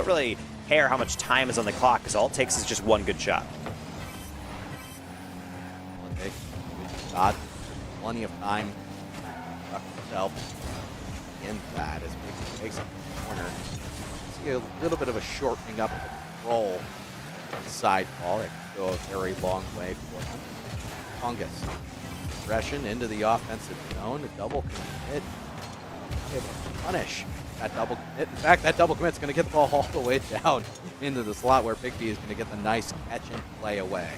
don't really care how much time is on the clock, because all it takes is just one good shot. Good shot. Plenty of time to tuck himself in that as Bigby takes up the corner. See a little bit of a shortening up of the control on the side ball. That can go a very long way for him. Fungus. Aggression into the offensive zone. A double commit. Able to punish that double commit. In fact, that double commit's going to get the ball all the way down into the slot where Bigby is going to get the nice catch and play away.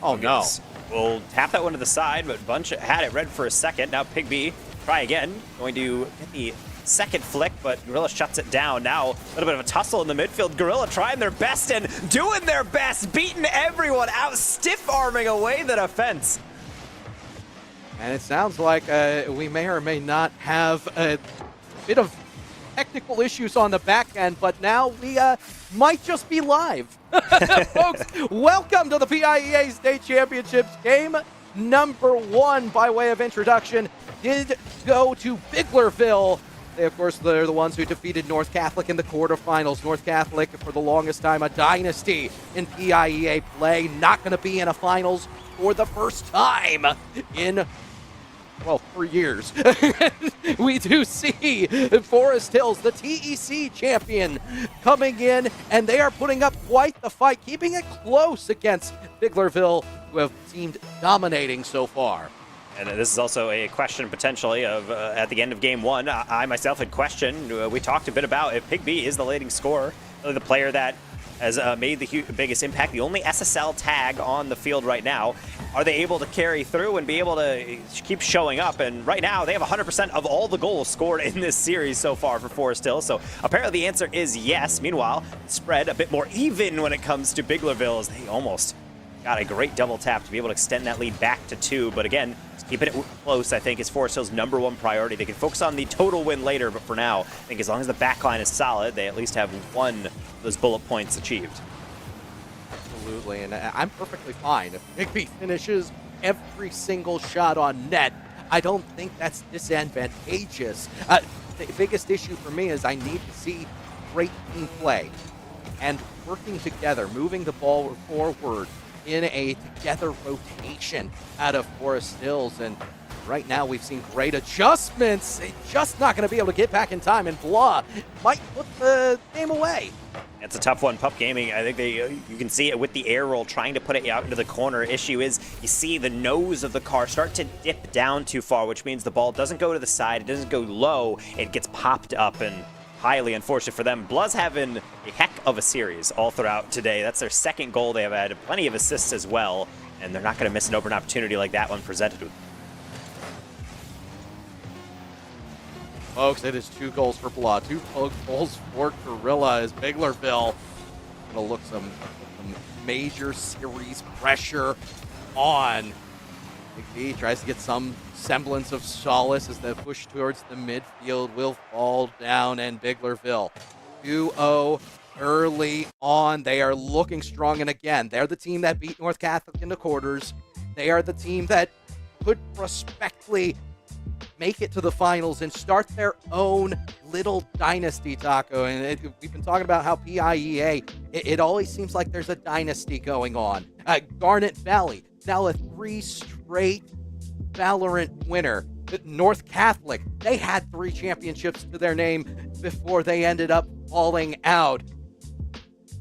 Oh, no. We'll tap that one to the side, but Bunch had it read for a second. Now Bigby, try again. Going to get the second flick, but Gorilla shuts it down. Now a little bit of a tussle in the midfield. Gorilla trying their best and doing their best, beating everyone out, stiff-arming away the defense. And it sounds like we may or may not have a bit of technical issues on the back end, but now we might just be live. Folks, welcome to the PIEA State Championships. Game number 1, by way of introduction, did go to Biglerville. They, of course, they're the ones who defeated North Catholic in the quarterfinals. North Catholic, for the longest time, a dynasty in PIEA play. Not going to be in a finals for the first time in, well, for years. We do see Forest Hills, the TEC champion, coming in, and they are putting up quite the fight, keeping it close against Biglerville, who have seemed dominating so far. And this is also a question potentially of at the end of game 1. I myself had questioned. We talked a bit about if Bigby is the leading scorer, really the player that has made the biggest impact, the only SSL tag on the field right now. Are they able to carry through and be able to keep showing up? And right now, they have 100% of all the goals scored in this series so far for Forest Hills. So apparently the answer is yes. Meanwhile, spread a bit more even when it comes to Biglerville, as they almost got a great double tap to be able to extend that lead back to 2. But again, keeping it close, I think, is Forest Hills' #1 priority. They can focus on the total win later, but for now, I think as long as the backline is solid, they at least have one of those bullet points achieved. Absolutely, and I'm perfectly fine if Bigby finishes every single shot on net. I don't think that's disadvantageous. The biggest issue for me is I need to see great team play and working together, moving the ball forward in a together rotation out of Forest Hills. And right now we've seen great adjustments. They're just not going to be able to get back in time, and Blah might put the game away. It's a tough one. Pup Gaming, I think you can see it with the air roll, trying to put it out into the corner. Issue is you see the nose of the car start to dip down too far, which means the ball doesn't go to the side, it doesn't go low, it gets popped up, and highly unfortunate for them. Blah's having a heck of a series all throughout today. That's their second goal. They have had plenty of assists as well, and they're not going to miss an open opportunity like that one presented with. Folks, it is 2 goals for Blah, 2 goals for Gorilla as Biglerville going to look some major series pressure on. Big B tries to get some semblance of solace as the push towards the midfield will fall down, and Biglerville 2-0 early on. They are looking strong, and again, they're the team that beat North Catholic in the quarters. They are the team that could prospectively make it to the finals and start their own little dynasty, Taco. And we've been talking about how PIEA, it always seems like there's a dynasty going on. Garnet Valley, now a 3 straight Valorant winner. North Catholic, they had 3 championships to their name before they ended up falling out.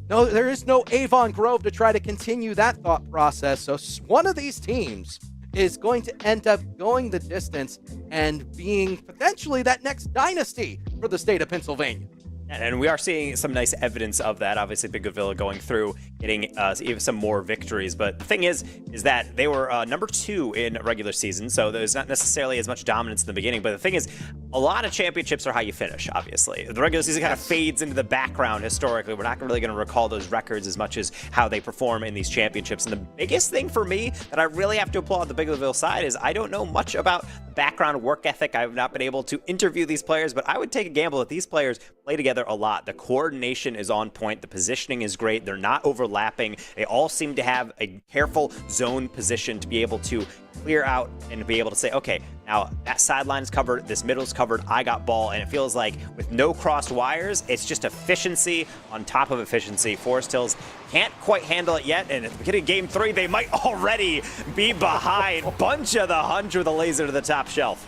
No, there is no Avon Grove to try to continue that thought process. So one of these teams is going to end up going the distance and being potentially that next dynasty for the state of Pennsylvania. And we are seeing some nice evidence of that. Obviously, Biglerville going through, getting even some more victories. But the thing is that they were #2 in regular season, so there's not necessarily as much dominance in the beginning. But the thing is, a lot of championships are how you finish, obviously. The regular season kind of fades into the background historically. We're not really going to recall those records as much as how they perform in these championships. And the biggest thing for me that I really have to applaud the Biglerville side is I don't know much about the background work ethic. I've not been able to interview these players, but I would take a gamble that these players play together a lot. The coordination is on point. The positioning is great. They're not overlapping. They all seem to have a careful zone position to be able to clear out and be able to say, okay, now that sideline's covered, this middle's covered, I got ball, and it feels like with no crossed wires, it's just efficiency on top of efficiency. Forest Hills can't quite handle it yet, and at the beginning of game 3, they might already be behind. Bunch of the Hunch with a laser to the top shelf.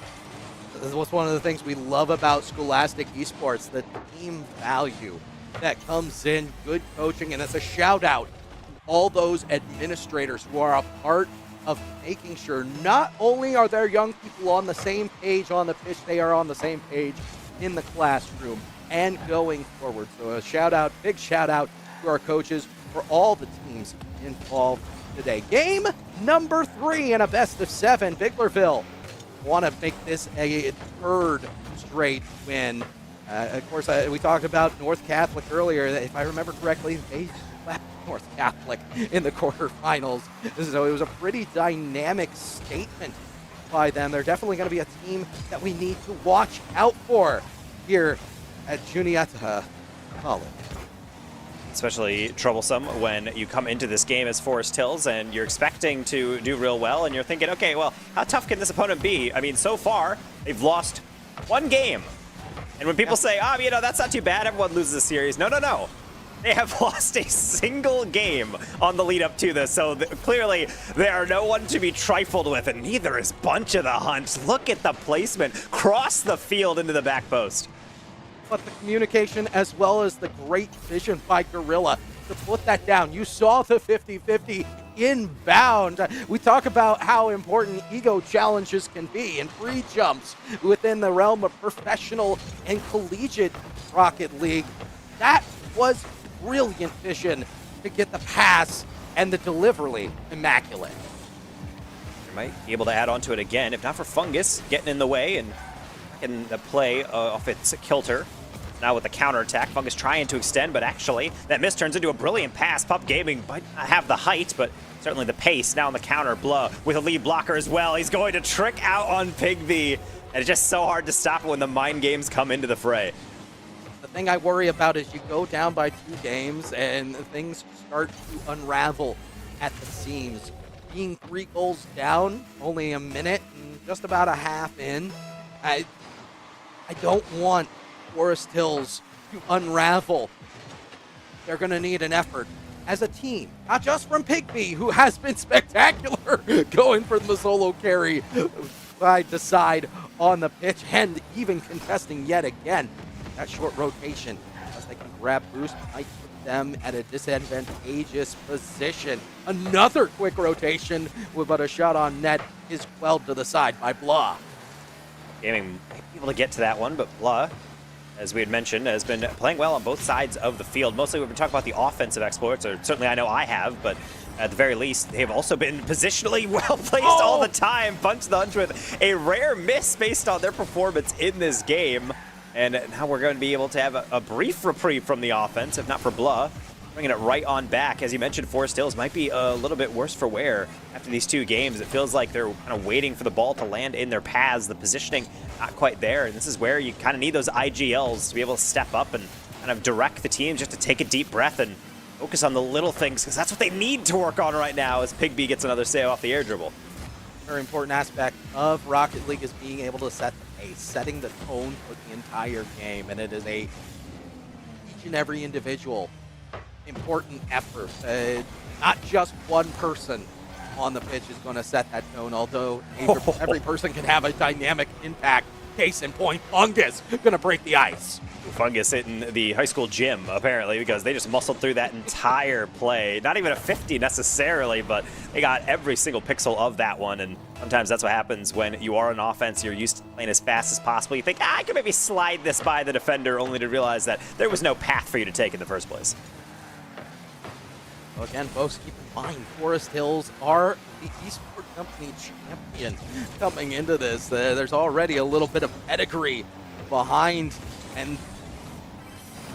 This is what's one of the things we love about Scholastic Esports, the team value that comes in, good coaching, and it's a shout out to all those administrators who are a part of making sure not only are their young people on the same page on the pitch, they are on the same page in the classroom and going forward. So a shout out, big shout out to our coaches for all the teams involved today. Game number 3 in a best of 7. Biglerville want to make this a 3rd straight win. Of course, we talked about North Catholic earlier. If I remember correctly, they swept North Catholic in the quarterfinals. So it was a pretty dynamic statement by them. They're definitely going to be a team that we need to watch out for here at Juniata College. Especially troublesome when you come into this game as Forest Hills and you're expecting to do real well and you're thinking, okay, well, how tough can this opponent be? I mean, so far, they've lost 1 game. And when people say, oh, you know, that's not too bad, everyone loses a series. No, no, no. They have lost a single game on the lead up to this, so clearly they are no one to be trifled with, and neither is Bunch of the Hunch. Look at the placement, cross the field into the back post. But the communication as well as the great vision by Gorilla to put that down. You saw the 50-50 inbound. We talk about how important ego challenges can be and free jumps within the realm of professional and collegiate Rocket League. That was brilliant vision to get the pass and the delivery immaculate. You might be able to add on to it again, if not for Fungus getting in the way and in the play off its kilter. Now with the counterattack, Fungus trying to extend, but actually that miss turns into a brilliant pass. Pup Gaming might not have the height, but certainly the pace. Now on the counter, Blah with a lead blocker as well. He's going to trick out on Pigby, and it's just so hard to stop when the mind games come into the fray. The thing I worry about is you go down by 2 games and things start to unravel at the seams. Being 3 goals down, only a minute and just about a half in, I don't want Forest Hills to unravel. They're going to need an effort as a team, not just from Pigby, who has been spectacular going for the solo carry side to side on the pitch and even contesting yet again. That short rotation, as they can grab Bruce, might put them at a disadvantageous position. Another quick rotation, but a shot on net is quelled to the side by Blah. Gaming able to get to that one, but Blah, as we had mentioned, has been playing well on both sides of the field. Mostly we've been talking about the offensive exploits, or certainly I know I have, but at the very least, they've also been positionally well placed all the time. Bunch the Hunch with a rare miss based on their performance in this game. And now we're going to be able to have a brief reprieve from the offense, if not for Blah. Bringing it right on back. As you mentioned, Forest Hills might be a little bit worse for wear after these 2 games. It feels like they're kind of waiting for the ball to land in their paths. The positioning not quite there. And this is where you kind of need those IGLs to be able to step up and kind of direct the team just to take a deep breath and focus on the little things, because that's what they need to work on right now as Pigby gets another save off the air dribble. Very important aspect of Rocket League is being able to set the pace, setting the tone for the entire game. And it is each and every individual important effort. Not just one person on the pitch is going to set that tone, although every person can have a dynamic impact. Case in point, Fungus going to break the ice. Fungus hitting the high school gym, apparently, because they just muscled through that entire play. Not even a 50 necessarily, but they got every single pixel of that one. And sometimes that's what happens when you are on offense. You're used to playing as fast as possible. You think, I can maybe slide this by the defender, only to realize that there was no path for you to take in the first place. Well, again, folks, keep in mind, Forest Hills are the Esports Company champion coming into this. There's already a little bit of pedigree behind, and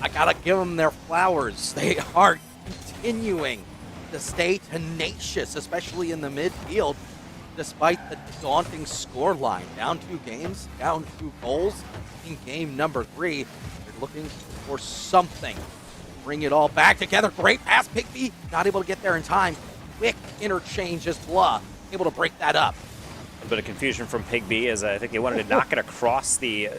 I gotta give them their flowers. They are continuing to stay tenacious, especially in the midfield, despite the daunting scoreline. Down 2 games, down 2 goals in game number 3. They're looking for something. Bring it all back together. Great pass, Pigby. Not able to get there in time. Quick interchange as Blah able to break that up. A bit of confusion from Pigby as I think they wanted to knock it across the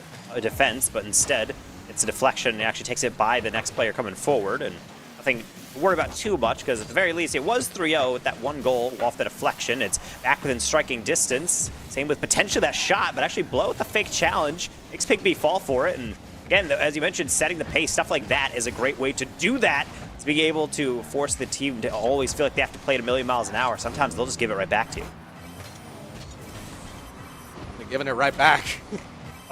defense, but instead it's a deflection and it actually takes it by the next player coming forward. And nothing to worry about too much because at the very least it was 3-0 with that one goal off the deflection. It's back within striking distance. Same with potentially that shot, but actually Blow with the fake challenge makes Pigby fall for it. And again, as you mentioned, setting the pace, stuff like that is a great way to do that. It's being able to force the team to always feel like they have to play at a million miles an hour. Sometimes they'll just give it right back to you. They're giving it right back.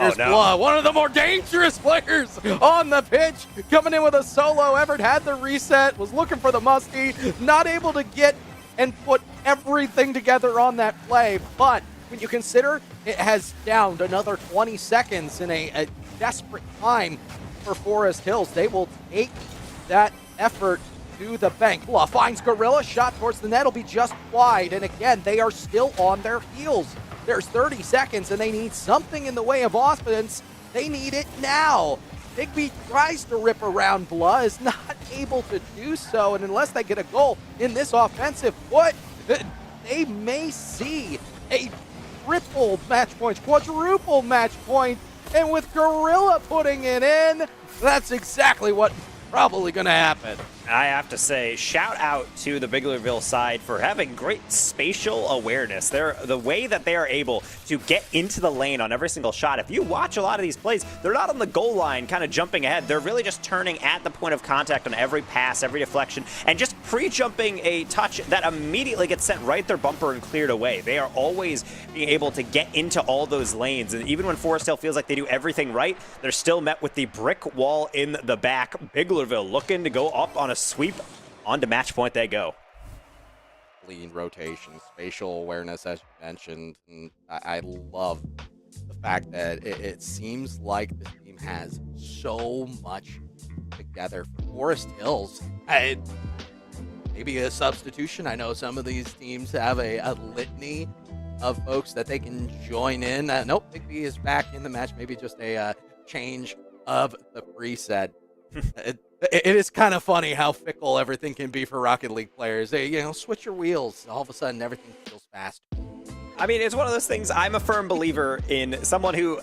Oh, Here's Blood, one of the more dangerous players on the pitch, coming in with a solo. Everett had the reset, was looking for the musty, not able to get and put everything together on that play. But when you consider it has downed another 20 seconds in a desperate time for Forest Hills, they will take that effort to the bank. Bluff finds Gorilla, shot towards the net will be just wide. And again, they are still on their heels. There's 30 seconds and they need something in the way of offense. They need it now. Pigby tries to rip around Blah, is not able to do so. And unless they get a goal in this offensive foot, they may see a triple match points, quadruple match point. And with Gorilla putting it in, that's exactly what probably going to happen. I have to say, shout out to the Biglerville side for having great spatial awareness. The way that they are able to get into the lane on every single shot. If you watch a lot of these plays, they're not on the goal line kind of jumping ahead. They're really just turning at the point of contact on every pass, every deflection, and just pre-jumping a touch that immediately gets sent right their bumper and cleared away. They are always being able to get into all those lanes. And even when Forest Hill feels like they do everything right, they're still met with the brick wall in the back. Biglerville looking to go up on a sweep. On to match point they go. Lean rotation, spatial awareness, as you mentioned. And I love the fact that it seems like the team has so much together. For Forest Hills, maybe a substitution. I know some of these teams have a litany of folks that they can join in. Nope, Pigby is back in the match. Maybe just a change of the preset. It is kind of funny how fickle everything can be for Rocket League players. They, switch your wheels. All of a sudden, everything feels fast. I mean, it's one of those things. I'm a firm believer in someone who,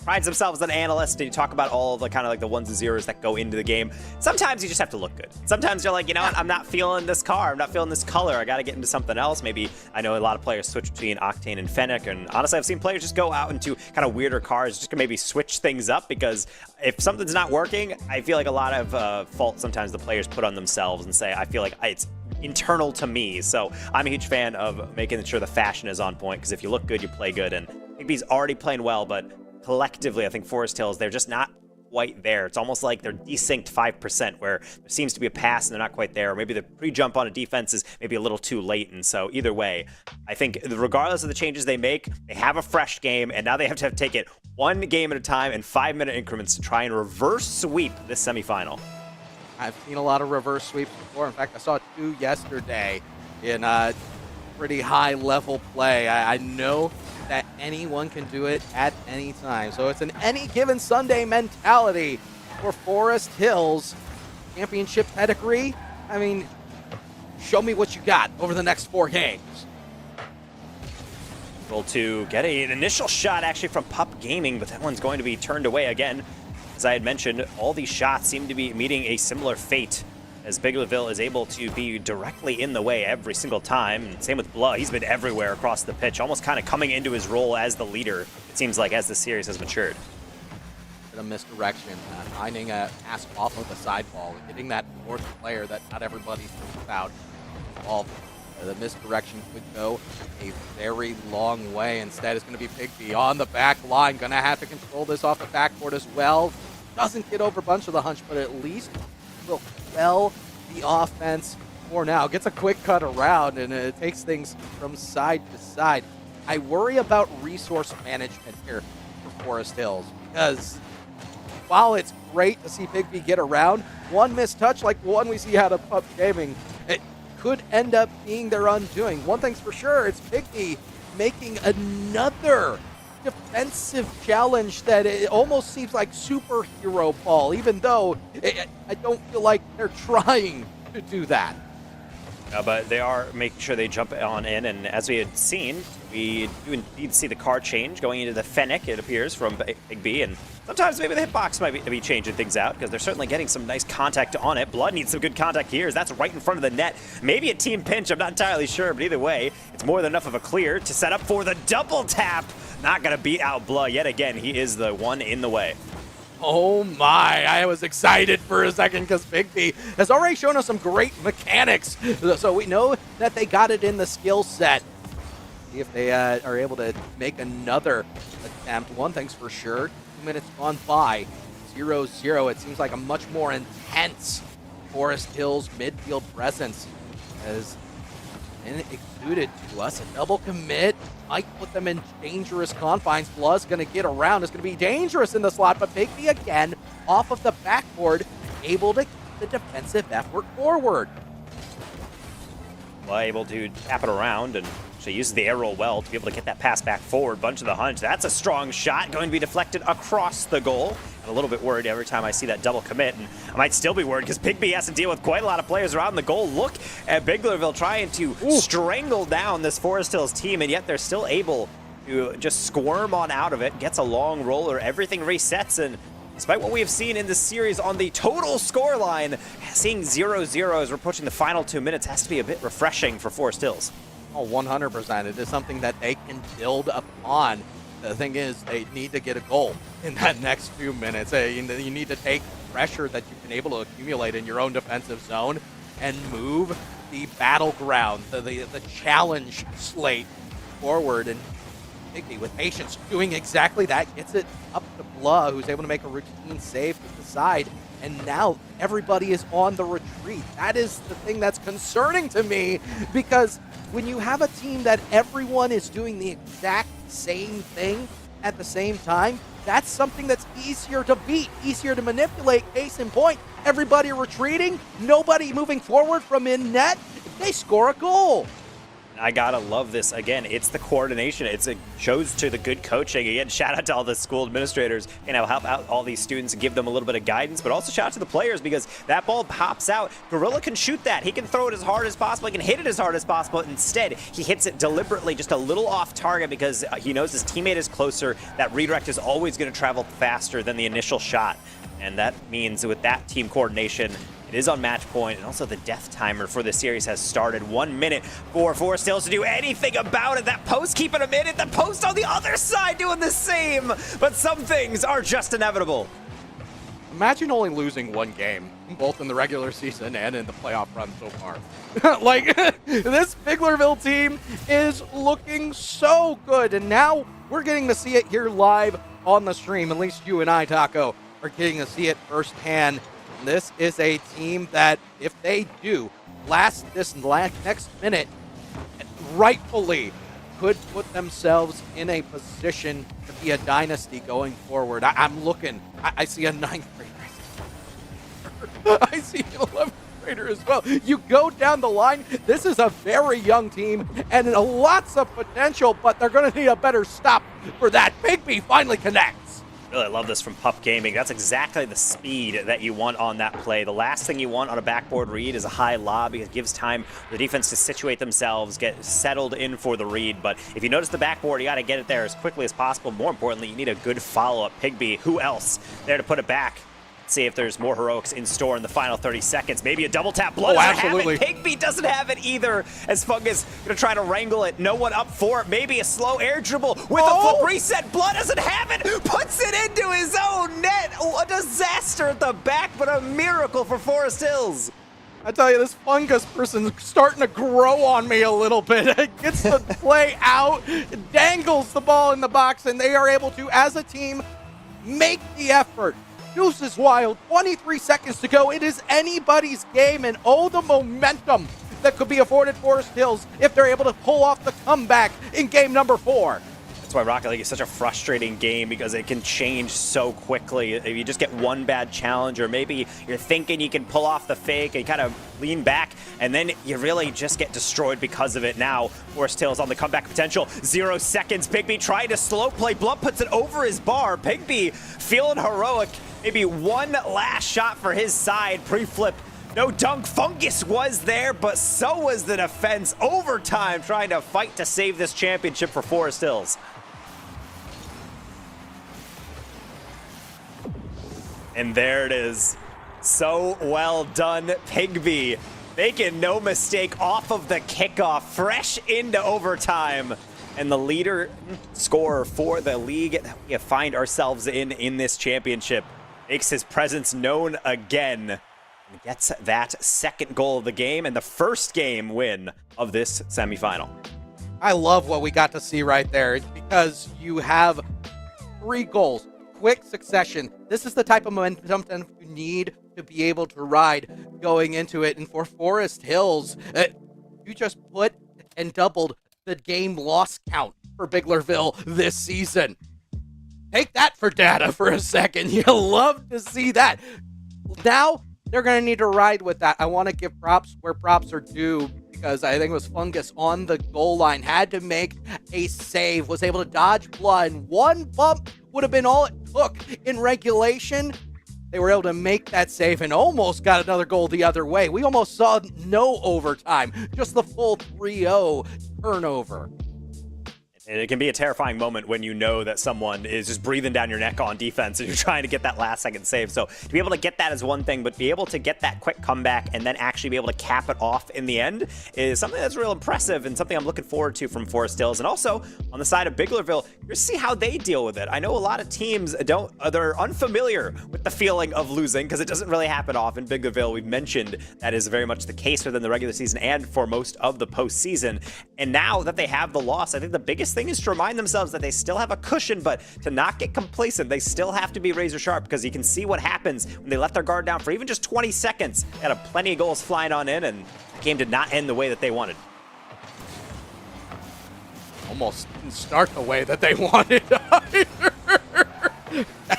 prides themselves as an analyst, and you talk about all the kind of like the ones and zeros that go into the game. Sometimes you just have to look good. Sometimes you're like, what? I'm not feeling this car. I'm not feeling this color. I got to get into something else. Maybe I know a lot of players switch between Octane and Fennec, and honestly, I've seen players just go out into kind of weirder cars just to maybe switch things up, because if something's not working, I feel like a lot of fault sometimes the players put on themselves and say, I feel like it's internal to me. So I'm a huge fan of making sure the fashion is on point, because if you look good, you play good. And Pigby's already playing well, but collectively, I think Forest Hills, they're just not quite there. It's almost like they're desynced 5%, where there seems to be a pass and they're not quite there. Or maybe the pre-jump on a defense is maybe a little too late. And so either way, I think regardless of the changes they make, they have a fresh game, and now they have to take it one game at a time in 5-minute increments to try and reverse sweep this semifinal. I've seen a lot of reverse sweeps before. In fact, I saw 2 yesterday in pretty high-level play. I know that anyone can do it at any time. So it's an any given Sunday mentality for Forest Hills. Championship pedigree, I mean, show me what you got over the next 4 games. Able to get an initial shot actually from Pup Gaming, but that one's going to be turned away again. As I had mentioned, all these shots seem to be meeting a similar fate, as Biglerville is able to be directly in the way every single time. And same with Blood. He's been everywhere across the pitch, almost kind of coming into his role as the leader, it seems like, as the series has matured. A misdirection, finding a pass off of the side ball, and getting that fourth player that not everybody's thinking about involved. The misdirection could go a very long way. Instead, it's going to be Pigby on the back line. Going to have to control this off the backboard as well. Doesn't get over a bunch of the hunch, but at least will quell the offense for now. Gets a quick cut around, and it takes things from side to side. I worry about resource management here for Forest Hills, because while it's great to see Pigby get around, one missed touch like the one we see out of Pup Gaming, it could end up being their undoing. One thing's for sure, it's Pigby making another defensive challenge that it almost seems like superhero ball, even though I don't feel like they're trying to do that. But they are making sure they jump on in, and as we had seen, we do indeed see the card change going into the Fennec, it appears, from Big B, and sometimes maybe the hitbox might be changing things out, because they're certainly getting some nice contact on it. Blood needs some good contact here, as that's right in front of the net. Maybe a team pinch, I'm not entirely sure, but either way, it's more than enough of a clear to set up for the double tap. Not going to beat out Blood yet again. He is the one in the way. Oh my, I was excited for a second because Big B has already shown us some great mechanics. So we know that they got it in the skill set. See if they are able to make another attempt. One thing's for sure, 2 minutes gone by, 0-0. It seems like a much more intense Forest Hills midfield presence has been exuded to us. A double commit might put them in dangerous confines. Blood's going to get around. It's going to be dangerous in the slot, but Big B again off of the backboard, able to keep the defensive effort forward. Well, able to tap it around, and she uses the air roll well to be able to get that pass back forward. Bunch of the hunch. That's a strong shot, going to be deflected across the goal. I'm a little bit worried every time I see that double commit, and I might still be worried because Big B has to deal with quite a lot of players around the goal. Look at Biglerville trying to strangle down this Forest Hills team, and yet they're still able to just squirm on out of it. Gets a long roller, everything resets, and despite what we have seen in this series on the total score line, seeing 0-0 as we're pushing the final 2 minutes has to be a bit refreshing for Forest Hills. Oh, 100%. It is something that they can build upon. The thing is, they need to get a goal in that next few minutes. You need to take pressure that you've been able to accumulate in your own defensive zone and move the battleground, the challenge slate forward. And Bigby, with patience, doing exactly that, gets it up to Blah, who's able to make a routine save to the side. And now everybody is on the retreat. That is the thing that's concerning to me, because when you have a team that everyone is doing the exact same thing at the same time, that's something that's easier to beat, easier to manipulate. Case in point, everybody retreating, nobody moving forward from in net, they score a goal. I gotta love this. Again, it's the coordination. It shows to the good coaching. Again, shout out to all the school administrators and help out all these students and give them a little bit of guidance, but also shout out to the players, because that ball pops out. Gorilla can shoot that. He can throw it as hard as possible. He can hit it as hard as possible. Instead, he hits it deliberately, just a little off target, because he knows his teammate is closer. That redirect is always going to travel faster than the initial shot. And that means with that team coordination, it is on match point, and also the death timer for the series has started. 1 minute for Forest Hills to do anything about it. That post keeping a minute, the post on the other side doing the same. But some things are just inevitable. Imagine only losing one game, both in the regular season and in the playoff run so far. Like, this Biglerville team is looking so good, and now we're getting to see it here live on the stream. At least you and I, Taco, are getting to see it firsthand. This is a team that, if they do last this next minute, rightfully could put themselves in a position to be a dynasty going forward. I'm looking. I see a 9th grader. I see an 11th grader as well. You go down the line, this is a very young team and lots of potential, but they're going to need a better stop for that. Bigby finally connects. Really love this from Pup Gaming. That's exactly the speed that you want on that play. The last thing you want on a backboard read is a high lob, because it gives time for the defense to situate themselves, get settled in for the read. But if you notice the backboard, you got to get it there as quickly as possible. More importantly, you need a good follow-up. Pigby, who else there to put it back? See if there's more heroics in store in the final 30 seconds. Maybe a double tap. Blood doesn't absolutely have it. Pigby doesn't have it either, as Fungus gonna try to wrangle it. No one up for it. Maybe a slow air dribble with a flip reset. Blood doesn't have it. Puts it into his own net. Oh, a disaster at the back, but a miracle for Forest Hills. I tell you, this Fungus person's starting to grow on me a little bit. It gets the play out, dangles the ball in the box, and they are able to, as a team, make the effort. Deuces wild, 23 seconds to go. It is anybody's game, and oh, the momentum that could be afforded Forest Hills if they're able to pull off the comeback in game number 4. That's why Rocket League is such a frustrating game, because it can change so quickly. If you just get one bad challenge, or maybe you're thinking you can pull off the fake and kind of lean back, and then you really just get destroyed because of it. Now, Forest Hills on the comeback potential. 0 seconds. Pigby trying to slow play. Blunt puts it over his bar. Pigby feeling heroic. Maybe one last shot for his side. Pre-flip No dunk. Fungus was there, but so was the defense. Overtime trying to fight to save this championship for Forest Hills. And there it is. So well done, Pigby. Making no mistake off of the kickoff, fresh into overtime. And the leader scorer for the league that we find ourselves in this championship makes his presence known again and gets that second goal of the game and the first game win of this semifinal. I love what we got to see right there. It's because you have 3 goals, quick succession. This is the type of momentum you need to be able to ride going into it. And for Forest Hills, you just put and doubled the game loss count for Biglerville this season. Take that for data for a second. You love to see that. Now they're going to need to ride with that. I want to give props where props are due, because I think it was Fungus on the goal line, had to make a save, was able to dodge blood, and one bump would have been all it took in regulation. They were able to make that save and almost got another goal the other way. We almost saw no overtime, just the full 3-0 turnover. It can be a terrifying moment when you know that someone is just breathing down your neck on defense and you're trying to get that last second save. So to be able to get that is one thing, but be able to get that quick comeback and then actually be able to cap it off in the end is something that's real impressive and something I'm looking forward to from Forest Hills. And also on the side of Biglerville, you're see how they deal with it. I know a lot of teams they're unfamiliar with the feeling of losing because it doesn't really happen often. Biglerville, we've mentioned that is very much the case within the regular season and for most of the postseason. And now that they have the loss, I think the biggest thing is to remind themselves that they still have a cushion, but to not get complacent. They still have to be razor sharp, because you can see what happens when they let their guard down for even just 20 seconds. They had plenty of goals flying on in, and the game did not end the way that they wanted. Almost didn't start the way that they wanted either.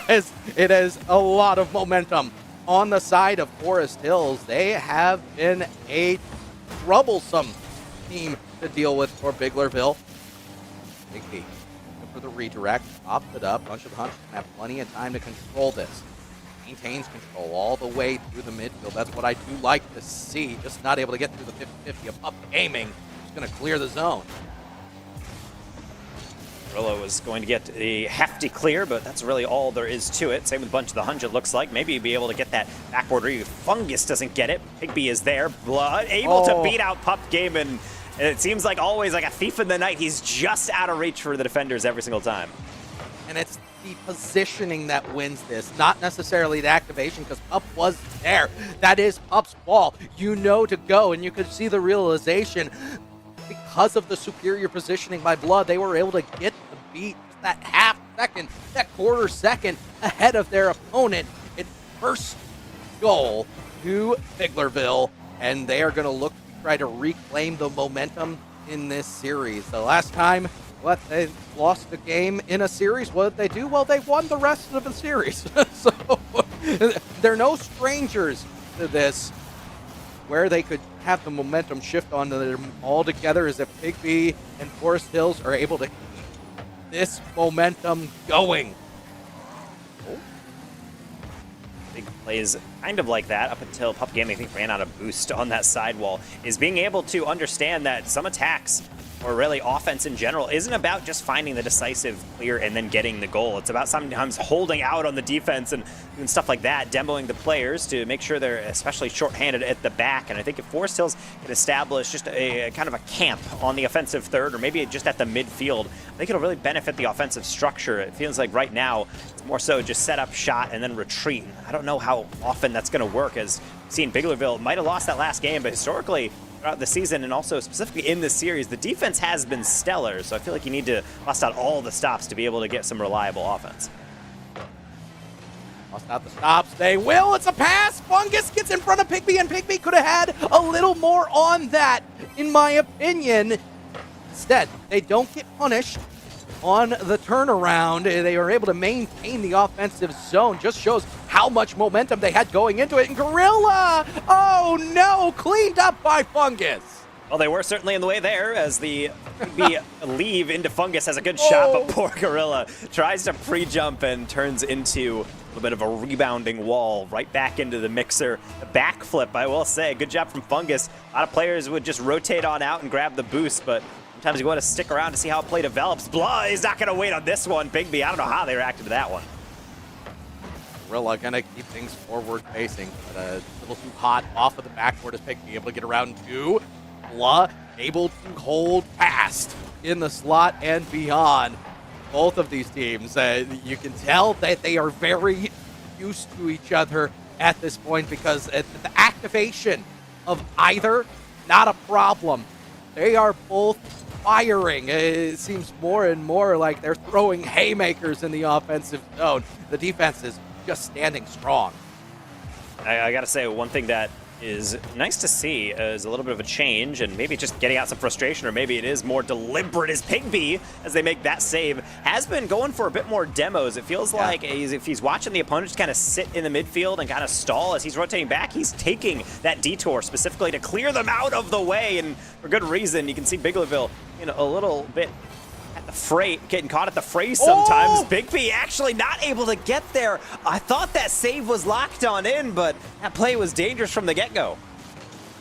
As it has a lot of momentum on the side of Forest Hills. They have been a troublesome team to deal with for Biglerville. Bigby for the redirect, pops it up. Bunch of Hunters have plenty of time to control this. Maintains control all the way through the midfield. That's what I do like to see. Just not able to get through the 50-50 of Up Gaming. Just going to clear the zone. Rillo was going to get a hefty clear, but that's really all there is to it. Same with a bunch of the Hunch, it looks like. Maybe be able to get that backward read. Fungus doesn't get it. Pigby is there. Blood able to beat out Pup Game, and it seems like always like a thief in the night. He's just out of reach for the defenders every single time. And it's the positioning that wins this, not necessarily the activation, because Pup was there. That is Pup's ball. You know to go, and you could see the realization. Because of the superior positioning by Blood, they were able to get the beat that half second, that quarter second ahead of their opponent. It's first goal to Biglerville, and they are going to look to try to reclaim the momentum in this series. The last time they lost the game in a series, what did they do? Well, they won the rest of the series. So they're no strangers to this, where they could have the momentum shift onto them all together, as if Pigby and Forest Hills are able to keep this momentum going. Big plays kind of like that up until Pup Game, I think, ran out of boost on that sidewall, is being able to understand that some attacks, or really offense in general, isn't about just finding the decisive clear and then getting the goal. It's about sometimes holding out on the defense and stuff like that, demoing the players to make sure they're especially shorthanded at the back. And I think if Forest Hills can establish just a kind of a camp on the offensive third, or maybe just at the midfield, I think it'll really benefit the offensive structure. It feels like right now it's more so just set up shot and then retreat. I don't know how often that's going to work, as seen Biglerville might have lost that last game, but historically throughout the season, and also specifically in this series, the defense has been stellar. So I feel like you need to bust out all the stops to be able to get some reliable offense. Bust out the stops. They will. It's a pass. Fungus gets in front of Pigby, and Pigby could have had a little more on that, in my opinion. Instead, they don't get punished on the turnaround. They are able to maintain the offensive zone. Just shows how much momentum they had going into it. And Gorilla, oh no, cleaned up by Fungus. Well, they were certainly in the way there, as the Maybe leave into Fungus has a good shot, but poor Gorilla tries to pre-jump and turns into a little bit of a rebounding wall right back into the mixer. The backflip, I will say, good job from Fungus. A lot of players would just rotate on out and grab the boost, but sometimes you want to stick around to see how a play develops. Blah is not going to wait on this one. Bigby, I don't know how they reacted to that one. Gorilla gonna keep things forward facing, but a little too hot off of the backboard as Bigby able to get around two. Blah able to hold fast in the slot and beyond. Both of these teams, you can tell that they are very used to each other at this point because the activation of either, not a problem. They are both firing. It seems more and more like they're throwing haymakers in the offensive zone. The defense is just standing strong. I gotta say, one thing that is nice to see is a little bit of a change, and maybe just getting out some frustration, or maybe it is more deliberate, as Pigby, as they make that save, has been going for a bit more demos. It feels like if he's watching the opponent just kind of sit in the midfield and kind of stall as he's rotating back, he's taking that detour specifically to clear them out of the way, and for good reason. You can see Biglerville in a little bit at the fray, getting caught at the fray sometimes. Bigby actually not able to get there. I thought that save was locked on in, but that play was dangerous from the get-go.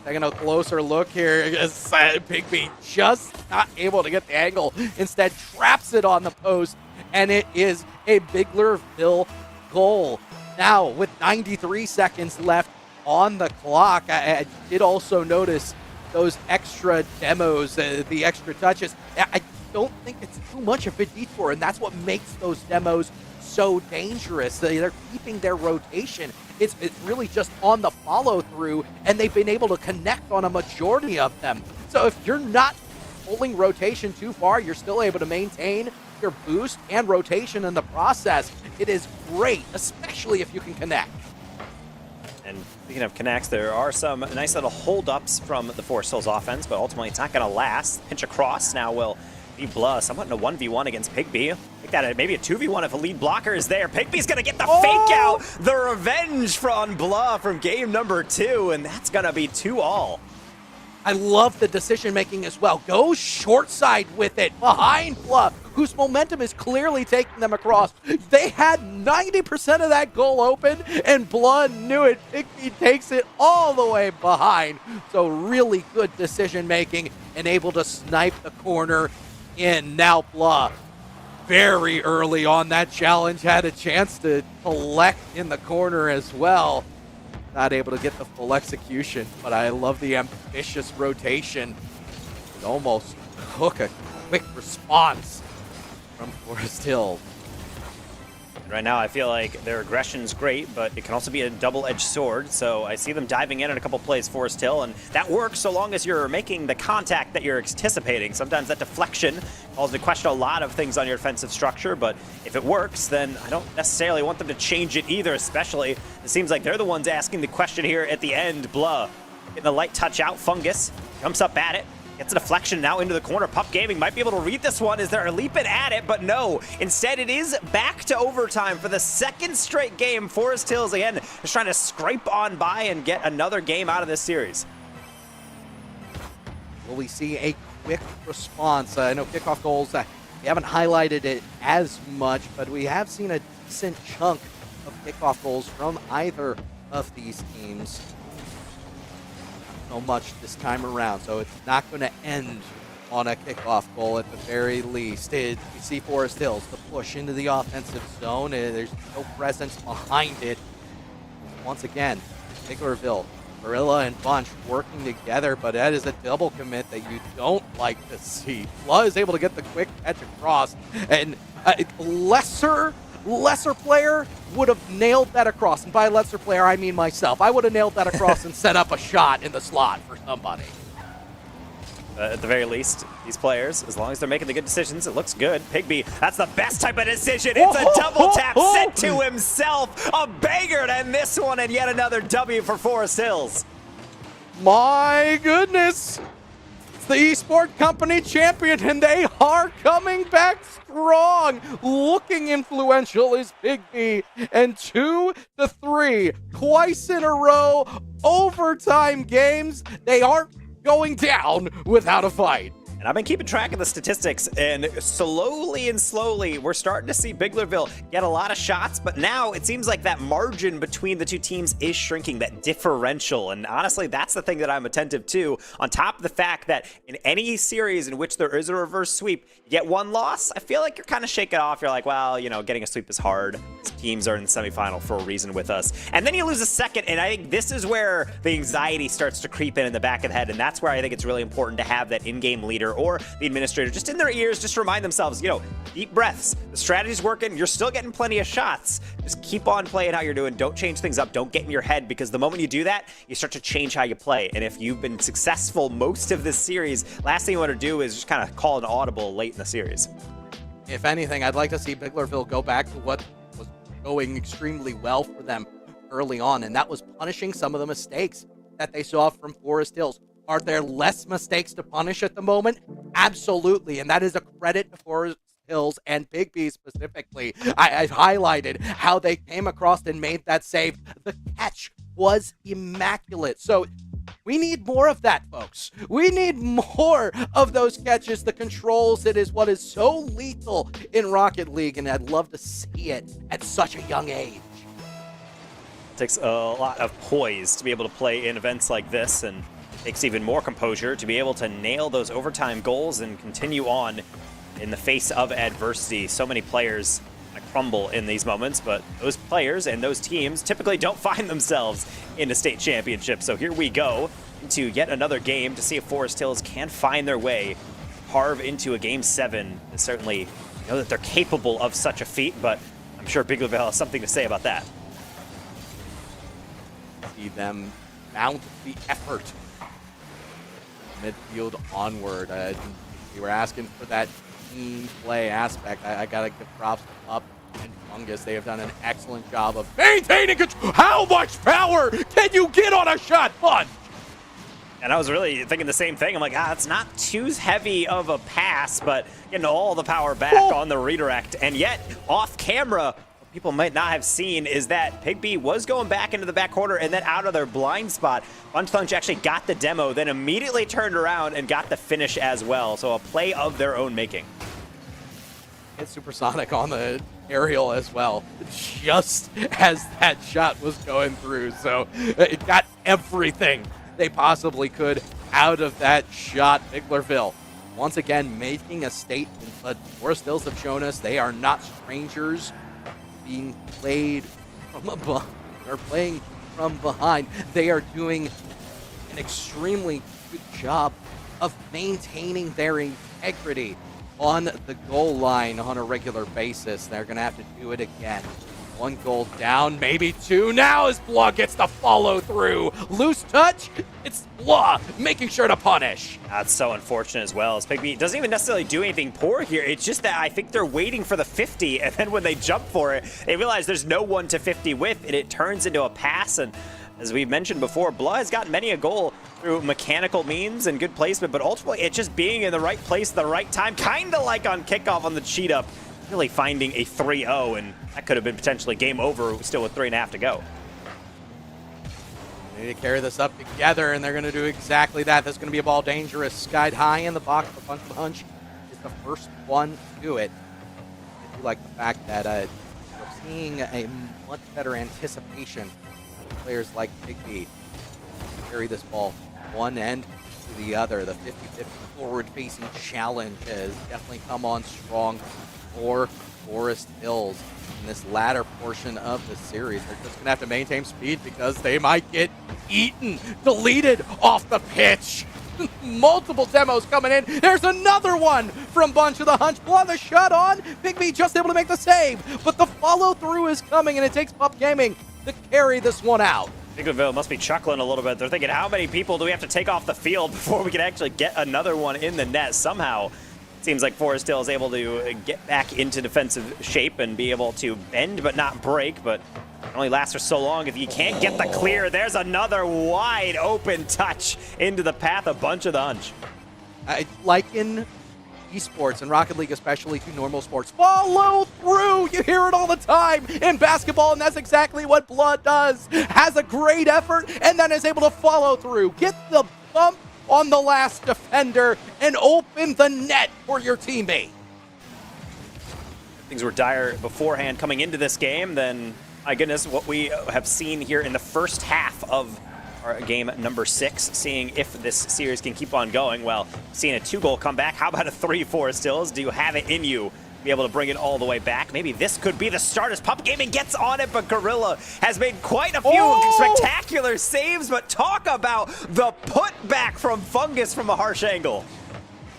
Taking a closer look here, Bigby just not able to get the angle. Instead, traps it on the post, and it is a Biglerville goal. Now, with 93 seconds left on the clock, I did also notice those extra demos, the extra touches. I don't think it's too much of a detour, and that's what makes those demos so dangerous. They're keeping their rotation. It's really just on the follow-through, and they've been able to connect on a majority of them. So if you're not pulling rotation too far, you're still able to maintain your boost and rotation in the process. It is great, especially if you can connect. And speaking of connects, there are some nice little hold-ups from the Forest Hills offense, but ultimately it's not going to last. Pinch across now will be Blah, somewhat in a 1v1 against Pigby. Like that, maybe a 2v1 if a lead blocker is there. Pigby's going to get the fake out, the revenge from Blah from game number 2, and that's going to be 2-all. I love the decision-making as well. Go short side with it, behind Blah, whose momentum is clearly taking them across. They had 90% of that goal open, and Blah knew it. Pigby takes it all the way behind. So really good decision-making and able to snipe the corner in. Now Blah, very early on that challenge, had a chance to collect in the corner as well. Not able to get the full execution, but I love the ambitious rotation. It almost took a quick response from Forest Hill. Right now, I feel like their aggression's great, but it can also be a double-edged sword. So I see them diving in a couple plays, Forest Hill, and that works so long as you're making the contact that you're anticipating. Sometimes that deflection calls into question a lot of things on your defensive structure, but if it works, then I don't necessarily want them to change it either, especially it seems like they're the ones asking the question here at the end. Blah getting the light touch out. Fungus jumps up at it. Gets a deflection now into the corner. Pup Gaming might be able to read this one as they're leaping at it, but no. Instead, it is back to overtime for the second straight game. Forest Hills, again, is trying to scrape on by and get another game out of this series. Will we see a quick response? I know kickoff goals, we haven't highlighted it as much, but we have seen a decent chunk of kickoff goals from either of these teams. So much this time around, so it's not going to end on a kickoff goal at the very least. We see Forest Hills, the push into the offensive zone. There's no presence behind it. Once again, Biglerville, Gorilla, and Bunch working together, but that is a double commit that you don't like to see. Blah is able to get the quick catch across, and lesser player would have nailed that across. And by lesser player, I mean myself. I would have nailed that across and set up a shot in the slot for somebody. At the very least, these players, as long as they're making the good decisions, it looks good. Pigby, that's the best type of decision. It's a double tap set to himself. A banger to end this one, and yet another W for Forest Hills. My goodness. It's the Esport Company champion, and they are coming back strong. Looking influential is Pigby, and 2-3, twice in a row, overtime games. They aren't going down without a fight. And I've been keeping track of the statistics, and slowly and slowly, we're starting to see Biglerville get a lot of shots, but now it seems like that margin between the two teams is shrinking, that differential. And honestly, that's the thing that I'm attentive to, on top of the fact that in any series in which there is a reverse sweep, you get one loss, I feel like you're kind of shaking it off. You're like, well, you know, getting a sweep is hard. These teams are in the semifinal for a reason with us. And then you lose a second, and I think this is where the anxiety starts to creep in the back of the head, and that's where I think it's really important to have that in-game leader or the administrator just in their ears, just to remind themselves, you know, deep breaths. The strategy's working. You're still getting plenty of shots. Just keep on playing how you're doing. Don't change things up. Don't get in your head, because the moment you do that, you start to change how you play. And if you've been successful most of this series, last thing you want to do is just kind of call an audible late in the series. If anything, I'd like to see Biglerville go back to what was going extremely well for them early on, and that was punishing some of the mistakes that they saw from Forest Hills. Are there less mistakes to punish at the moment? Absolutely, and that is a credit to Forest Hills and Big B specifically. I've highlighted how they came across and made that save. The catch was immaculate. So we need more of that, folks. We need more of those catches, the controls. It is what is so lethal in Rocket League, and I'd love to see it at such a young age. It takes a lot of poise to be able to play in events like this, and takes even more composure to be able to nail those overtime goals and continue on in the face of adversity. So many players crumble in these moments, but those players and those teams typically don't find themselves in a state championship. So here we go into yet another game to see if Forest Hills can find their way, carve into a Game 7. Certainly know that they're capable of such a feat, but I'm sure Biglerville has something to say about that. See them mount the effort. Midfield onward. You were asking for that team play aspect. I gotta give props to Up and Fungus. They have done an excellent job of maintaining control. How much power can you get on a shot punch? And I was really thinking the same thing. I'm like, it's not too heavy of a pass, but getting all the power back on the redirect. And yet, off camera, what people might not have seen is that Pig B was going back into the back corner and then out of their blind spot. Bunch Thunch actually got the demo, then immediately turned around and got the finish as well. So a play of their own making. It's supersonic on the aerial as well, just as that shot was going through. So it got everything they possibly could out of that shot. Biglerville once again making a statement, but Forest Hills have shown us they are not strangers being played from above or playing from behind. They are doing an extremely good job of maintaining their integrity on the goal line on a regular basis. They're going to have to do it again. One goal down, maybe two. Now as Blah gets the follow through. Loose touch, it's Blah making sure to punish. That's so unfortunate as well. As Pig B doesn't even necessarily do anything poor here. It's just that I think they're waiting for the 50, and then when they jump for it, they realize there's no one to 50 with, and it turns into a pass. And as we mentioned before, Blah has gotten many a goal through mechanical means and good placement, but ultimately it's just being in the right place at the right time, kind of like on kickoff on the cheat up, really finding a 3-0, and that could have been potentially game over still with 3.5 to go. They need to carry this up together, and they're going to do exactly that. That's going to be a ball dangerous. Skied high in the box. The Punch Punch is the first one to do it. I do like the fact that we're seeing a much better anticipation of players like Big B carry this ball one end to the other. The 50-50 forward-facing challenge has definitely come on strong for Forest Hills in this latter portion of the series. They're just going to have to maintain speed because they might get eaten, deleted off the pitch. Multiple demos coming in. There's another one from Bunch of the Hunch. Blow the shot on. Big B just able to make the save, but the follow-through is coming, and it takes Pup Gaming to carry this one out. Biglerville must be chuckling a little bit. They're thinking, how many people do we have to take off the field before we can actually get another one in the net? Somehow, it seems like Forest Hill is able to get back into defensive shape and be able to bend but not break, but it only lasts for so long if you can't get the clear. There's another wide open touch into the path of Bunch of the Hunch. Like in esports and Rocket League especially to normal sports, follow through. You hear it all the time in basketball, and that's exactly what Blood does. Has a great effort and then is able to follow through. Get the bump on the last defender and open the net for your teammate. Things were dire beforehand coming into this game, then my goodness, what we have seen here in the first half of our game number 6, seeing if this series can keep on going. Well, seeing a 2-goal comeback, how about a 3-4 stills? Do you have it in you to be able to bring it all the way back? Maybe this could be the start as Pup Gaming gets on it, but Gorilla has made quite a few spectacular saves, but talk about the putback from Fungus from a harsh angle.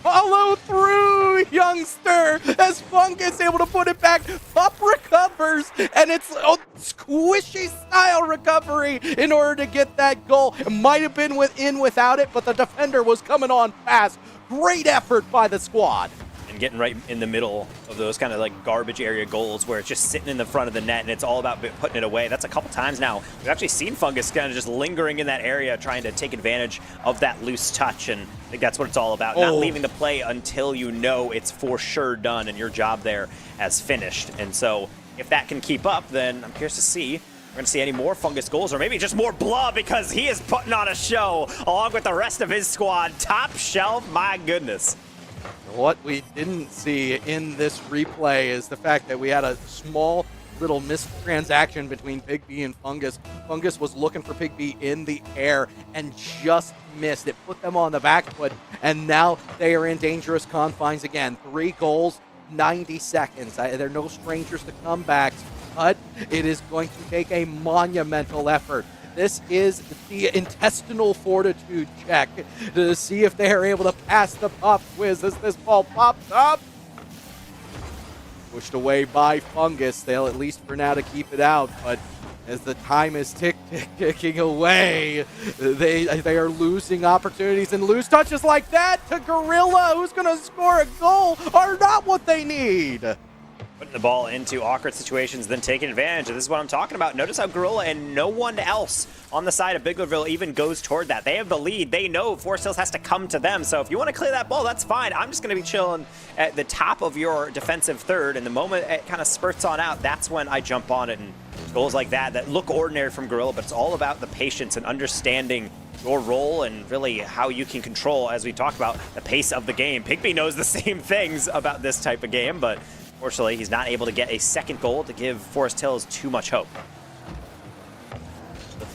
Follow through, youngster, as Fungus able to put it back. Pup recovers, and it's a squishy style recovery in order to get that goal. It might have been without it, but the defender was coming on fast. Great effort by the squad. And getting right in the middle of those kind of like garbage area goals where it's just sitting in the front of the net and it's all about putting it away. That's a couple times now. We've actually seen Fungus kind of just lingering in that area trying to take advantage of that loose touch, and I think that's what it's all about. Not leaving the play until you know it's for sure done and your job there has finished. And so if that can keep up, then I'm curious to see we're going to see any more Fungus goals, or maybe just more blood, because he is putting on a show along with the rest of his squad. Top shelf, my goodness. What we didn't see in this replay is the fact that we had a small little mistransaction between Pig B and Fungus. Fungus was looking for Pig B in the air and just missed. It put them on the back foot, and now they are in dangerous confines again. 3 goals, 90 seconds. They're no strangers to comebacks, but it is going to take a monumental effort. This is the intestinal fortitude check to see if they are able to pass the pop quiz as this ball pops up. Pushed away by Fungus. They'll at least for now to keep it out, but as the time is ticking away, they are losing opportunities, and loose touches like that to Gorilla, who's going to score a goal, are not what they need. Putting the ball into awkward situations, then taking advantage. This is what I'm talking about. Notice how Gorilla and no one else on the side of Biglerville even goes toward that. They have the lead. They know Forest Hills has to come to them. So if you want to clear that ball, that's fine. I'm just going to be chilling at the top of your defensive third. And the moment it kind of spurts on out, that's when I jump on it. And goals like that look ordinary from Gorilla, but it's all about the patience and understanding your role and really how you can control, as we talked about, the pace of the game. Pigby knows the same things about this type of game, but fortunately, he's not able to get a second goal to give Forest Hills too much hope.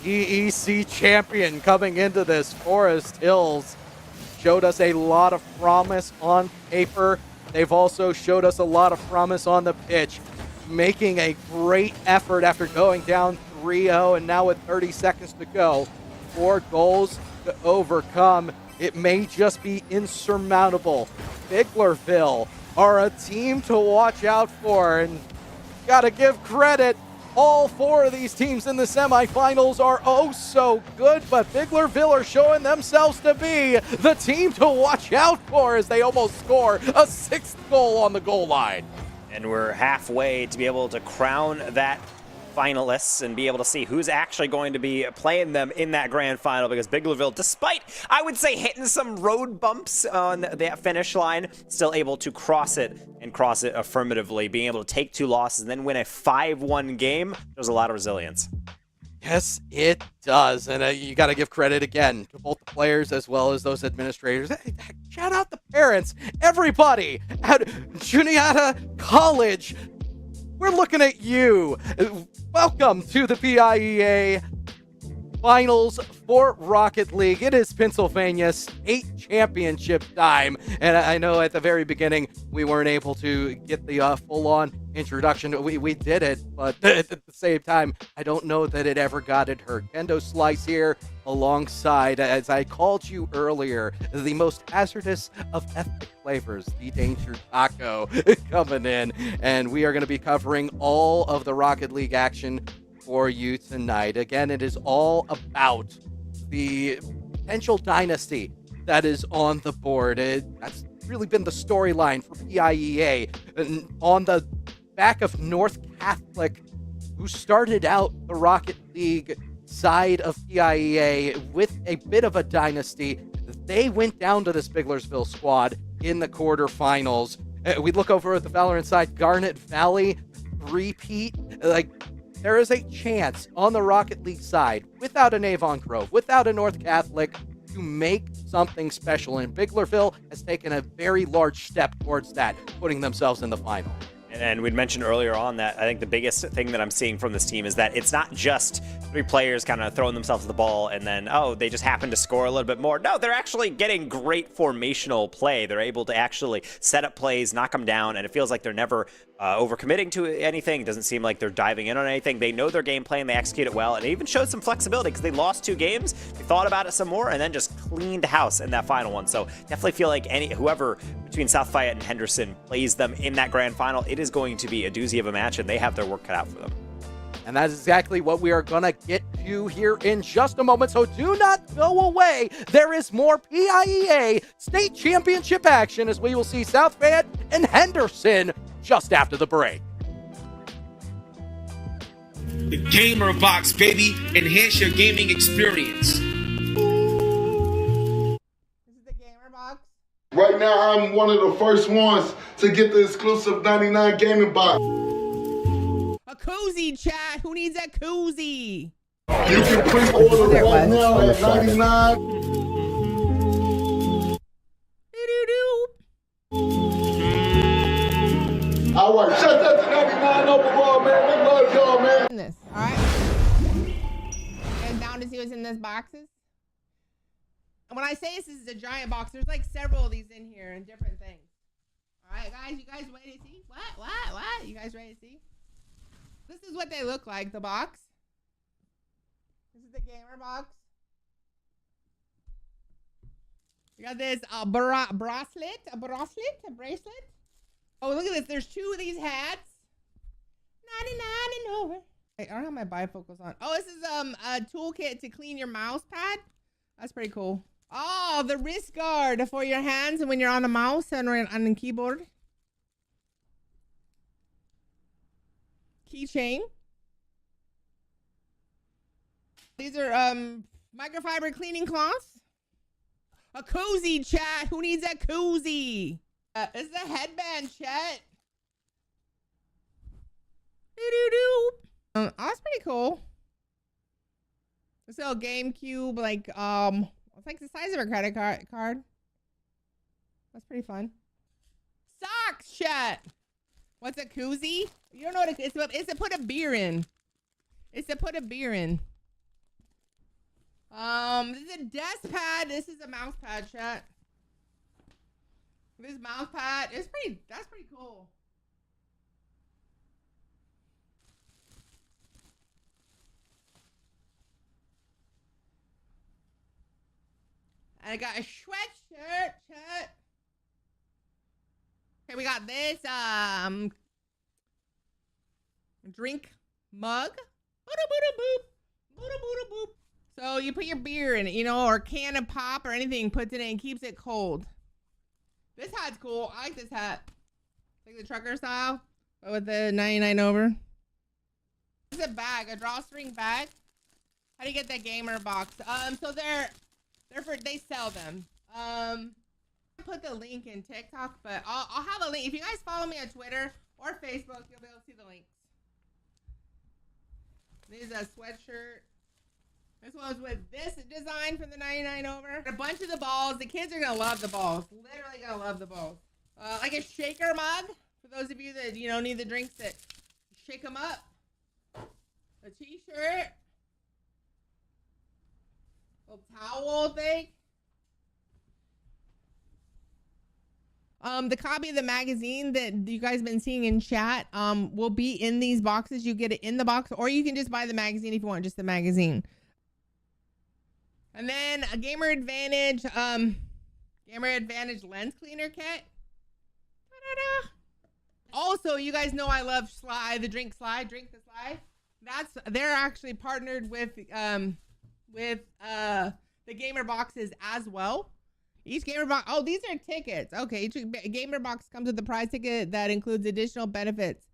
The EEC champion coming into this, Forest Hills, showed us a lot of promise on paper. They've also showed us a lot of promise on the pitch, making a great effort after going down 3-0, and now with 30 seconds to go, 4 goals to overcome. It may just be insurmountable. Biglerville are a team to watch out for, and gotta give credit. All 4 of these teams in the semifinals are oh so good, but Biglerville are showing themselves to be the team to watch out for as they almost score a 6th goal on the goal line. And we're halfway to be able to crown that finalists and be able to see who's actually going to be playing them in that grand final, because Biglerville, despite, I would say, hitting some road bumps on that finish line, still able to cross it and cross it affirmatively, being able to take 2 losses and then win a 5-1 game. There's a lot of resilience. Yes, it does. And you got to give credit again to both the players as well as those administrators. Hey, shout out the parents, everybody at Juniata College. We're looking at you. Welcome to the PIEA Finals for Rocket League. It is Pennsylvania State Championship time. And I know at the very beginning we weren't able to get the full-on introduction. We did it, but at the same time, I don't know that it ever got it heard. Kendo Slice here alongside, as I called you earlier, the most hazardous of ethnic flavors, the Danger Taco, coming in. And we are going to be covering all of the Rocket League action for you tonight. Again, it is all about the potential dynasty that is on the board. That's really been the storyline for PIEA. And on the back of North Catholic, who started out the Rocket League side of PIEA with a bit of a dynasty, they went down to this Biglersville squad in the quarterfinals. We look over at the Valorant side, Garnet Valley, repeat. There is a chance on the Rocket League side, without an Avon Grove, without a North Catholic, to make something special. And Biglerville has taken a very large step towards that, putting themselves in the final. And we'd mentioned earlier on that I think the biggest thing that I'm seeing from this team is that it's not just 3 players kind of throwing themselves at the ball and then, oh, they just happen to score a little bit more. No, they're actually getting great formational play. They're able to actually set up plays, knock them down, and it feels like they're never overcommitting to anything. It doesn't seem like they're diving in on anything. They know their game plan, they execute it well, and it even showed some flexibility because they lost 2 games. They thought about it some more and then just cleaned house in that final one. So definitely feel like whoever between South Fayette and Henderson plays them in that grand final, it is going to be a doozy of a match, and they have their work cut out for them. And that's exactly what we are going to get to here in just a moment, so do not go away. There is more PIEA State Championship action as we will see South Fayette and Henderson just after the break. The Gamer Box, baby. Enhance your gaming experience. This is the Gamer Box. Right now, I'm one of the first ones to get the exclusive 99 gaming box. A koozie, chat. Who needs a koozie? You can pre-order There it right was. now at 99. All right, shut that to 99 overall, man. We love y'all, man. This, all right. You guys down to see what's in this boxes? And when I say this is a giant box, there's like several of these in here and different things. All right, guys, you guys ready to see? What? You guys ready to see? This is what they look like, the box. This is the Gamer Box. You got this bracelet. Oh, look at this. There's 2 of these hats. 99 and over. I don't have my bifocals on. Oh, this is a toolkit to clean your mouse pad. That's pretty cool. Oh, the wrist guard for your hands and when you're on a mouse and on the keyboard. Keychain. These are microfiber cleaning cloths. A koozie, chat. Who needs a koozie? This is a headband, chat. That's pretty cool. This little GameCube, like it's like the size of a credit card. That's pretty fun. Socks, chat. What's a koozie? You don't know what it's to put a beer in. It's to put a beer in. This is a desk pad. This is a mouse pad, chat. This mouse pad, that's pretty cool. And I got a sweatshirt, chat. Okay, we got this drink mug. So you put your beer in it, you know, or a can of pop or anything, puts it in and keeps it cold. This hat's cool. I like this hat. Like the trucker style, but with the 99 over. This is a bag, a drawstring bag. How do you get that Gamer Box? So they sell them. I'll put the link in TikTok, but I'll have a link. If you guys follow me on Twitter or Facebook, you'll be able to see the links. This is a sweatshirt. This one's with this design from the 99 over. A bunch of the balls. The kids are gonna love the balls. Literally gonna love the balls. Like a shaker mug for those of you that need the drinks that shake them up. A t-shirt. Little towel thing. The copy of the magazine that you guys have been seeing in chat will be in these boxes. You get it in the box, or you can just buy the magazine if you want just the magazine. And then a Gamer Advantage lens cleaner kit. Ta-da-da. Also, you guys know I love Slide, the Drink the Slide. They're actually partnered with the Gamer Boxes as well. Each Gamer Box, oh, these are tickets. Okay, each Gamer Box comes with a prize ticket that includes additional benefits.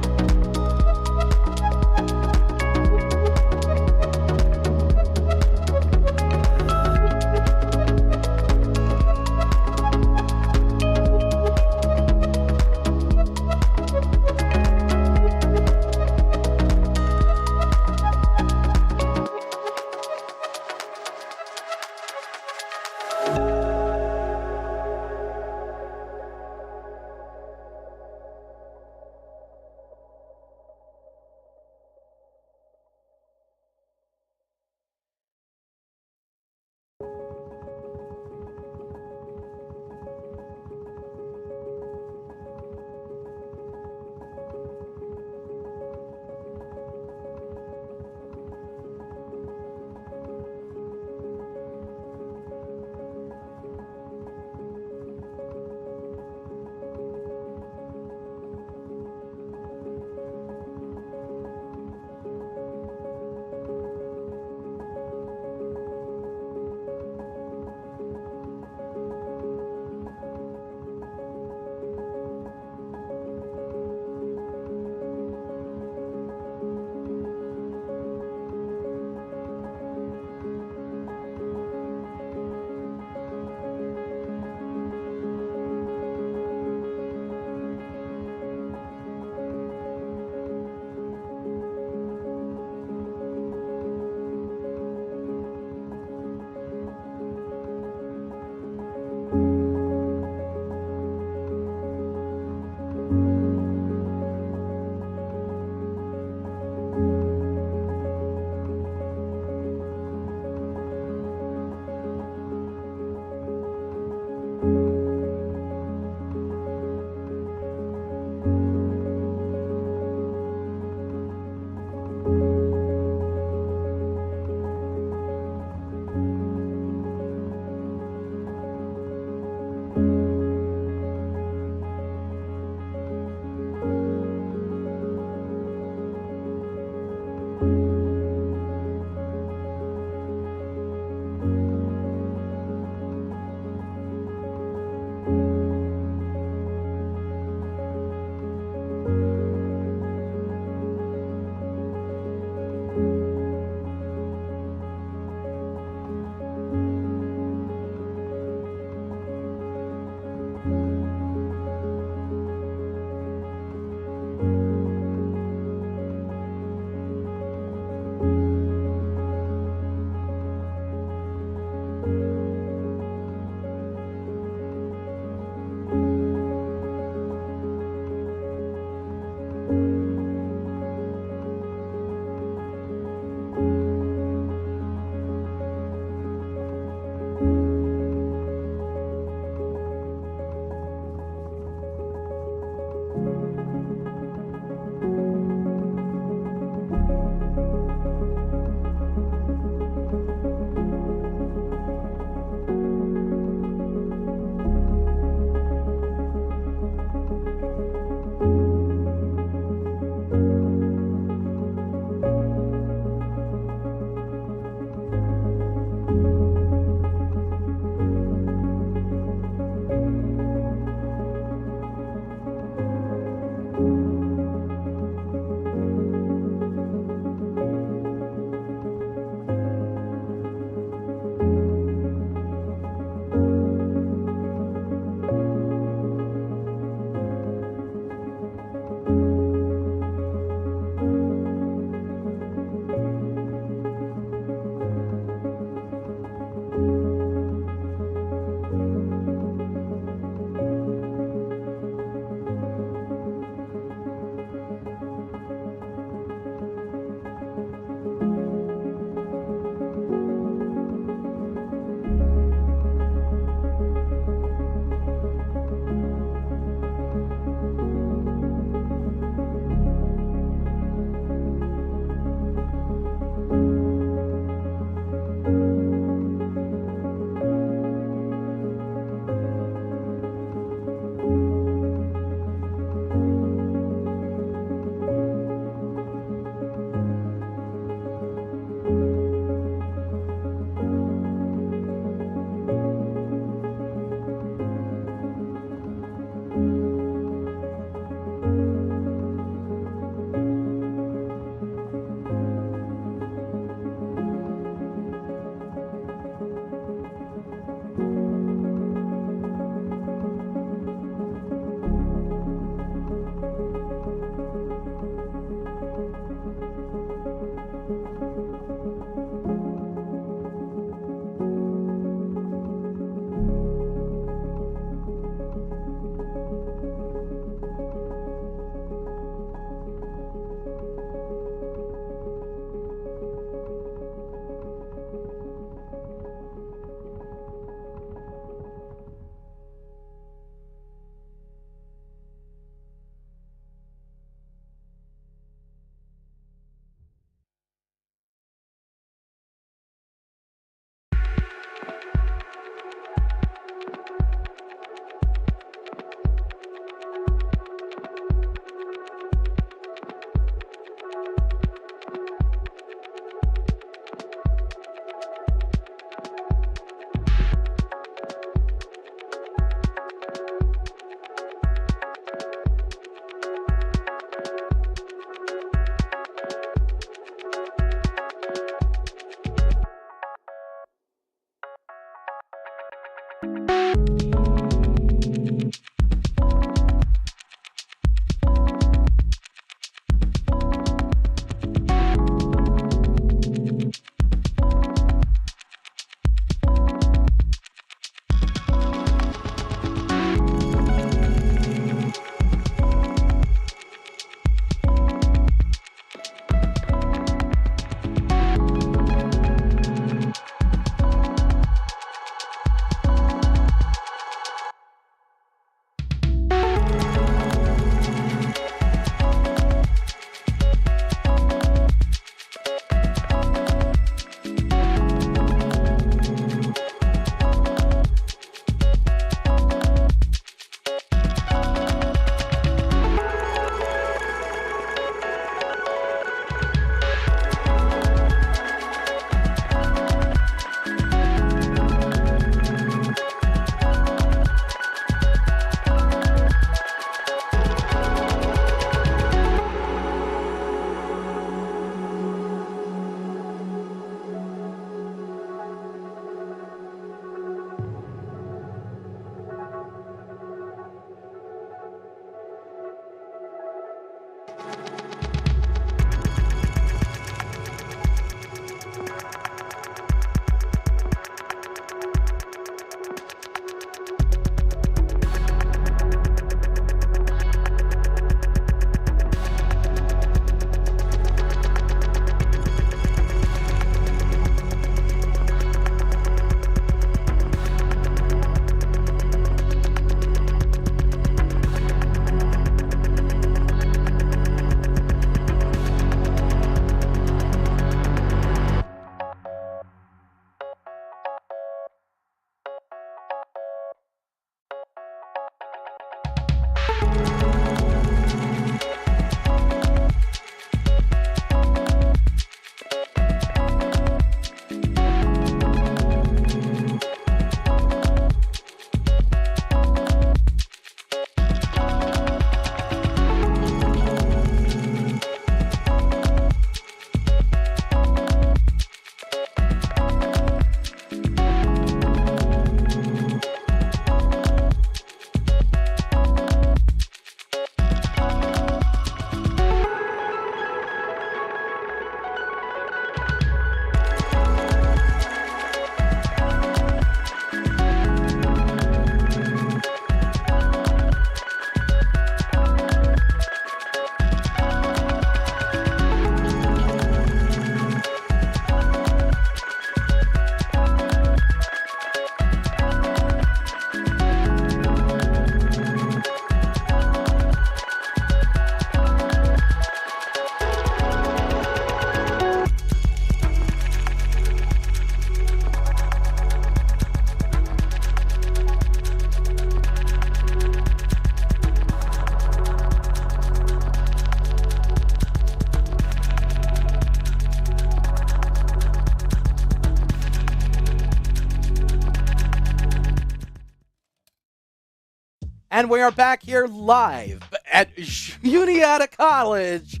And we are back here live at Juniata College.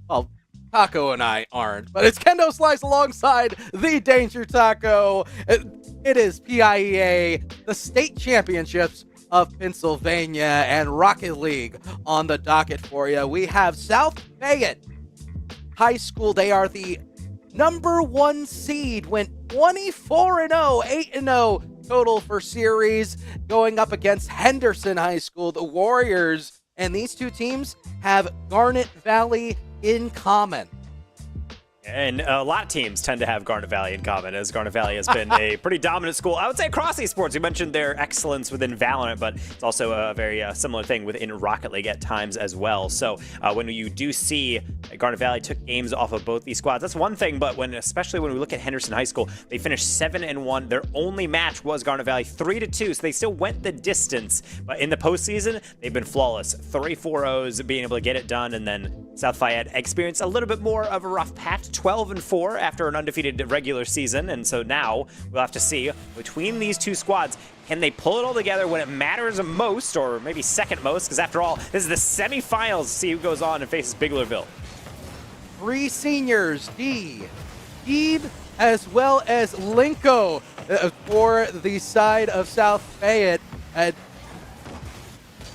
Well, Taco and I aren't, but it's Kendo Slice alongside the Danger Taco. It is PIEA, the state championships of Pennsylvania, and Rocket League on the docket for you. We have South Fayette High School. They are the #1 seed, went 24-0, 8-0 total for series, going up against Henderson High School, the Warriors. And these two teams have Garnet Valley in common. And a lot of teams tend to have Garnet Valley in common, as Garnet Valley has been a pretty dominant school, I would say, across esports. You mentioned their excellence within Valorant, but it's also a very similar thing within Rocket League at times as well. So when you do see Garnet Valley took games off of both these squads, that's one thing, but especially when we look at Henderson High School, they finished 7-1. Their only match was Garnet Valley 3-2, so they still went the distance. But in the postseason, they've been flawless. 3 4-0s, being able to get it done, and then South Fayette experienced a little bit more of a rough patch, 12-4 after an undefeated regular season. And so now we'll have to see between these two squads, can they pull it all together when it matters most, or maybe second most? Because after all, this is the semifinals to see who goes on and faces Biglerville. 3 seniors, Deeb, as well as Linko for the side of South Fayette. A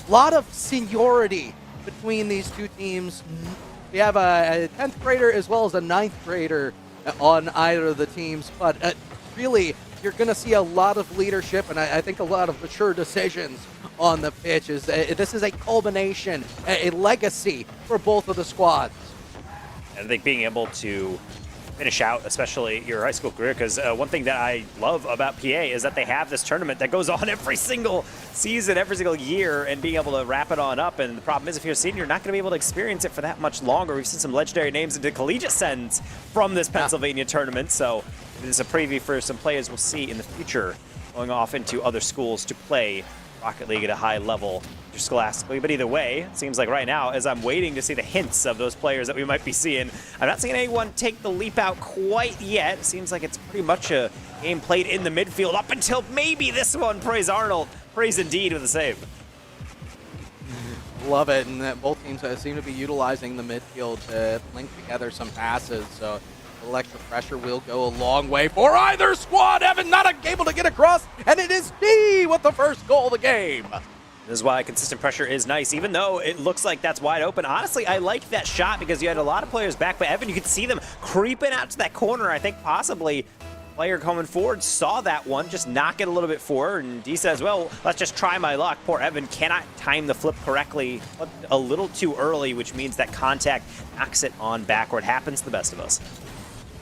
lot of seniority between these two teams. We have a 10th grader as well as a 9th grader on either of the teams, but really, you're going to see a lot of leadership and I think a lot of mature decisions on the pitch. This is a culmination, a legacy for both of the squads. And I think being able to finish out, especially your high school career, because one thing that I love about PA is that they have this tournament that goes on every single season, every single year, and being able to wrap it on up. And the problem is, if you're a senior, you're not going to be able to experience it for that much longer. We've seen some legendary names into collegiate sends from this Pennsylvania tournament, so this is a preview for some players we'll see in the future going off into other schools to play Rocket League at a high level scholastically. But either way, it seems like right now, as I'm waiting to see the hints of those players that we might be seeing, I'm not seeing anyone take the leap out quite yet. It seems like it's pretty much a game played in the midfield up until maybe this one. Praise Arnold. Praise indeed with the save. Love it, and that both teams seem to be utilizing the midfield to link together some passes, so a little extra pressure will go a long way for either squad. Evan not able to get across, and it is D with the first goal of the game. This is why consistent pressure is nice, even though it looks like that's wide open. Honestly, I like that shot because you had a lot of players back, but Evan, you could see them creeping out to that corner. I think possibly player coming forward saw that one, just knock it a little bit forward, and D says, well, let's just try my luck. Poor Evan cannot time the flip correctly, but a little too early, which means that contact knocks it on backward. Happens to the best of us.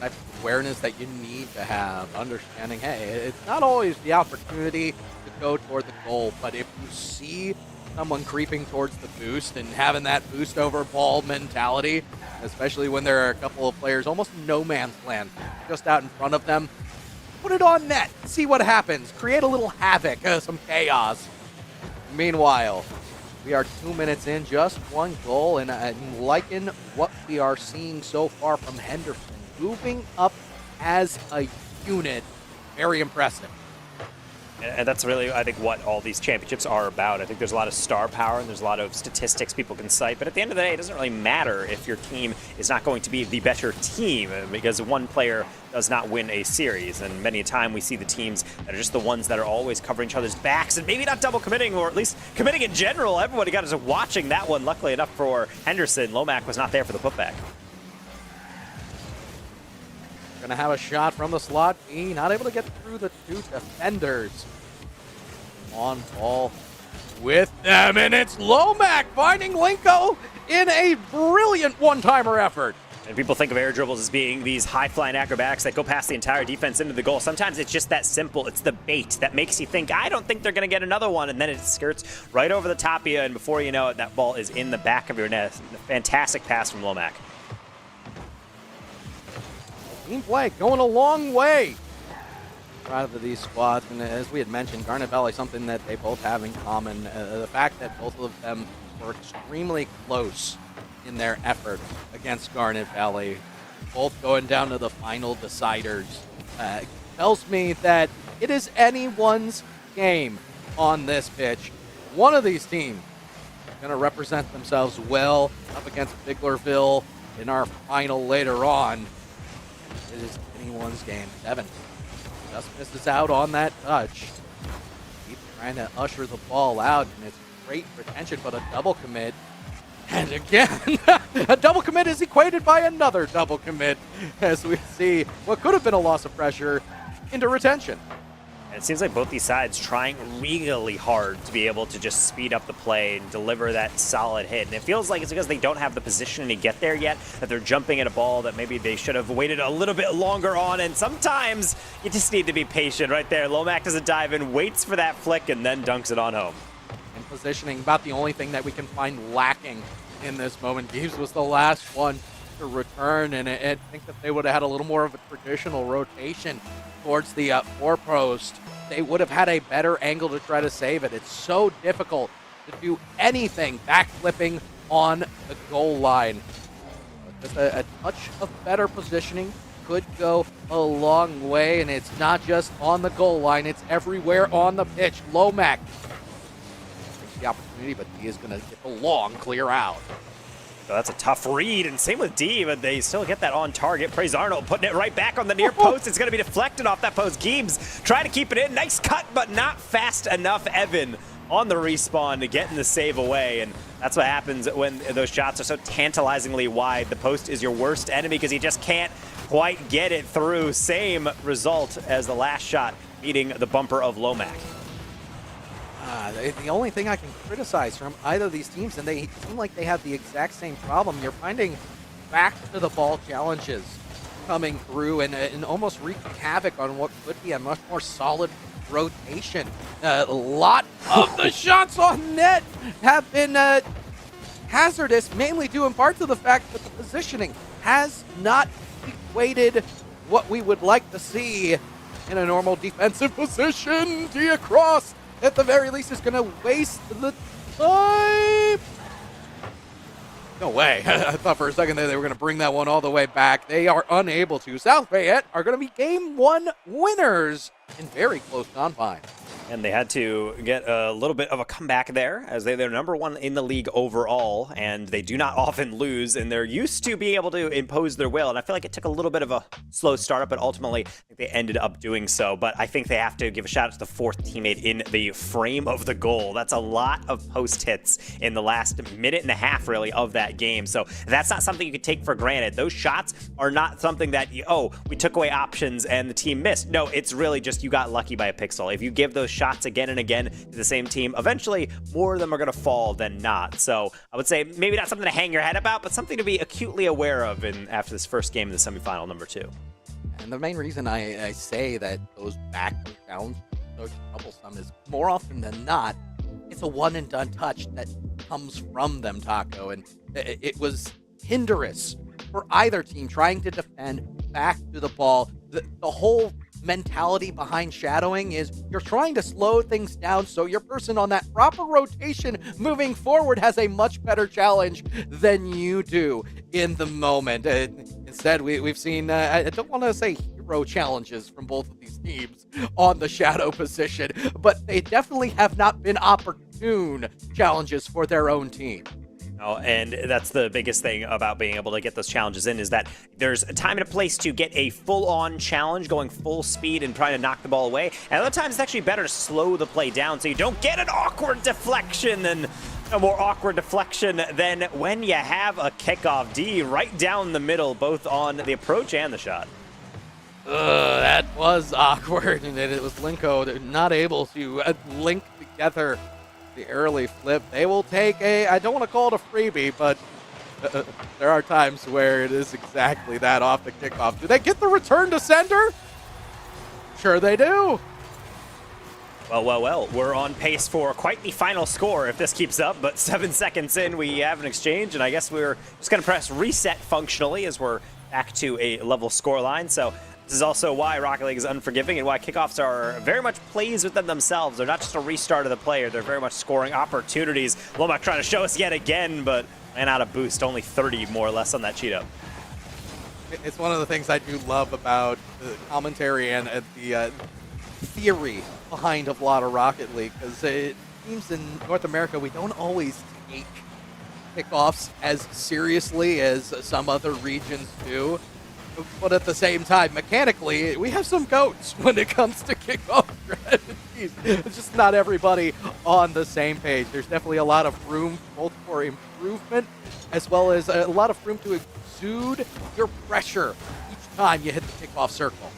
That awareness that you need to have, understanding, hey, it's not always the opportunity to go toward the goal, but if you see someone creeping towards the boost and having that boost over ball mentality, especially when there are a couple of players almost no man's land just out in front of them, put it on net, see what happens, create a little havoc, some chaos. Meanwhile, we are 2 minutes in, just 1 goal, and I'm liking what we are seeing so far from Henderson. Moving up as a unit, very impressive. And that's really, I think, what all these championships are about. I think there's a lot of star power and there's a lot of statistics people can cite, but at the end of the day, it doesn't really matter if your team is not going to be the better team, because one player does not win a series. And many a time we see the teams that are just the ones that are always covering each other's backs and maybe not double committing, or at least committing in general. Everybody got us watching that one. Luckily enough for Henderson, Lomac was not there for the putback. Gonna have a shot from the slot B, not able to get through the 2 defenders. On ball with them, and it's Lomac finding Linko in a brilliant one-timer effort. And people think of air dribbles as being these high-flying acrobatics that go past the entire defense into the goal. Sometimes it's just that simple. It's the bait that makes you think, I don't think they're going to get another one, and then it skirts right over the top of you, and before you know it, that ball is in the back of your net. Fantastic pass from Lomac. Team play going a long way out of these squads, and as we had mentioned, Garnet Valley, something that they both have in common, the fact that both of them were extremely close in their effort against Garnet Valley, both going down to the final deciders, tells me that it is anyone's game on this pitch. one of these teams is going to represent themselves well up against Biglerville in our final later on. It is anyone's game. Devin just misses out on that touch. Keeps trying to usher the ball out, and it's great retention, but a double commit. And again, a double commit is equated by another double commit as we see what could have been a loss of pressure into retention. It seems like both these sides trying really hard to be able to just speed up the play and deliver that solid hit. And it feels like it's because they don't have the positioning to get there yet, that they're jumping at a ball that maybe they should have waited a little bit longer on. And sometimes you just need to be patient right there. Lomac does a dive in, waits for that flick, and then dunks it on home. And positioning, about the only thing that we can find lacking in this moment. Gibbs was the last one to return, and I think that they would have had a little more of a traditional rotation towards the four-post. They would have had a better angle to try to save it. It's so difficult to do anything backflipping on the goal line. But just a touch of better positioning could go a long way, and it's not just on the goal line, it's everywhere on the pitch. Lomac takes the opportunity, but he is going to get the long clear out. So that's a tough read, and same with D, but they still get that on target. Praise Arnold putting it right back on the near post. It's going to be deflected off that post. Gibbs trying to keep it in. Nice cut, but not fast enough. Evan on the respawn to getting the save away, and that's what happens when those shots are so tantalizingly wide. The post is your worst enemy because you just can't quite get it through. Same result as the last shot, beating the bumper of Lomac. The only thing I can criticize from either of these teams, and they seem like they have the exact same problem, you're finding back to the ball challenges coming through and almost wreaking havoc on what could be a much more solid rotation. A lot of the shots on net have been hazardous, mainly due in part to the fact that the positioning has not equated what we would like to see in a normal defensive position. D across, at the very least, is going to waste the time. No way. I thought for a second there they were going to bring that one all the way back. They are unable to. South Fayette are going to be Game 1 winners in very close confines. And they had to get a little bit of a comeback there, as they're number 1 in the league overall, and they do not often lose, and they're used to being able to impose their will. And I feel like it took a little bit of a slow startup, but ultimately I think they ended up doing so. But I think they have to give a shout out to the fourth teammate in the frame of the goal. That's a lot of post hits in the last minute and a half, really, of that game. So that's not something you could take for granted. Those shots are not something that, we took away options and the team missed. No, it's really just you got lucky by a pixel. If you give those shots again and again to the same team, eventually more of them are going to fall than not. So I would say maybe not something to hang your head about, but something to be acutely aware of after this first game in the semifinal number 2. And the main reason I say that those back downs are so troublesome is more often than not, it's a one and done touch that comes from them, Taco. And it was hinderous for either team trying to defend back to the ball. The whole mentality behind shadowing is you're trying to slow things down so your person on that proper rotation moving forward has a much better challenge than you do in the moment. Instead, we've seen, I don't want to say hero challenges from both of these teams on the shadow position, but they definitely have not been opportune challenges for their own team. And that's the biggest thing about being able to get those challenges in, is that there's a time and a place to get a full-on challenge, going full speed and trying to knock the ball away. And other times it's actually better to slow the play down so you don't get an awkward deflection, and a more awkward deflection than when you have a kickoff. D right down the middle, both on the approach and the shot. That was awkward, and it was Linko not able to link together the early flip. They will take I don't want to call it a freebie, but there are times where it is exactly that off the kickoff. Do they get the return to sender? Sure they do. Well, we're on pace for quite the final score if this keeps up, but 7 seconds in, we have an exchange, and I guess we're just going to press reset functionally as we're back to a level score line. So this is also why Rocket League is unforgiving and why kickoffs are very much plays within themselves. They're not just a restart of the player. They're very much scoring opportunities. Lomac trying to show us yet again, but ran out of boost. Only 30 more or less on that cheat up. It's one of the things I do love about the commentary and the theory behind a lot of Rocket League, because teams in North America, we don't always take kickoffs as seriously as some other regions do. But at the same time, mechanically, we have some goats when it comes to kickoff strategies. It's just not everybody on the same page. There's definitely a lot of room both for improvement as well as a lot of room to exude your pressure each time you hit the kickoff circle.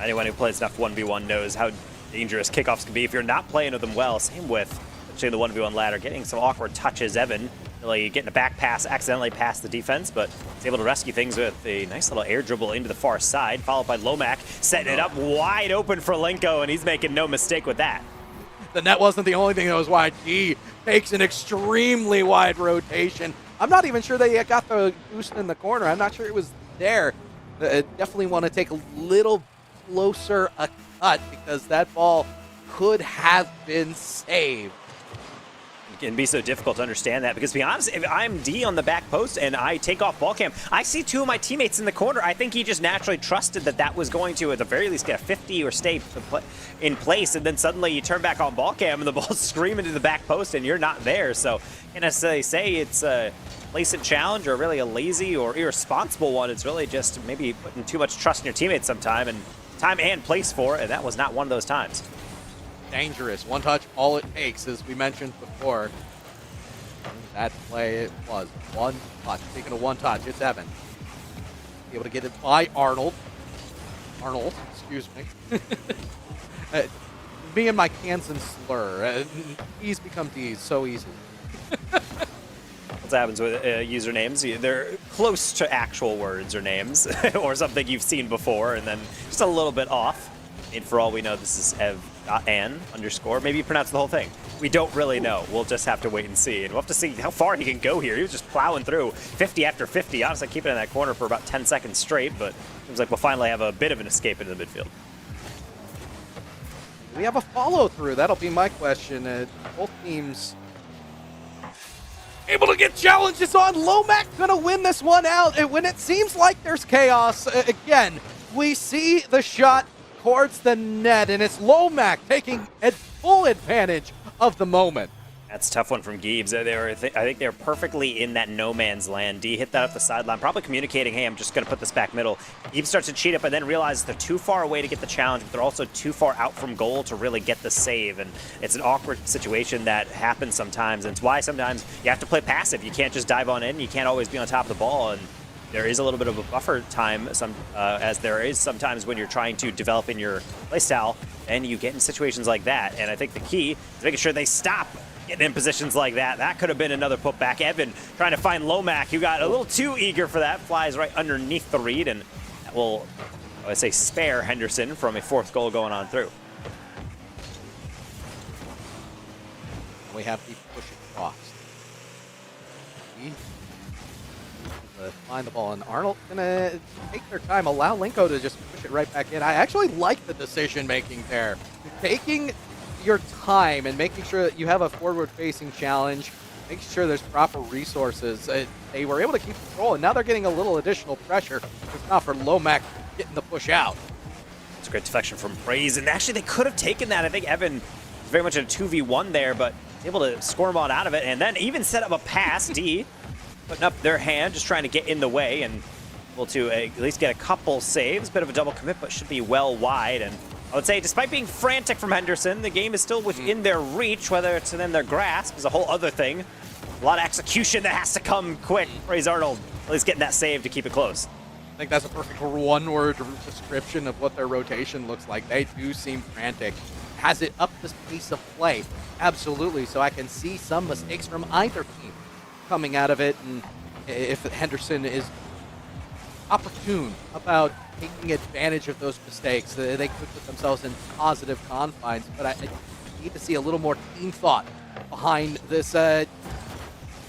Anyone who plays enough 1v1 knows how dangerous kickoffs can be if you're not playing with them well. Same with, especially the 1v1 ladder, getting some awkward touches. Evan really getting a back pass, accidentally past the defense, but he's able to rescue things with a nice little air dribble into the far side, followed by Lomac, setting it up wide open for Lenko, and he's making no mistake with that. The net wasn't the only thing that was wide. He takes an extremely wide rotation. I'm not even sure they got the boost in the corner. I'm not sure it was there. Definitely want to take a little closer a cut because that ball could have been saved. It can be so difficult to understand that because, to be honest, if I'm D on the back post and I take off ball cam, I see two of my teammates in the corner. I think he just naturally trusted that that was going to, at the very least, get a 50 or stay in place, and then suddenly you turn back on ball cam and the ball's screaming to the back post and you're not there. So can't necessarily say it's a placement challenge or really a lazy or irresponsible one. It's really just maybe putting too much trust in your teammates sometime and time and place for it, and that was not one of those times. Dangerous. One touch, all it takes, as we mentioned before. That play, it was one touch. Speaking of one touch, it's Evan. Able to get it by Arnold. Arnold, excuse me. Me and my Kansan slur. E's become D's so easily. That's what happens with usernames. They're close to actual words or names or something you've seen before, and then just a little bit off. And for all we know, this is ev.an_. Maybe you pronounce the whole thing. We don't really know. We'll just have to wait and see. And we'll have to see how far he can go here. He was just plowing through 50 after 50. Honestly, keeping it in that corner for about 10 seconds straight, but seems like we'll finally have a bit of an escape into the midfield. Do we have a follow-through? That'll be my question. Both teams able to get challenges on. Lomac gonna win this one out. And when it seems like there's chaos, again, we see the shot towards the net, and it's Lomac taking full advantage of the moment. That's a tough one from Gibbs. I think they're perfectly in that no man's land. D hit that up the sideline, probably communicating, hey, I'm just going to put this back middle. Gibbs starts to cheat up and then realizes they're too far away to get the challenge, but they're also too far out from goal to really get the save. And it's an awkward situation that happens sometimes, and it's why sometimes you have to play passive. You can't just dive on in. You can't always be on top of the ball, and there is a little bit of a buffer time, as there is sometimes when you're trying to develop in your playstyle, and you get in situations like that. And I think the key is making sure they stop getting in positions like that. That could have been another putback. Evan trying to find Lomac, who got a little too eager for that, flies right underneath the read, and that will, I would say, spare Henderson from a fourth goal going on through. We have to push it across. Find the ball, and Arnold gonna take their time, allow Lenko to just push it right back in. I actually like the decision making there. Taking your time and making sure that you have a forward-facing challenge, making sure there's proper resources. They were able to keep control, and now they're getting a little additional pressure. It's not for Lomac getting the push out. It's a great deflection from Praise, and actually they could have taken that. I think Evan was very much in a 2v1 there, but able to squirm on out of it, and then even set up a pass. D putting up their hand, just trying to get in the way, and able to at least get a couple saves. Bit of a double commit, but should be well wide. And I would say, despite being frantic from Henderson, the game is still within their reach. Whether it's within their grasp is a whole other thing. A lot of execution that has to come quick. Praise Arnold at least getting that save to keep it close. I think that's a perfect one-word description of what their rotation looks like. They do seem frantic. Has it up the pace of play? Absolutely. So I can see some mistakes from either team coming out of it, and if Henderson is opportune about taking advantage of those mistakes, they could put themselves in positive confines. But I need to see a little more team thought behind this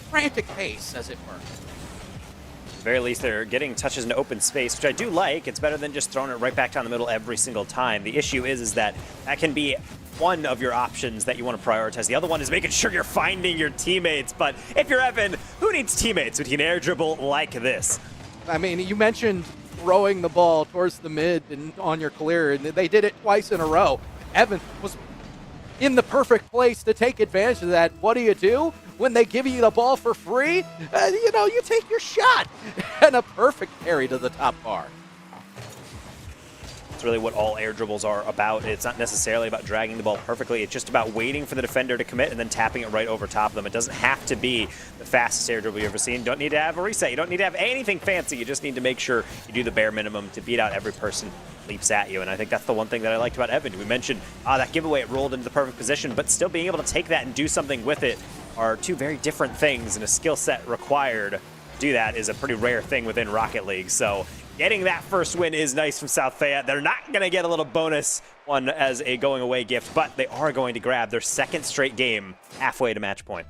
frantic pace, as it were. At the very least, they're getting touches in open space, which I do like. It's better than just throwing it right back down the middle every single time. The issue is that can be one of your options that you want to prioritize. The other one is making sure you're finding your teammates. But if you're Evan, who needs teammates with an air dribble like this? I mean, you mentioned throwing the ball towards the mid and on your clear, and they did it twice in a row. Evan was in the perfect place to take advantage of that. What do? When they give you the ball for free, you take your shot. And a perfect carry to the top bar. It's really what all air dribbles are about. It's not necessarily about dragging the ball perfectly. It's just about waiting for the defender to commit and then tapping it right over top of them. It doesn't have to be the fastest air dribble you've ever seen. You don't need to have a reset. You don't need to have anything fancy. You just need to make sure you do the bare minimum to beat out every person who leaps at you. And I think that's the one thing that I liked about Evan. We mentioned that giveaway, it rolled into the perfect position, but still being able to take that and do something with it are two very different things, and a skill set required to do that is a pretty rare thing within Rocket League. So getting that first win is nice from South Fayette. They're not going to get a little bonus one as a going away gift, but they are going to grab their second straight game halfway to match point.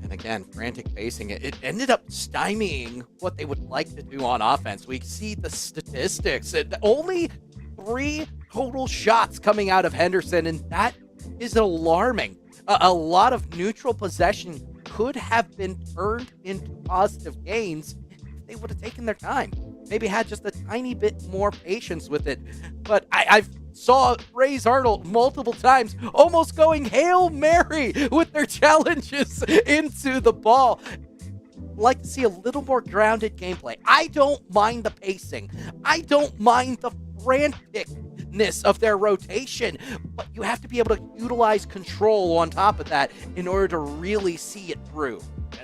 And again, frantic pacing, it ended up stymieing what they would like to do on offense. We see the statistics. Only 3 total shots coming out of Henderson, and that is alarming. A lot of neutral possession could have been turned into positive gains if they would have taken their time. Maybe had just a tiny bit more patience with it. But I saw Ray's Arnold multiple times almost going Hail Mary with their challenges into the ball. Like to see a little more grounded gameplay. I don't mind the pacing. I don't mind the franticness of their rotation, but you have to be able to utilize control on top of that in order to really see it through.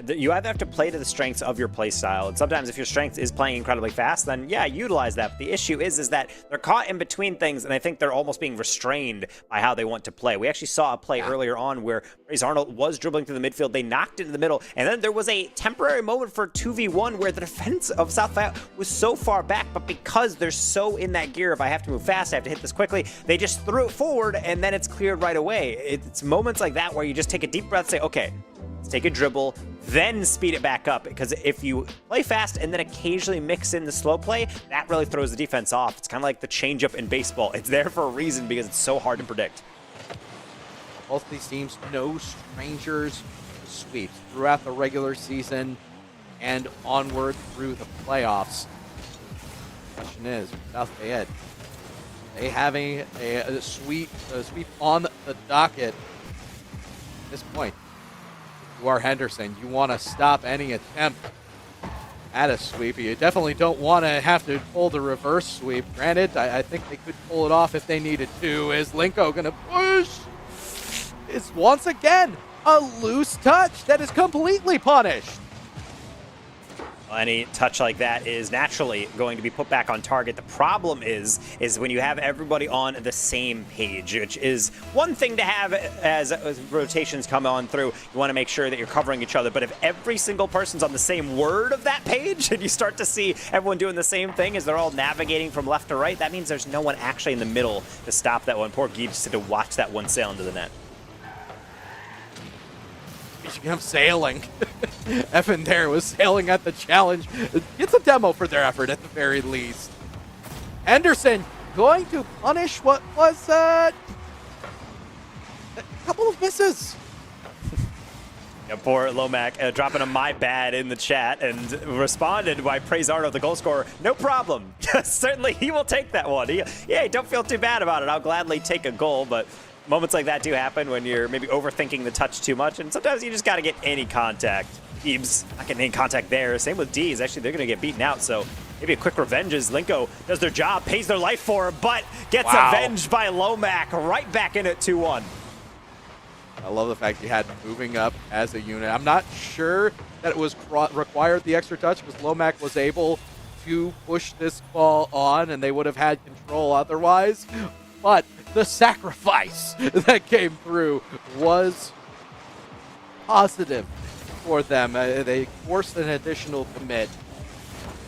You either have to play to the strengths of your play style, and sometimes if your strength is playing incredibly fast, then yeah, utilize that. But the issue is that they're caught in between things, and I think they're almost being restrained by how they want to play. We actually saw a play earlier on where Ray's Arnold was dribbling through the midfield, they knocked it in the middle, and then there was a temporary moment for 2v1 where the defense of South Fayette was so far back, but because they're so in that gear of I have to move fast, I have to hit this quickly, they just threw it forward, and then it's cleared right away. It's moments like that where you just take a deep breath, say, okay, let's take a dribble, then speed it back up, because if you play fast and then occasionally mix in the slow play, that really throws the defense off. It's kind of like the changeup in baseball. It's there for a reason because it's so hard to predict. Both these teams, no strangers to sweeps throughout the regular season and onward through the playoffs. The question is, South Fayette, they having a sweep on the docket at this point. You are Henderson. You want to stop any attempt at a sweep. You definitely don't want to have to pull the reverse sweep. Granted, I think they could pull it off if they needed to. Is Linko going to push? It's once again a loose touch that is completely punished. Any touch like that is naturally going to be put back on target. The problem is when you have everybody on the same page, which is one thing to have as rotations come on through. You want to make sure that you're covering each other. But if every single person's on the same word of that page and you start to see everyone doing the same thing as they're all navigating from left to right, that means there's no one actually in the middle to stop that one. Poor Guy just had to watch that one sail into the net. I'm sailing. Evan there was sailing at the challenge. It's a demo for their effort at the very least. Henderson going to punish what was a couple of misses. Yeah, poor Lomac dropping a my bad in the chat and responded by Praise Arnold, the goal scorer. No problem. Certainly he will take that one. Yeah, don't feel too bad about it. I'll gladly take a goal, but moments like that do happen when you're maybe overthinking the touch too much, and sometimes you just got to get any contact. Eebs not getting any contact there. Same with D's. Actually, they're going to get beaten out, so maybe a quick revenge as Linko does their job, pays their life for it, but gets avenged by Lomac right back in at 2-1. I love the fact you had moving up as a unit. I'm not sure that it was required the extra touch because Lomac was able to push this ball on, and they would have had control otherwise, but the sacrifice that came through was positive for them. They forced an additional commit,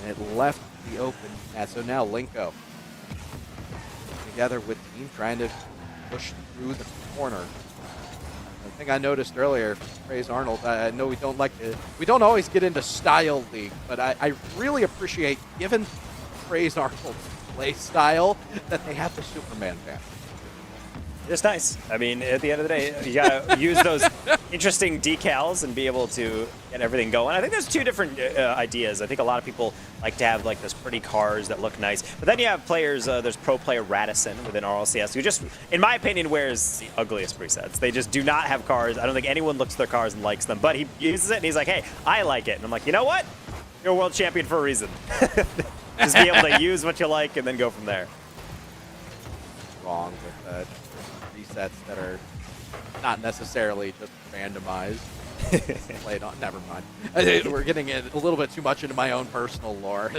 and it left the open net. So now Linko together with team trying to push through the corner. I think I noticed earlier, Praise Arnold, I know we don't always get into style league, but I really appreciate, given Praise Arnold's play style, that they have the Superman fan. It's nice. I mean, at the end of the day, you gotta use those interesting decals and be able to get everything going. I think there's two different ideas. I think a lot of people like to have like those pretty cars that look nice, but then you have players. There's pro player Radisson within RLCS who just, in my opinion, wears the ugliest presets. They just do not have cars. I don't think anyone looks at their cars and likes them, but he uses it and he's like, hey, I like it. And I'm like, you know what? You're a world champion for a reason. Just be able to use what you like and then go from there. Wrong with resets that are not necessarily just randomized. Played on. Never mind. We're getting a little bit too much into my own personal lore.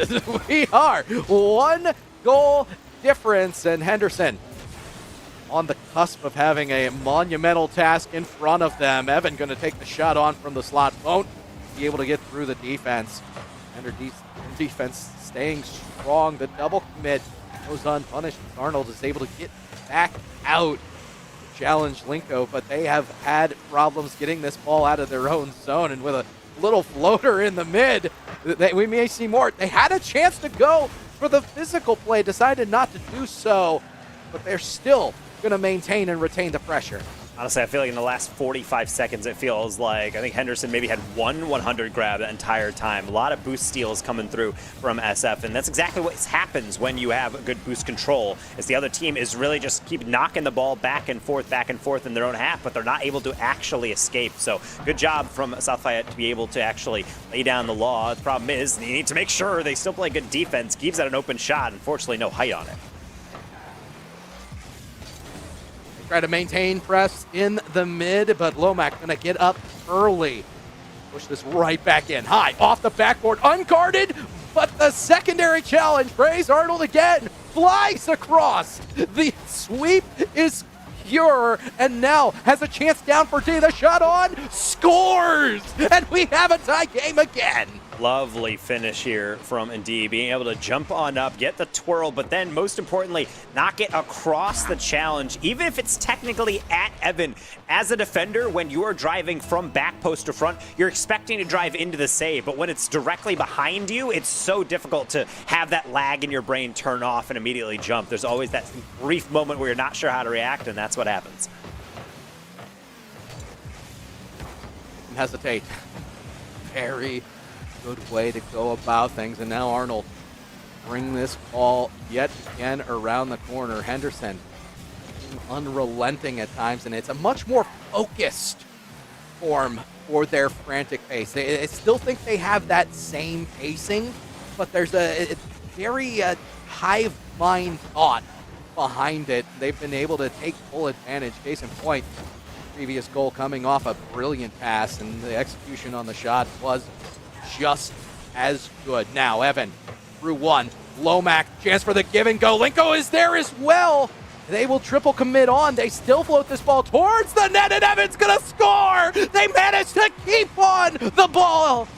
We are 1 goal difference, and Henderson on the cusp of having a monumental task in front of them. Evan going to take the shot on from the slot. Won't be able to get through the defense. And their defense staying strong. The double commit goes unpunished. Arnold is able to get back out, challenge Linko, but they have had problems getting this ball out of their own zone. And with a little floater in the mid, we may see more. They had a chance to go for the physical play, decided not to do so, but they're still going to maintain and retain the pressure. Honestly, I feel like in the last 45 seconds, it feels like I think Henderson maybe had 100 grab that entire time. A lot of boost steals coming through from SF, and that's exactly what happens when you have a good boost control, is the other team is really just keep knocking the ball back and forth in their own half, but they're not able to actually escape. So good job from South Fayette to be able to actually lay down the law. The problem is you need to make sure they still play good defense. Gives out an open shot. Unfortunately, no height on it. Try to maintain press in the mid, but Lomac gonna get up early. Push this right back in. High, off the backboard, unguarded, but the secondary challenge. Praise Arnold again, flies across. The sweep is pure, and now has a chance down for D. The shot on, scores! And we have a tie game again. Lovely finish here from Indeed, being able to jump on up, get the twirl, but then most importantly, knock it across the challenge, even if it's technically at Evan. As a defender, when you are driving from back post to front, you're expecting to drive into the save, but when it's directly behind you, it's so difficult to have that lag in your brain turn off and immediately jump. There's always that brief moment where you're not sure how to react, and that's what happens. Hesitate. Very good way to go about things. And now Arnold bring this ball yet again around the corner. Henderson unrelenting at times, and it's a much more focused form for their frantic pace. I still think they have that same pacing, but there's a very hive mind thought behind it. They've been able to take full advantage. Case in point, previous goal coming off a brilliant pass, and the execution on the shot was just as good. Now Evan through one. Lomac, chance for the give and go. Linko is there as well. They will triple commit on. They still float this ball towards the net, and Evan's gonna score. They managed to keep on the ball.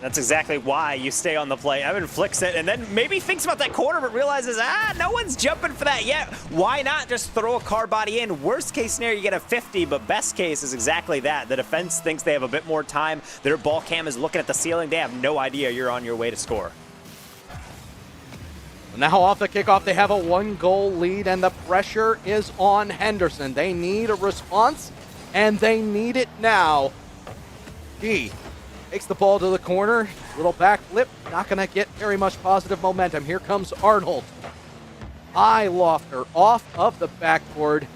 That's exactly why you stay on the play. Evan flicks it and then maybe thinks about that corner, but realizes, no one's jumping for that yet. Why not just throw a car body in? Worst case scenario, you get a 50, but best case is exactly that. The defense thinks they have a bit more time. Their ball cam is looking at the ceiling. They have no idea you're on your way to score. Now off the kickoff, they have a 1-goal lead, and the pressure is on Henderson. They need a response, and they need it now. D takes the ball to the corner, little back flip, not going to get very much positive momentum. Here comes Arnold. High lofter off of the backboard.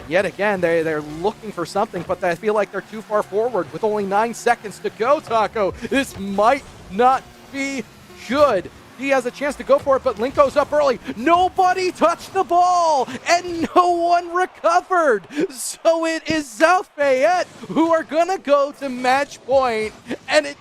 Yet again, they're looking for something, but I feel like they're too far forward with only 9 seconds to go, Taco. This might not be good. He has a chance to go for it, but Linko's up early. Nobody touched the ball, and no one recovered. So it is South Fayette who are going to go to match point, and a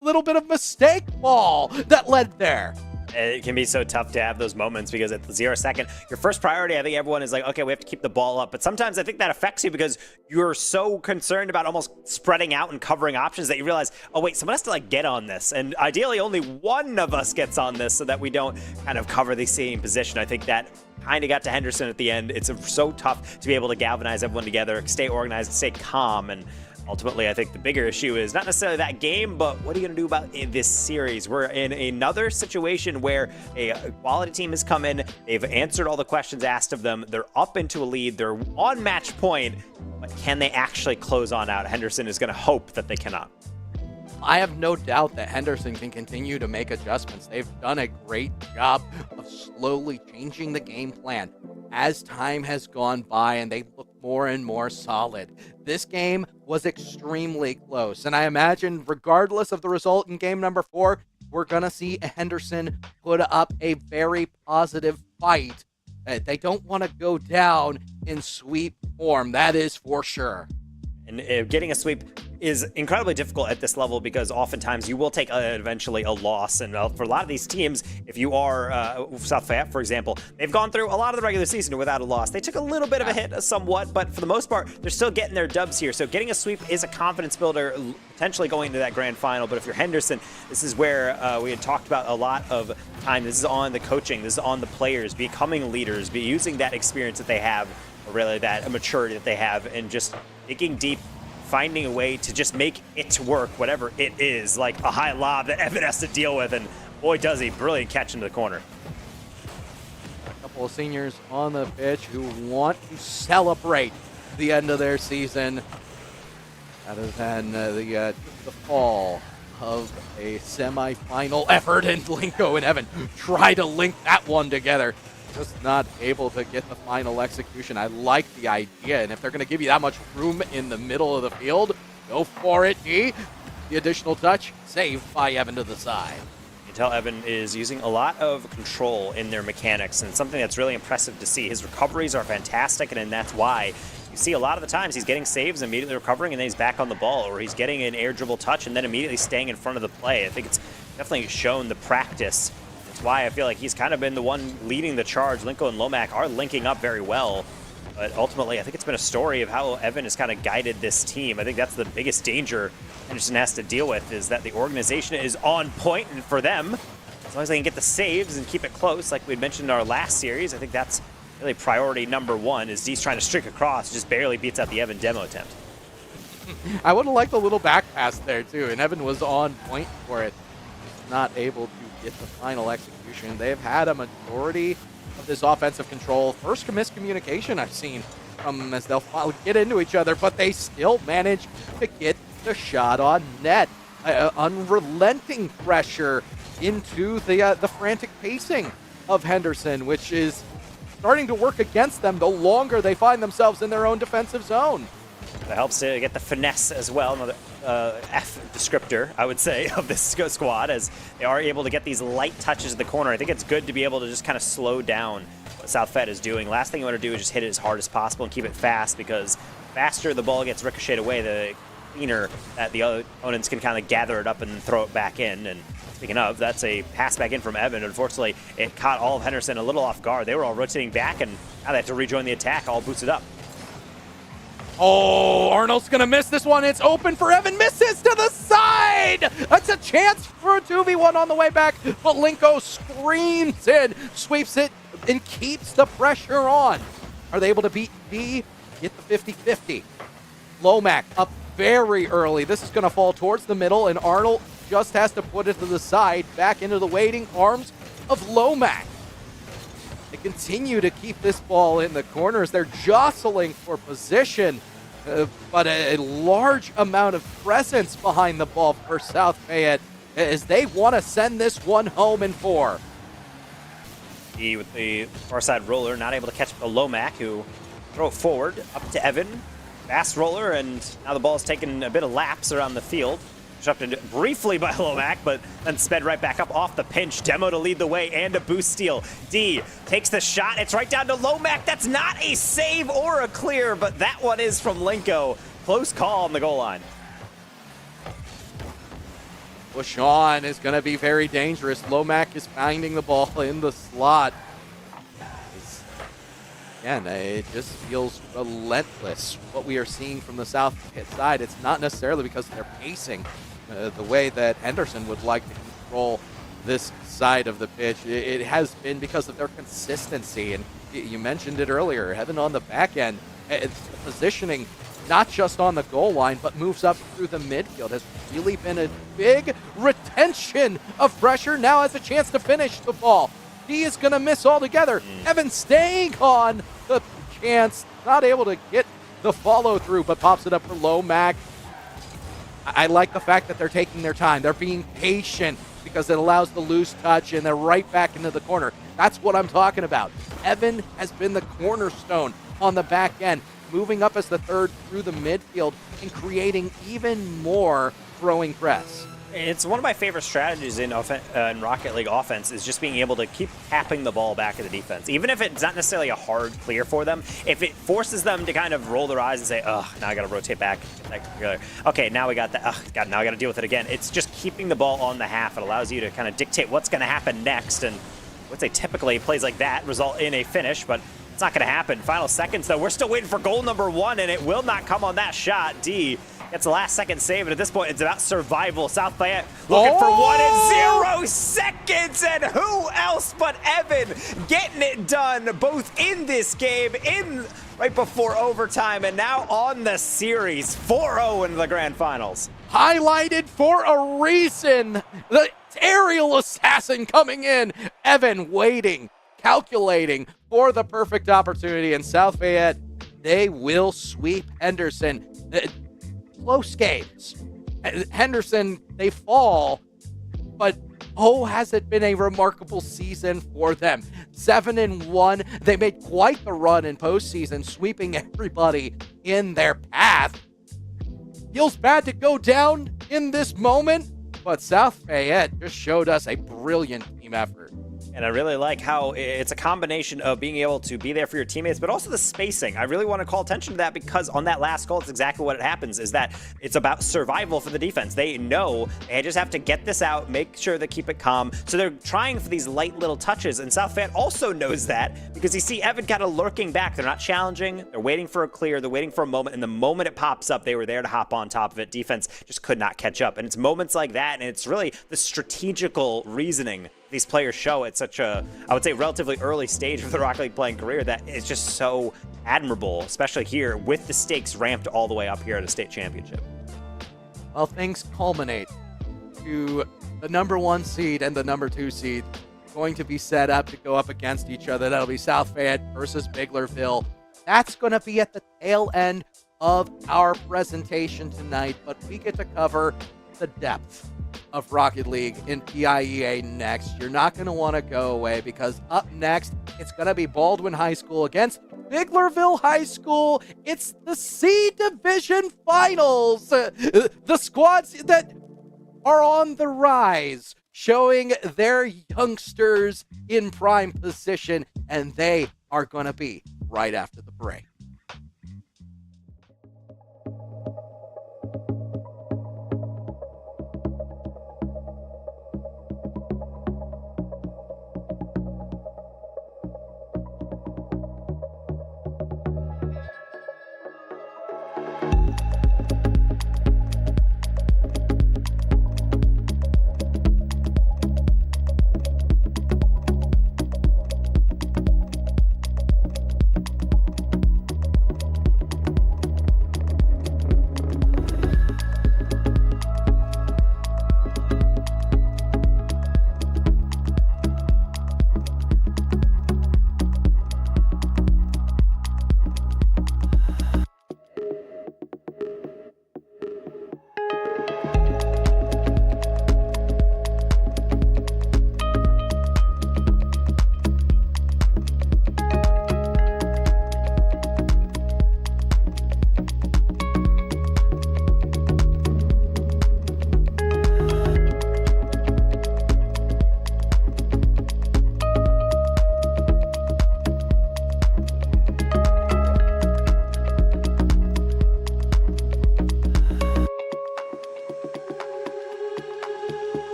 little bit of mistake ball that led there. It can be so tough to have those moments because at the 0 second, your first priority, I think everyone is like, okay, we have to keep the ball up. But sometimes I think that affects you because you're so concerned about almost spreading out and covering options that you realize, oh wait, someone has to like get on this. And ideally only one of us gets on this so that we don't kind of cover the same position. I think that kind of got to Henderson at the end. It's so tough to be able to galvanize everyone together, stay organized, stay calm. And Ultimately, I think the bigger issue is not necessarily that game, but what are you going to do about this series? We're in another situation where a quality team has come in, they've answered all the questions asked of them, they're up into a lead, they're on match point, but can they actually close on out? Henderson is going to hope that they cannot. I have no doubt that Henderson can continue to make adjustments. They've done a great job of slowly changing the game plan as time has gone by, and they look more and more solid. This game was extremely close, and I imagine regardless of the result in game number 4, we're going to see Henderson put up a very positive fight. They don't want to go down in sweep form, that is for sure. And getting a sweep is incredibly difficult at this level because oftentimes you will take eventually a loss. And for a lot of these teams, if you are South Fayette, for example, they've gone through a lot of the regular season without a loss. They took a little bit of a hit somewhat, but for the most part, they're still getting their dubs here. So getting a sweep is a confidence builder, potentially going into that grand final. But if you're Henderson, this is where we had talked about a lot of time. This is on the coaching. This is on the players becoming leaders, be using that experience that they have, or really that maturity that they have, and just digging deep, finding a way to just make it work, whatever it is, like a high lob that Evan has to deal with, and boy does he, brilliant catch into the corner. A couple of seniors on the pitch who want to celebrate the end of their season rather than the fall of a semifinal effort, and Linko and Evan try to link that one together. Just not able to get the final execution. I like the idea, and if they're going to give you that much room in the middle of the field, go for it, D. The additional touch, saved by Evan to the side. You can tell Evan is using a lot of control in their mechanics, and something that's really impressive to see. His recoveries are fantastic, and that's why you see a lot of the times he's getting saves, immediately recovering, and then he's back on the ball, or he's getting an air dribble touch and then immediately staying in front of the play. I think it's definitely shown the practice. That's why I feel like he's kind of been the one leading the charge. Linko and Lomac are linking up very well, but ultimately I think it's been a story of how Evan has kind of guided this team. I think that's the biggest danger Henderson has to deal with, is that the organization is on point, and for them, as long as they can get the saves and keep it close, like we had mentioned in our last series, I think that's really priority number 1, is D's trying to streak across, just barely beats out the Evan demo attempt. I would have liked a little back pass there too, and Evan was on point for it. Not able to get the final execution. They've had a majority of this offensive control. First miscommunication I've seen from them as they'll get into each other, but they still manage to get the shot on net. Unrelenting pressure into the frantic pacing of Henderson, which is starting to work against them the longer they find themselves in their own defensive zone. That helps to get the finesse as well, another F descriptor, I would say, of this squad, as they are able to get these light touches in the corner. I think it's good to be able to just kind of slow down what South Fed is doing. Last thing you want to do is just hit it as hard as possible and keep it fast, because faster the ball gets ricocheted away, the cleaner that the opponents can kind of gather it up and throw it back in. And speaking of, that's a pass back in from Evan. Unfortunately, it caught all of Henderson a little off guard. They were all rotating back, and now they have to rejoin the attack, all boosted up. Oh, Arnold's going to miss this one. It's open for Evan. Misses to the side. That's a chance for a 2v1 on the way back. But Linko screams in, sweeps it, and keeps the pressure on. Are they able to beat D? Get the 50-50. Lomac up very early. This is going to fall towards the middle, and Arnold just has to put it to the side, back into the waiting arms of Lomac. They continue to keep this ball in the corners. They're jostling for position, but a large amount of presence behind the ball for South Fayette as they want to send this one home in 4. D with the far side roller, not able to catch the Lomac, who throw it forward up to Evan. Fast roller, and now the ball is taking a bit of laps around the field. Disrupted briefly by Lomac, but then sped right back up off the pinch. Demo to lead the way and a boost steal. D takes the shot. It's right down to Lomac. That's not a save or a clear, but that one is from Linko. Close call on the goal line. Push on is going to be very dangerous. Lomac is finding the ball in the slot. Again, it just feels relentless what we are seeing from the South side. It's not necessarily because they're pacing the way that Henderson would like to control this side of the pitch. It has been because of their consistency, and you mentioned it earlier. Evan on the back end, the positioning not just on the goal line, but moves up through the midfield. Has really been a big retention of pressure. Now has a chance to finish the ball. He is going to miss altogether. Evan staying on the chance, not able to get the follow through, but pops it up for Lomac. I like the fact that they're taking their time. They're being patient because it allows the loose touch, and they're right back into the corner. That's what I'm talking about. Evan has been the cornerstone on the back end, moving up as the third through the midfield and creating even more throwing press. It's one of my favorite strategies in Rocket League offense is just being able to keep tapping the ball back at the defense. Even if it's not necessarily a hard clear for them, if it forces them to kind of roll their eyes and say, oh, now I got to rotate back. Okay, now we got that. God, now I got to deal with it again. It's just keeping the ball on the half. It allows you to kind of dictate what's going to happen next. And I would say typically plays like that result in a finish, but it's not going to happen. Final seconds, though. We're still waiting for goal number 1, and it will not come on that shot. D gets the last second save, and at this point, it's about survival. South Fayette looking for 1 in 0 seconds, and who else but Evan getting it done, both in this game, right before overtime, and now on the series. 4-0 in the grand finals. Highlighted for a reason. The aerial assassin coming in. Evan waiting, calculating for the perfect opportunity, and South Fayette, they will sweep Henderson. Close games. Henderson, they fall, but has it been a remarkable season for them. 7-1. They made quite the run in postseason, sweeping everybody in their path. Feels bad to go down in this moment, but South Fayette just showed us a brilliant team effort. And I really like how it's a combination of being able to be there for your teammates, but also the spacing. I really want to call attention to that because on that last goal, it's exactly what it happens, is that it's about survival for the defense. They know they just have to get this out, make sure they keep it calm. So they're trying for these light little touches, and South Fayette also knows that because you see Evan kind of lurking back. They're not challenging. They're waiting for a clear. They're waiting for a moment, and the moment it pops up, they were there to hop on top of it. Defense just could not catch up, and it's moments like that, and it's really the strategical reasoning these players show at such a, I would say, relatively early stage of the Rocket League playing career that it's just so admirable, especially here with the stakes ramped all the way up here at a state championship. Well, things culminate to the number 1 seed and the number 2 seed going to be set up to go up against each other. That'll be South Fayette versus Biglerville. That's going to be at the tail end of our presentation tonight, but we get to cover the depth of Rocket League in PIEA next. You're not going to want to go away because up next, it's going to be Baldwin High School against Biglerville High School. It's the C Division Finals. The squads that are on the rise, showing their youngsters in prime position, and they are going to be right after the break.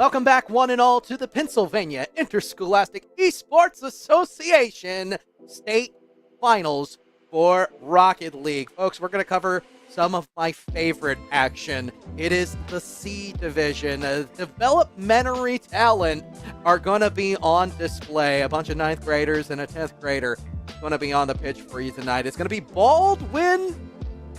Welcome back, one and all, to the Pennsylvania Interscholastic Esports Association State Finals for Rocket League. Folks, we're going to cover some of my favorite action. It is the C Division. Developmentary talent are going to be on display. A bunch of 9th graders and a 10th grader going to be on the pitch for you tonight. It's going to be Baldwin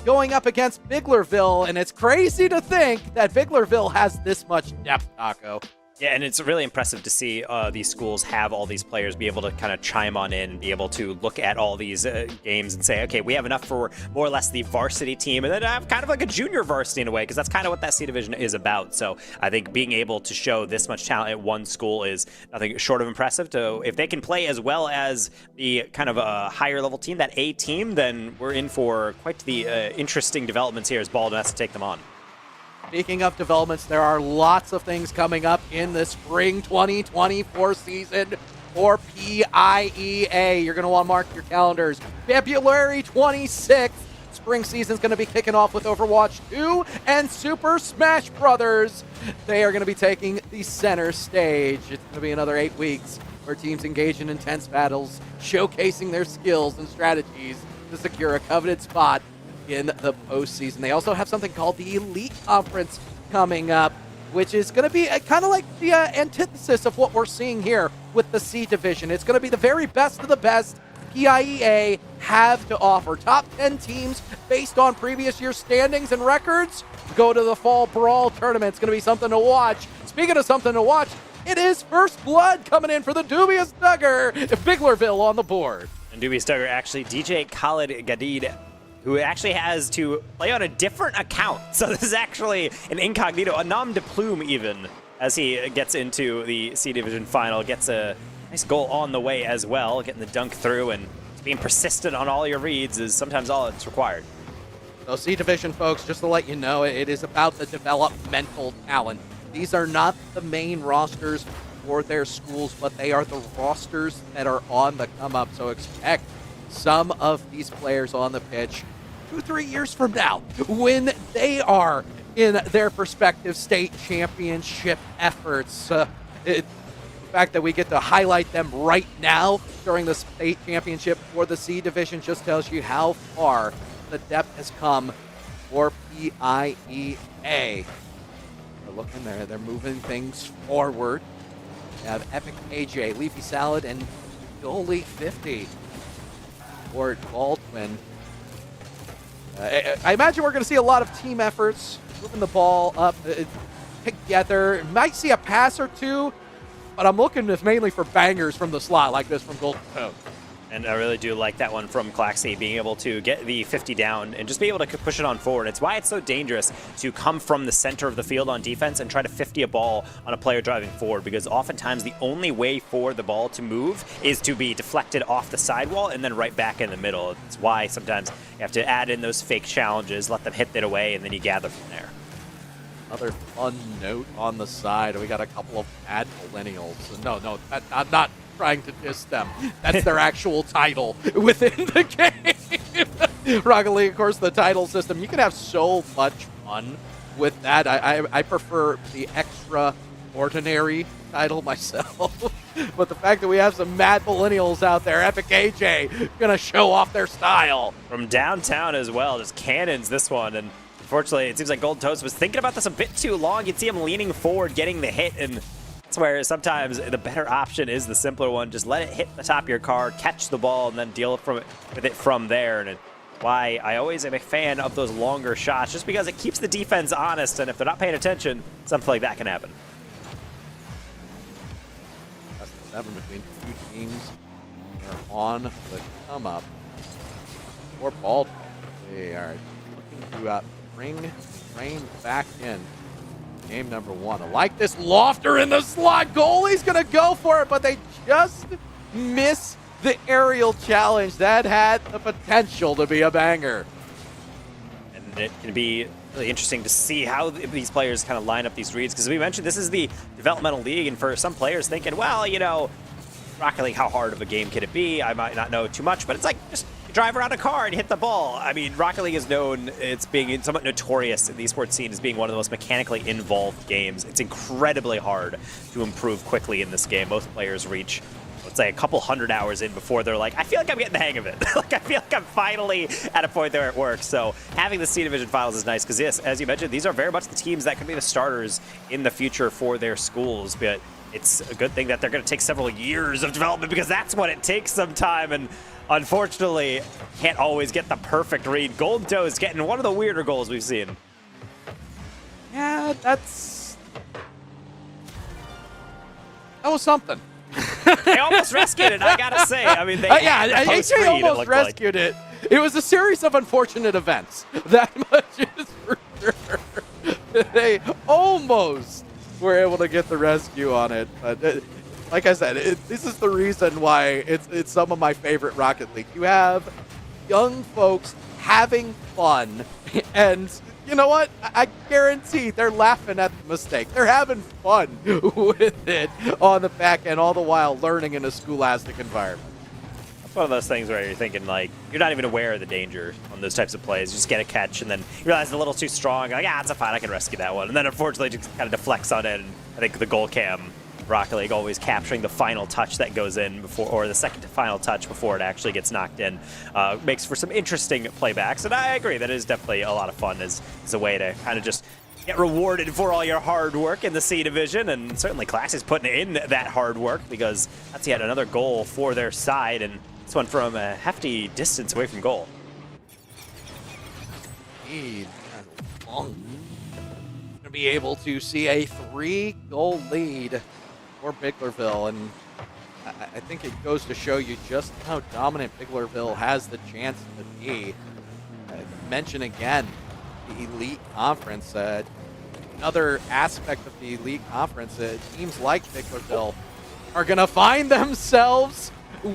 going up against Biglerville, and it's crazy to think that Biglerville has this much depth, Taco. Yeah, and it's really impressive to see these schools have all these players be able to kind of chime on in and be able to look at all these games and say, okay, we have enough for more or less the varsity team, and then have kind of like a junior varsity in a way, because that's kind of what that C Division is about. So I think being able to show this much talent at one school is nothing short of impressive. If they can play as well as the kind of a higher level team, that A team, then we're in for quite the interesting developments here as Baldwin has to take them on. Speaking of developments, there are lots of things coming up in the spring 2024 season for PIEA. You're going to want to mark your calendars. February 26th, spring season is going to be kicking off with Overwatch 2 and Super Smash Brothers. They are going to be taking the center stage. It's going to be another 8 weeks where teams engage in intense battles, showcasing their skills and strategies to secure a coveted spot in the postseason. They also have something called the Elite Conference coming up, which is going to be kind of like the antithesis of what we're seeing here with the C Division. It's going to be the very best of the best PIEA have to offer. Top 10 teams based on previous year's standings and records go to the Fall Brawl Tournament. It's going to be something to watch. Speaking of something to watch, it is First Blood coming in for the Dubious Dugger. Biglerville on the board. And Dubious Dugger, actually, DJ Khalid Gadid, who actually has to play on a different account. So this is actually an incognito, a nom de plume even, as he gets into the C Division final. Gets a nice goal on the way as well, getting the dunk through, and being persistent on all your reads is sometimes all that's required. So C Division, folks, just to let you know, it is about the developmental talent. These are not the main rosters for their schools, but they are the rosters that are on the come up. So expect some of these players on the pitch 2-3 years from now when they are in their prospective state championship efforts. The fact that we get to highlight them right now during the state championship for the C Division just tells you how far the depth has come for PIEA. They're looking there, they're moving things forward. We have Epic AJ, Leafy Salad, and Goalie 50. Or Baldwin. I imagine we're going to see a lot of team efforts, moving the ball up together. Might see a pass or two, but I'm looking mainly for bangers from the slot like this from Golden Toad. And I really do like that one from Claxy, being able to get the 50 down and just be able to push it on forward. It's why it's so dangerous to come from the center of the field on defense and try to 50 a ball on a player driving forward, because oftentimes the only way for the ball to move is to be deflected off the sidewall and then right back in the middle. It's why sometimes you have to add in those fake challenges, let them hit it away, and then you gather from there. Another fun note on the side. We got a couple of bad millennials. No, I'm not trying to diss them. That's their actual title within the game. Rocket League, of course, the title system. You can have so much fun with that. I prefer the extraordinary title myself. But the fact that we have some mad millennials out there, Epic AJ, gonna show off their style. From downtown as well, just cannons this one. And unfortunately, it seems like Golden Toast was thinking about this a bit too long. You'd see him leaning forward, getting the hit, and that's where sometimes the better option is the simpler one. Just let it hit the top of your car, catch the ball, and then deal with it from there. And it's why I always am a fan of those longer shots, just because it keeps the defense honest, and if they're not paying attention, something like that can happen. That's the 7 between two teams. They're on the come up for Baldwin. They are looking to bring Rain back in. Game number 1. I like this lofter in the slot. Goalie's going to go for it, but they just miss the aerial challenge. That had the potential to be a banger. And it can be really interesting to see how these players kind of line up these reads, because we mentioned this is the developmental league, and for some players thinking, well, you know, Rocket League, how hard of a game can it be? I might not know too much, but it's like, just drive around a car and hit the ball. I mean, Rocket League is known, it's being somewhat notorious in the esports scene as being one of the most mechanically involved games. It's incredibly hard to improve quickly in this game. Most players reach, let's say, a couple hundred hours in before they're like, I feel like I'm getting the hang of it. Like, I feel like I'm finally at a point where it works. So having the C Division finals is nice because, yes, as you mentioned, these are very much the teams that could be the starters in the future for their schools. But it's a good thing that they're going to take several years of development because that's what it takes some time. And unfortunately, can't always get the perfect read. Golden Toe is getting one of the weirder goals we've seen. Yeah, that was something. They almost rescued it, I gotta say. I mean, they AJ almost rescued it. It was a series of unfortunate events. That much is for sure. They almost were able to get the rescue on it. But like I said, this is the reason why it's some of my favorite Rocket League. You have young folks having fun, and you know what? I guarantee they're laughing at the mistake. They're having fun with it on the back end, all the while learning in a scholastic environment. It's one of those things where you're thinking, like, you're not even aware of the danger on those types of plays. You just get a catch, and then you realize it's a little too strong. Like, it's a fine, I can rescue that one. And then, unfortunately, just kind of deflects on it. And I think the goal cam, Rocket League always capturing the final touch that goes in before, or the second to final touch before it actually gets knocked in, makes for some interesting playbacks. And I agree that it is definitely a lot of fun as a way to kind of just get rewarded for all your hard work in the C Division. And certainly Class is putting in that hard work because that's yet another goal for their side. And this one from a hefty distance away from goal. Indeed. Going to be able to see a 3-goal lead for Biglerville, and I think it goes to show you just how dominant Biglerville has the chance to be. Mention again the Elite Conference. Another aspect of the Elite Conference, teams like Biglerville are going to find themselves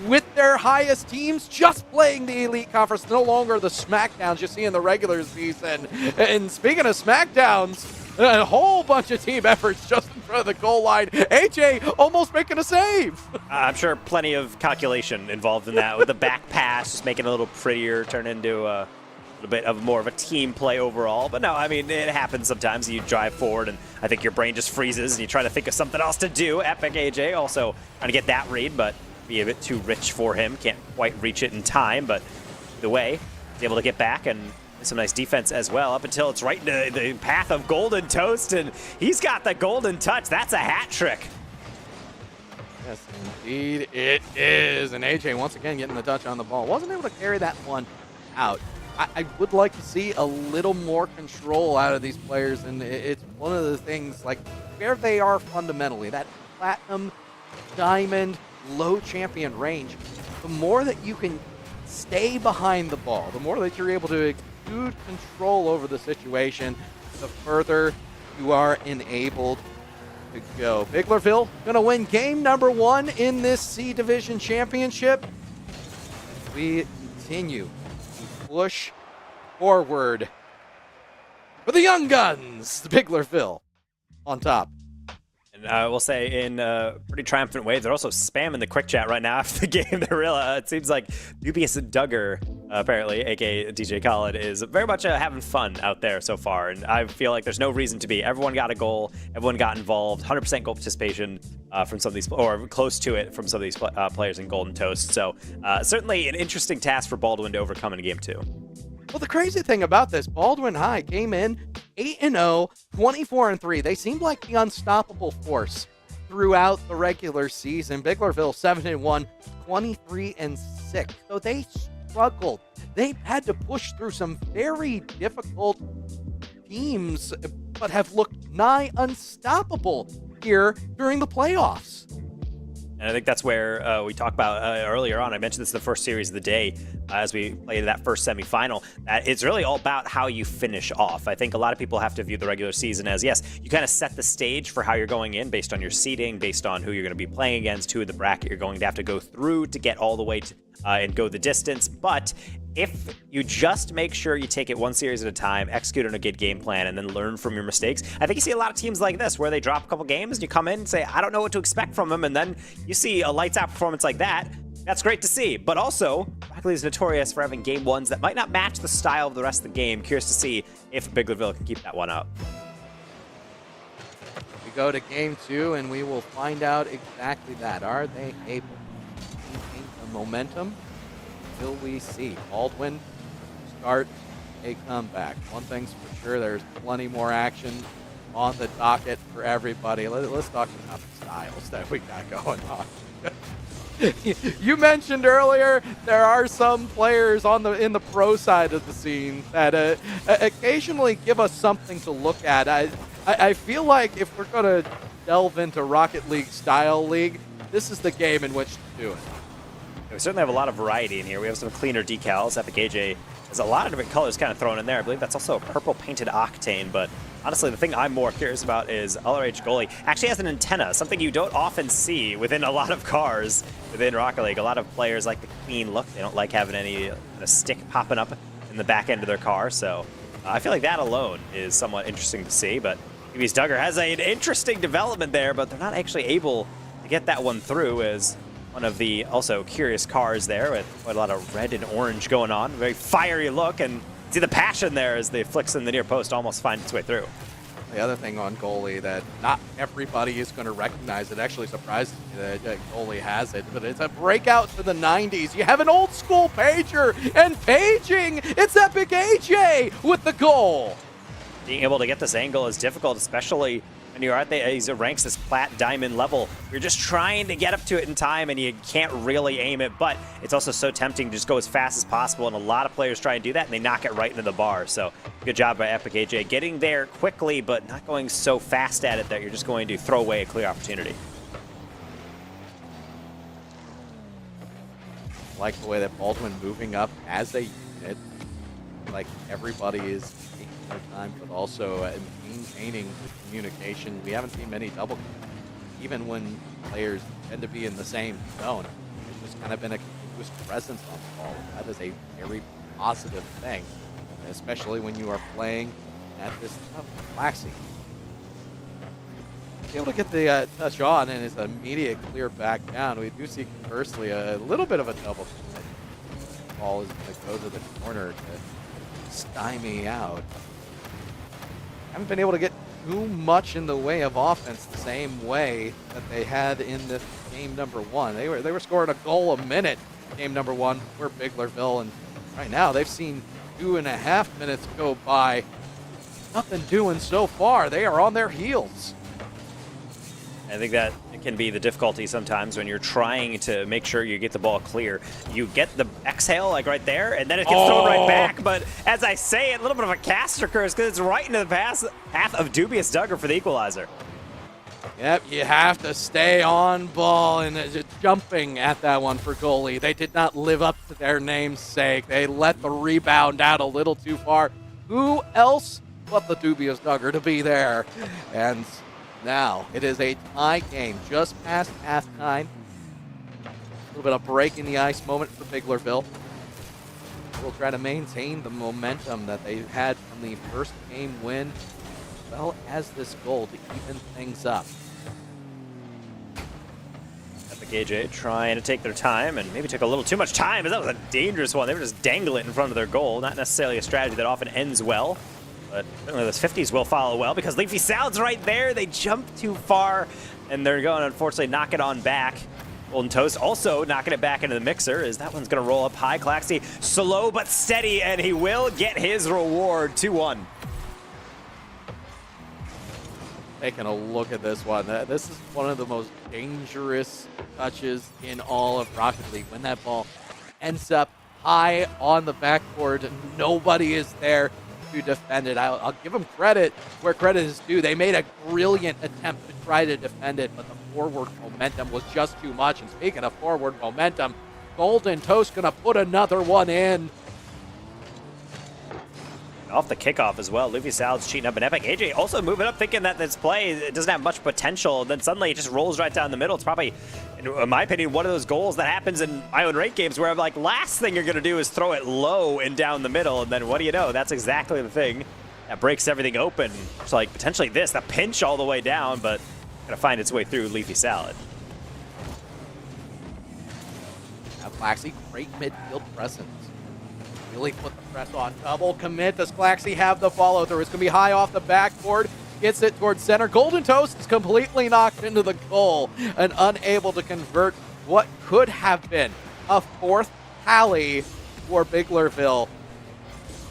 with their highest teams just playing the Elite Conference, no longer the Smackdowns you see in the regular season. And speaking of Smackdowns, a whole bunch of team efforts just in front of the goal line. AJ almost making a save. I'm sure plenty of calculation involved in that with the back pass, just making it a little prettier, turn into a little bit of more of a team play overall. But no, I mean, it happens sometimes. You drive forward, and I think your brain just freezes, and you try to think of something else to do. Epic AJ also trying to get that read, but be a bit too rich for him. Can't quite reach it in time, but the way he's able to get back and some nice defense as well, up until it's right into the path of Golden Toast, and he's got the golden touch. That's a hat trick. Yes, indeed it is. And AJ once again getting the touch on the ball. Wasn't able to carry that one out. I would like to see a little more control out of these players, and it's one of the things, like, where they are fundamentally, that platinum, diamond, low champion range, the more that you can stay behind the ball, the more that you're able to exude control over the situation, the further you are enabled to go. Biglerville going to win game number 1 in this C Division Championship. We continue to push forward for the Young Guns, the Biglerville on top. And I will say, in a pretty triumphant way, they're also spamming the quick chat right now after the game. It seems like Dubious Duggar, apparently, aka DJ Khaled, is very much having fun out there so far. And I feel like there's no reason to be. Everyone got a goal. Everyone got involved. 100% goal participation from some of these, or close to it from some of these players in Golden Toast. So certainly an interesting task for Baldwin to overcome in Game 2. Well, the crazy thing about this, Baldwin High came in 8-0, 24-3. They seemed like the unstoppable force throughout the regular season. Biglerville 7-1, 23-6. So they struggled. They had to push through some very difficult teams, but have looked nigh unstoppable here during the playoffs. And I think that's where we talked about earlier on. I mentioned this in the first series of the day as we played that first semifinal, that it's really all about how you finish off. I think a lot of people have to view the regular season as, yes, you kind of set the stage for how you're going in based on your seeding, based on who you're going to be playing against, who in the bracket you're going to have to go through to get all the way to, and go the distance. But if you just make sure you take it one series at a time, execute on a good game plan, and then learn from your mistakes, I think you see a lot of teams like this where they drop a couple games and you come in and say, I don't know what to expect from them, and then you see a lights out performance like that. That's great to see. But also, Rocket League is notorious for having game ones that might not match the style of the rest of the game. Curious to see if Biglerville can keep that one up. We go to game 2, and we will find out exactly that. Are they able to maintain the momentum? Will we see Baldwin start a comeback? One thing's for sure, there's plenty more action on the docket for everybody. Let's talk about the styles that we got going on. You mentioned earlier there are some players in the pro side of the scene that occasionally give us something to look at. I feel like if we're going to delve into Rocket League style league, this is the game in which to do it. We certainly have a lot of variety in here. We have some cleaner decals. Epic AJ has a lot of different colors kind of thrown in there. I believe that's also a purple painted Octane, but honestly, the thing I'm more curious about is LRH Goalie actually has an antenna, something you don't often see within a lot of cars within Rocket League. A lot of players like the clean look. They don't like having a stick popping up in the back end of their car, so I feel like that alone is somewhat interesting to see, but PB's Duggar has an interesting development there, but they're not actually able to get that one through as one of the also curious cars there with quite a lot of red and orange going on. Very fiery look, and see the passion there as the flicks in the near post almost find its way through. The other thing on goalie that not everybody is going to recognize, it actually surprises me that goalie has it, but it's a breakout to the 90s. You have an old school pager and paging. It's Epic AJ with the goal. Being able to get this angle is difficult, especially when you're at these ranks this plat diamond level. You're just trying to get up to it in time and you can't really aim it, but it's also so tempting to just go as fast as possible, and a lot of players try and do that and they knock it right into the bar. So good job by Epic AJ getting there quickly, but not going so fast at it that you're just going to throw away a clear opportunity. I like the way that Baldwin moving up as a unit. Like everybody is taking their time, but also maintaining the communication. We haven't seen many double kills, even when players tend to be in the same zone. There's just kind of been a continuous presence on the ball. That is a very positive thing, especially when you are playing at this waxing. Able to get the touch on and his immediate clear back down. We do see conversely a little bit of a double kill. The ball is going to go to the corner to stymie out. Haven't been able to get too much in the way of offense the same way that they had in this game number 1. They were scoring a goal a minute game number 1 for Biglerville, and right now they've seen 2.5 minutes go by. Nothing doing so far. They are on their heels. I think that it can be the difficulty sometimes when you're trying to make sure you get the ball clear. You get the exhale like right there, and then it gets thrown right back. But as I say, a little bit of a caster curse because it's right into the path of Dubious Duggar for the equalizer. Yep, you have to stay on ball, and jumping at that one for goalie. They did not live up to their namesake. They let the rebound out a little too far. Who else but the Dubious Duggar to be there? And now it is a tie game just past halftime. A little bit of break in the ice moment for Biglerville. We'll try to maintain the momentum that they had from the first game win, as well as this goal to even things up. Epic AJ trying to take their time and maybe took a little too much time, but that was a dangerous one. They were just dangling it in front of their goal. Not necessarily a strategy that often ends well. But certainly those 50s will follow well because Leafy Salad's right there. They jump too far, and they're going to unfortunately knock it on back. Golden Toast also knocking it back into the mixer as that one's going to roll up high. Claxy slow but steady, and he will get his reward. 2-1. Taking a look at this one. This is one of the most dangerous touches in all of Rocket League. When that ball ends up high on the backboard, nobody is there to defend it. I'll give them credit where credit is due. They made a brilliant attempt to try to defend it, but the forward momentum was just too much. And speaking of forward momentum, Golden Toast gonna put another one in. Off the kickoff as well. Leafy Salad's cheating up an Epic. AJ also moving up thinking that this play it doesn't have much potential. Then suddenly it just rolls right down the middle. It's probably, in my opinion, one of those goals that happens in my own rate games where I'm like, last thing you're going to do is throw it low and down the middle. And then what do you know? That's exactly the thing that breaks everything open. It's like potentially this, the pinch all the way down, but going to find its way through Leafy Salad. Claxy, great midfield presence. Really put the press on. Double commit. Does Claxy have the follow through? It's going to be high off the backboard. Gets it towards center. Golden Toast is completely knocked into the goal and unable to convert what could have been a fourth tally for Biglerville.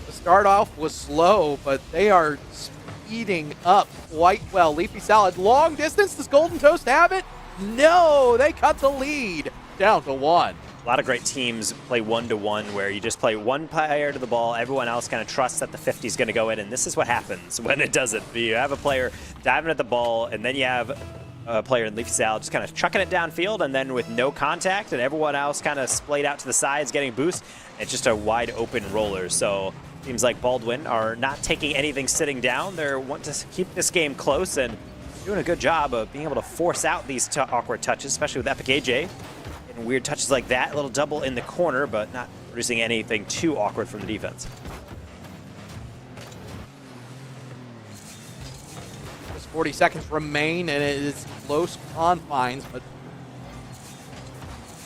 The start off was slow, but they are speeding up quite well. Leafy Salad, long distance. Does Golden Toast have it? No, they cut the lead down to 1. A lot of great teams play 1-to-1 where you just play one player to the ball, everyone else kind of trusts that the 50 is going to go in, and this is what happens when it doesn't. You have a player diving at the ball, and then you have a player in Leafy Salad just kind of chucking it downfield, and then with no contact, and everyone else kind of splayed out to the sides getting boost. It's just a wide open roller. So teams like Baldwin are not taking anything sitting down. They want to keep this game close and doing a good job of being able to force out these awkward touches, especially with Epic AJ. And weird touches like that, a little double in the corner, but not producing anything too awkward from the defense. Just 40 seconds remain, and it is close confines, but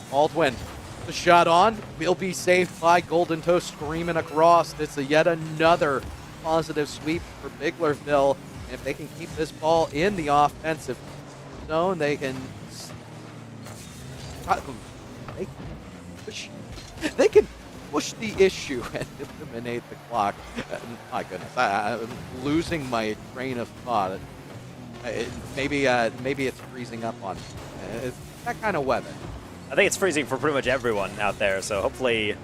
Baldwin, the shot on, will be saved by Golden Toast screaming across. It's yet another positive sweep for Biglerville. And if they can keep this ball in the offensive zone, they can they can push the issue and eliminate the clock. My goodness, I'm losing my train of thought. Maybe it's freezing up on me. It's that kind of weather. I think it's freezing for pretty much everyone out there, so hopefully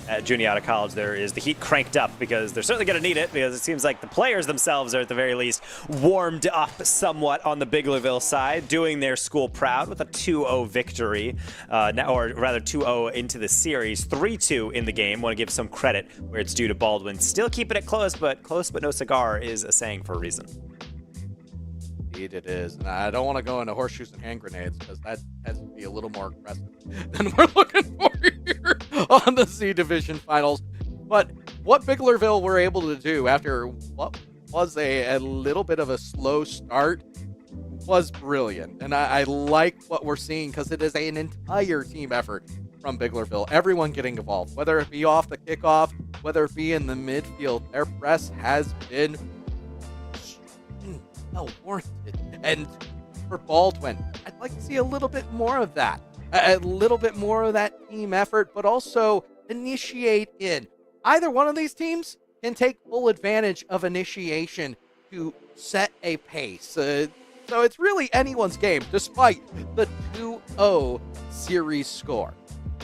at Juniata College there is the heat cranked up, because they're certainly going to need it, because it seems like the players themselves are at the very least warmed up somewhat on the Biglerville side, doing their school proud with a 2-0 victory, or rather 2-0 into the series, 3-2 in the game. Want to give some credit where it's due to Baldwin. Still keeping it close but no cigar is a saying for a reason. Indeed it is. And I don't want to go into horseshoes and hand grenades, because that has to be a little more aggressive than we're looking for here on the C Division Finals. But what Biglerville were able to do after what was a little bit of a slow start was brilliant. And I like what we're seeing, because it is an entire team effort from Biglerville. Everyone getting involved, whether it be off the kickoff, whether it be in the midfield. Their press has been well warranted. And for Baldwin, I'd like to see a little bit more of that. A little bit more of that team effort, but also initiate in. Either one of these teams can take full advantage of initiation to set a pace. So it's really anyone's game, despite the 2-0 series score.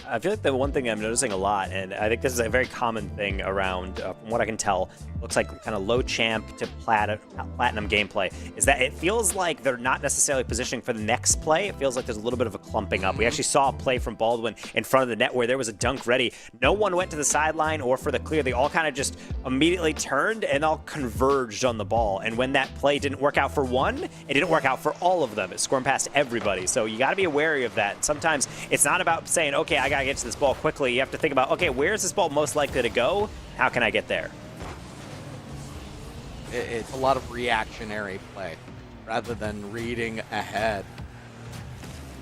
I feel like the one thing I'm noticing a lot, and I think this is a very common thing around, from what I can tell, looks like kind of low champ to platinum gameplay, is that it feels like they're not necessarily positioning for the next play. It feels like there's a little bit of a clumping up. We actually saw a play from Baldwin in front of the net where there was a dunk ready. No one went to the sideline or for the clear. They all kind of just immediately turned and all converged on the ball. And when that play didn't work out for one, it didn't work out for all of them. It's scoring past everybody. So you got to be wary of that. And sometimes it's not about saying, okay, I got to get to this ball quickly. You have to think about, okay, where's this ball most likely to go? How can I get there? It's a lot of reactionary play rather than reading ahead.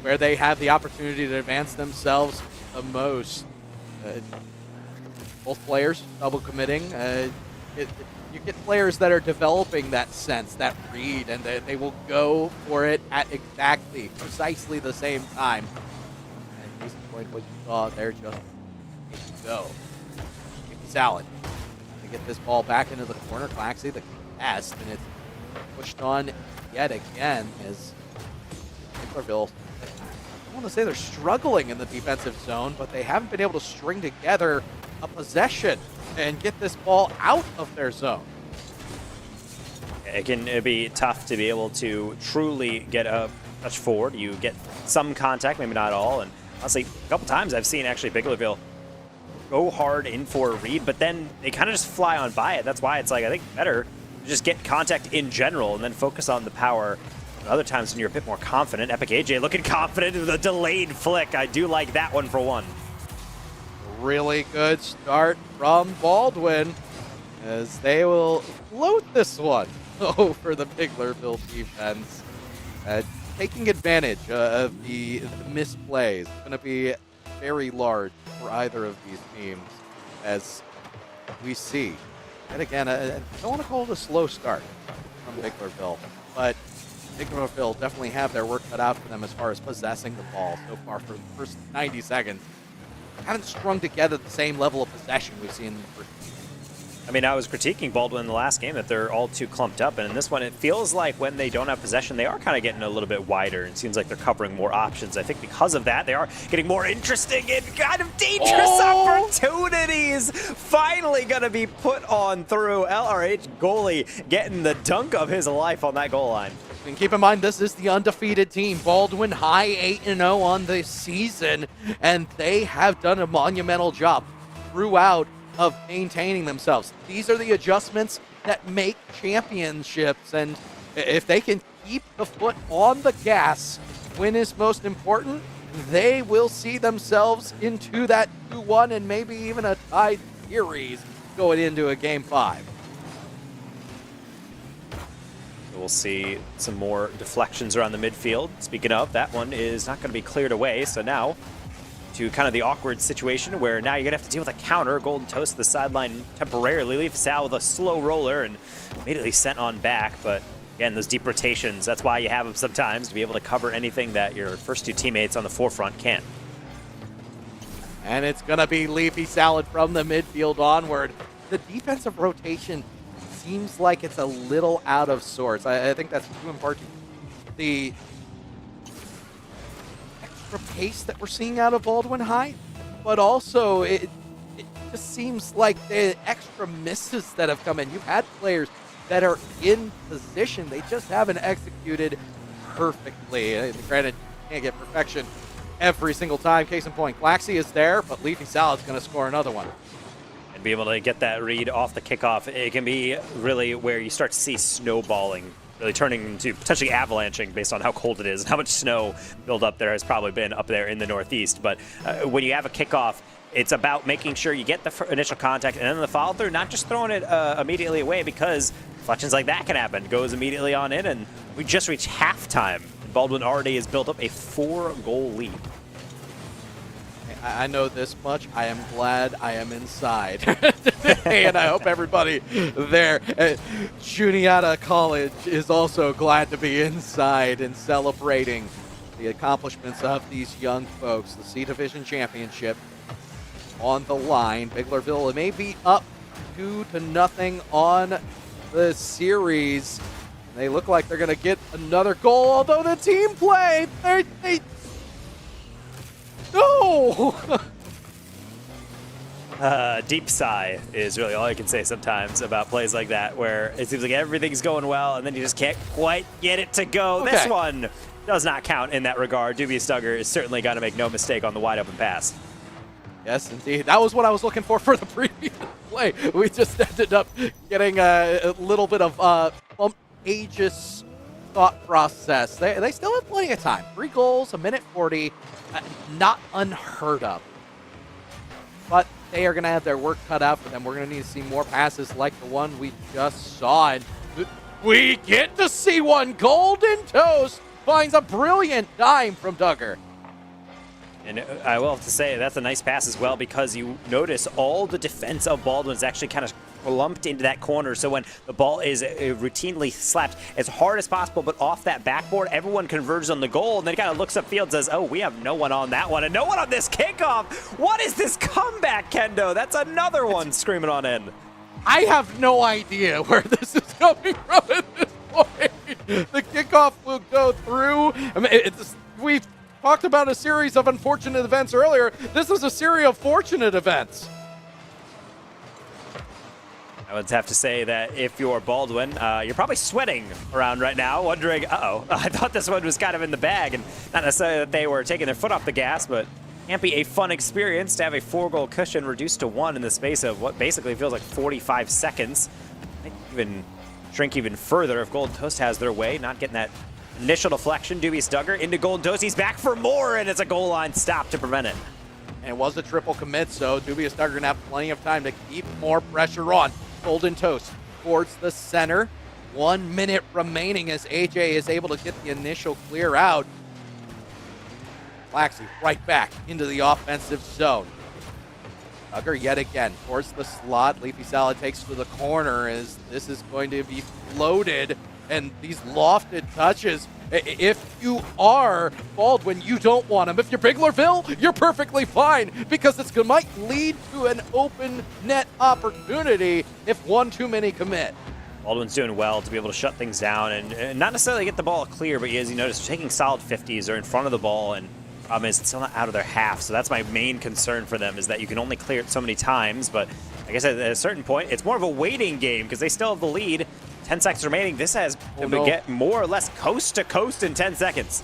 Where they have the opportunity to advance themselves the most. Both players double committing. You get players that are developing that sense, that read, and they will go for it at precisely the same time. And case in point, what you saw there, just go. Salad. To get this ball back into the corner, Claxy the best, and it's pushed on yet again as Biglerville, I want to say they're struggling in the defensive zone, but they haven't been able to string together a possession and get this ball out of their zone. It can be tough to be able to truly get a touch forward. You get some contact, maybe not all, and honestly, a couple times I've seen actually Biglerville go hard in for a read, but then they kind of just fly on by it. That's why it's like, I think better to just get contact in general and then focus on the power. Other times when you're a bit more confident. Epic AJ looking confident with a delayed flick. I do like that one for one. Really good start from Baldwin as they will float this one over the Biglerville defense. Taking advantage of the misplays. It's going to be very large for either of these teams, as we see. And again, I don't want to call it a slow start from Biglerville, but Biglerville definitely have their work cut out for them as far as possessing the ball so far for the first 90 seconds. Haven't strung together the same level of possession we've seen in the first. I mean, I was critiquing Baldwin in the last game that they're all too clumped up, and in this one, it feels like when they don't have possession, they are kind of getting a little bit wider. It seems like they're covering more options. I think because of that, they are getting more interesting and kind of dangerous opportunities. Finally going to be put on through. LRH goalie getting the dunk of his life on that goal line. And keep in mind, this is the undefeated team. Baldwin High 8-0 on the season, and they have done a monumental job throughout of maintaining themselves. These are the adjustments that make championships, and if they can keep the foot on the gas when is most important, they will see themselves into that 2-1 and maybe even a tied series going into a Game 5. We'll see some more deflections around the midfield. Speaking of, that one is not going to be cleared away, so now to kind of the awkward situation where now you're going to have to deal with a counter. Golden Toast to the sideline temporarily. Leave Sal with a slow roller and immediately sent on back. But again, those deep rotations, that's why you have them sometimes, to be able to cover anything that your first two teammates on the forefront can't. And it's going to be Leafy Salad from the midfield onward. The defensive rotation seems like it's a little out of sorts. I think that's due in part to the extra pace that we're seeing out of Baldwin High, but also it just seems like the extra misses that have come in. You've had players that are in position, they just haven't executed perfectly. Granted, you can't get perfection every single time. Case in point, Claxy is there, but Leafy Salad's going to score another one. And be able to get that read off the kickoff, it can be really where you start to see snowballing, really turning into potentially avalanching based on how cold it is and how much snow buildup there has probably been up there in the Northeast. But when you have a kickoff, it's about making sure you get the initial contact and then the follow through, not just throwing it immediately away, because deflections like that can happen. Goes immediately on in, and we just reached halftime. Baldwin already has built up a 4-goal lead. I know this much. I am glad I am inside today, and I hope everybody there at Juniata College is also glad to be inside and celebrating the accomplishments of these young folks. The C Division Championship on the line. Biglerville may be up 2-0 on the series. They look like they're going to get another goal, although the team play, no! Deep sigh is really all I can say sometimes about plays like that, where it seems like everything's going well and then you just can't quite get it to go. Okay. This one does not count in that regard. Dubious Duggar is certainly going to make no mistake on the wide open pass. Yes, indeed. That was what I was looking for the previous play. We just ended up getting a little bit of aegis thought process. They still have plenty of time. 3 goals, a minute 40. Not unheard of. But they are going to have their work cut out for them. We're going to need to see more passes like the one we just saw. And we get to see one. Golden Toast finds a brilliant dime from Duggar. And I will have to say, that's a nice pass as well, because you notice all the defense of Baldwin is actually kind of lumped into that corner. So when the ball is routinely slapped as hard as possible, but off that backboard, everyone converges on the goal, and then kind of looks upfield and says, oh, we have no one on that one, and no one on this kickoff. What is this comeback, Kendo? That's another one screaming on in. I have no idea where this is coming from at this point. The kickoff will go through. I mean, we've talked about a series of unfortunate events earlier. This is a series of fortunate events. I would have to say that if you're Baldwin, you're probably sweating around right now, wondering, uh-oh, I thought this one was kind of in the bag, and not necessarily that they were taking their foot off the gas, but can't be a fun experience to have a 4-goal cushion reduced to 1 in the space of what basically feels like 45 seconds. Might even shrink even further if Golden Toast has their way, not getting that initial deflection. Dubious Duggar into Golden Toast. He's back for more, and it's a goal line stop to prevent it. And it was a triple commit, so Dubious Duggar going to have plenty of time to keep more pressure on. Golden Toast towards the center. 1 minute remaining as AJ is able to get the initial clear out. Flaxy right back into the offensive zone. Duggar yet again towards the slot. Leafy Salad takes to the corner as this is going to be floated, and these lofted touches. If you are Baldwin, you don't want him. If you're Biglerville, you're perfectly fine because this might lead to an open net opportunity if one too many commit. Baldwin's doing well to be able to shut things down and not necessarily get the ball clear, but as you notice, taking solid 50s. They're in front of the ball, and problem is it's still not out of their half. So that's my main concern for them, is that you can only clear it so many times. But like I said, at a certain point, it's more of a waiting game because they still have the lead. 10 seconds remaining. This has to get more or less coast to coast in 10 seconds.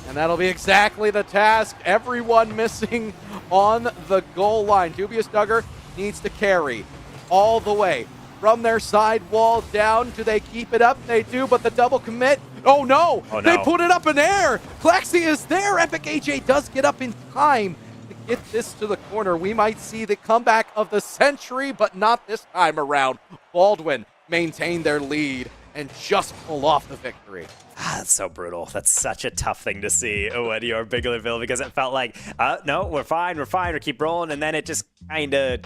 And that'll be exactly the task. Everyone missing on the goal line. Dubious Duggar needs to carry all the way from their side wall down. Do they keep it up? They do, but the double commit. Oh no! Oh, no. They put it up in air. Claxy is there. Epic AJ does get up in time to get this to the corner. We might see the comeback of the century, but not this time around. Baldwin maintain their lead and just pull off the victory. That's so brutal. That's such a tough thing to see when you're Biglerville, because it felt like, no, we're fine, we keep rolling, and then it just kind of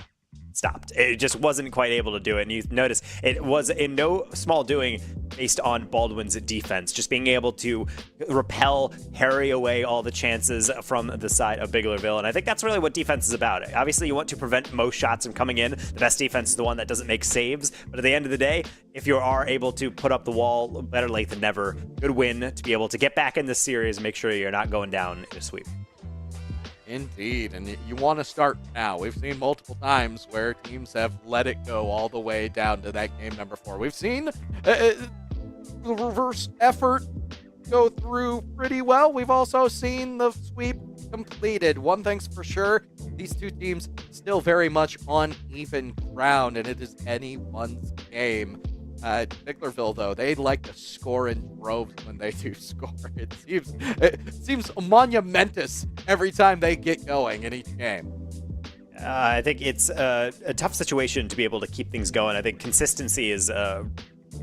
stopped. It just wasn't quite able to do it, and you notice it was in no small doing based on Baldwin's defense, just being able to repel, harry away all the chances from the side of Biglerville, and I think that's really what defense is about. Obviously, you want to prevent most shots from coming in. The best defense is the one that doesn't make saves, but at the end of the day, if you are able to put up the wall, better late than never. Good win to be able to get back in this series and make sure you're not going down in a sweep. Indeed, and you want to start now. We've seen multiple times where teams have let it go all the way down to that game number 4. We've seen the reverse effort go through pretty well. We've also seen the sweep completed. One thing's for sure, these two teams still very much on even ground, and it is anyone's game. Biglerville, though, they like to score in droves when they do score. It seems monumentous every time they get going in each game. I think it's a tough situation to be able to keep things going. I think consistency is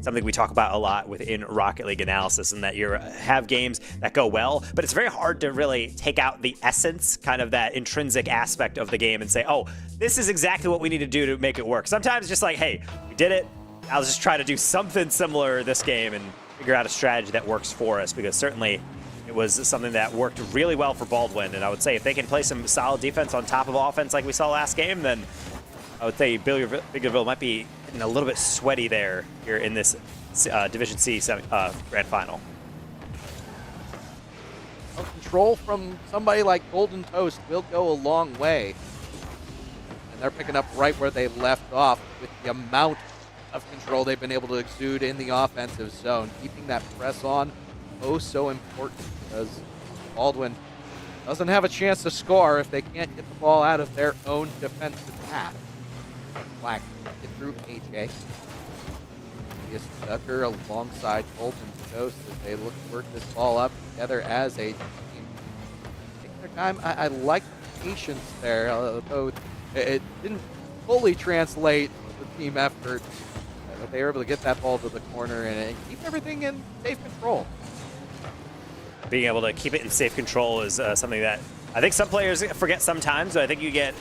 something we talk about a lot within Rocket League analysis, and that you have games that go well, but it's very hard to really take out the essence, kind of that intrinsic aspect of the game and say, oh, this is exactly what we need to do to make it work. Sometimes it's just like, hey, we did it. I'll just try to do something similar this game and figure out a strategy that works for us, because certainly it was something that worked really well for Baldwin. And I would say if they can play some solid defense on top of offense like we saw last game, then I would say Biglerville might be getting a little bit sweaty here in this Division C Grand Final. Control from somebody like Golden Toast will go a long way. And they're picking up right where they left off with the amount of control they've been able to exude in the offensive zone. Keeping that press on, oh so important, because Baldwin doesn't have a chance to score if they can't get the ball out of their own defensive half. Black get through AJ. He is Duggar alongside Golden Ghost as they look to work this ball up together as a team. Take their time. I like the patience there, although it didn't fully translate the team effort. But they were able to get that ball to the corner and keep everything in safe control. Being able to keep it in safe control is something that I think some players forget sometimes, but I think you get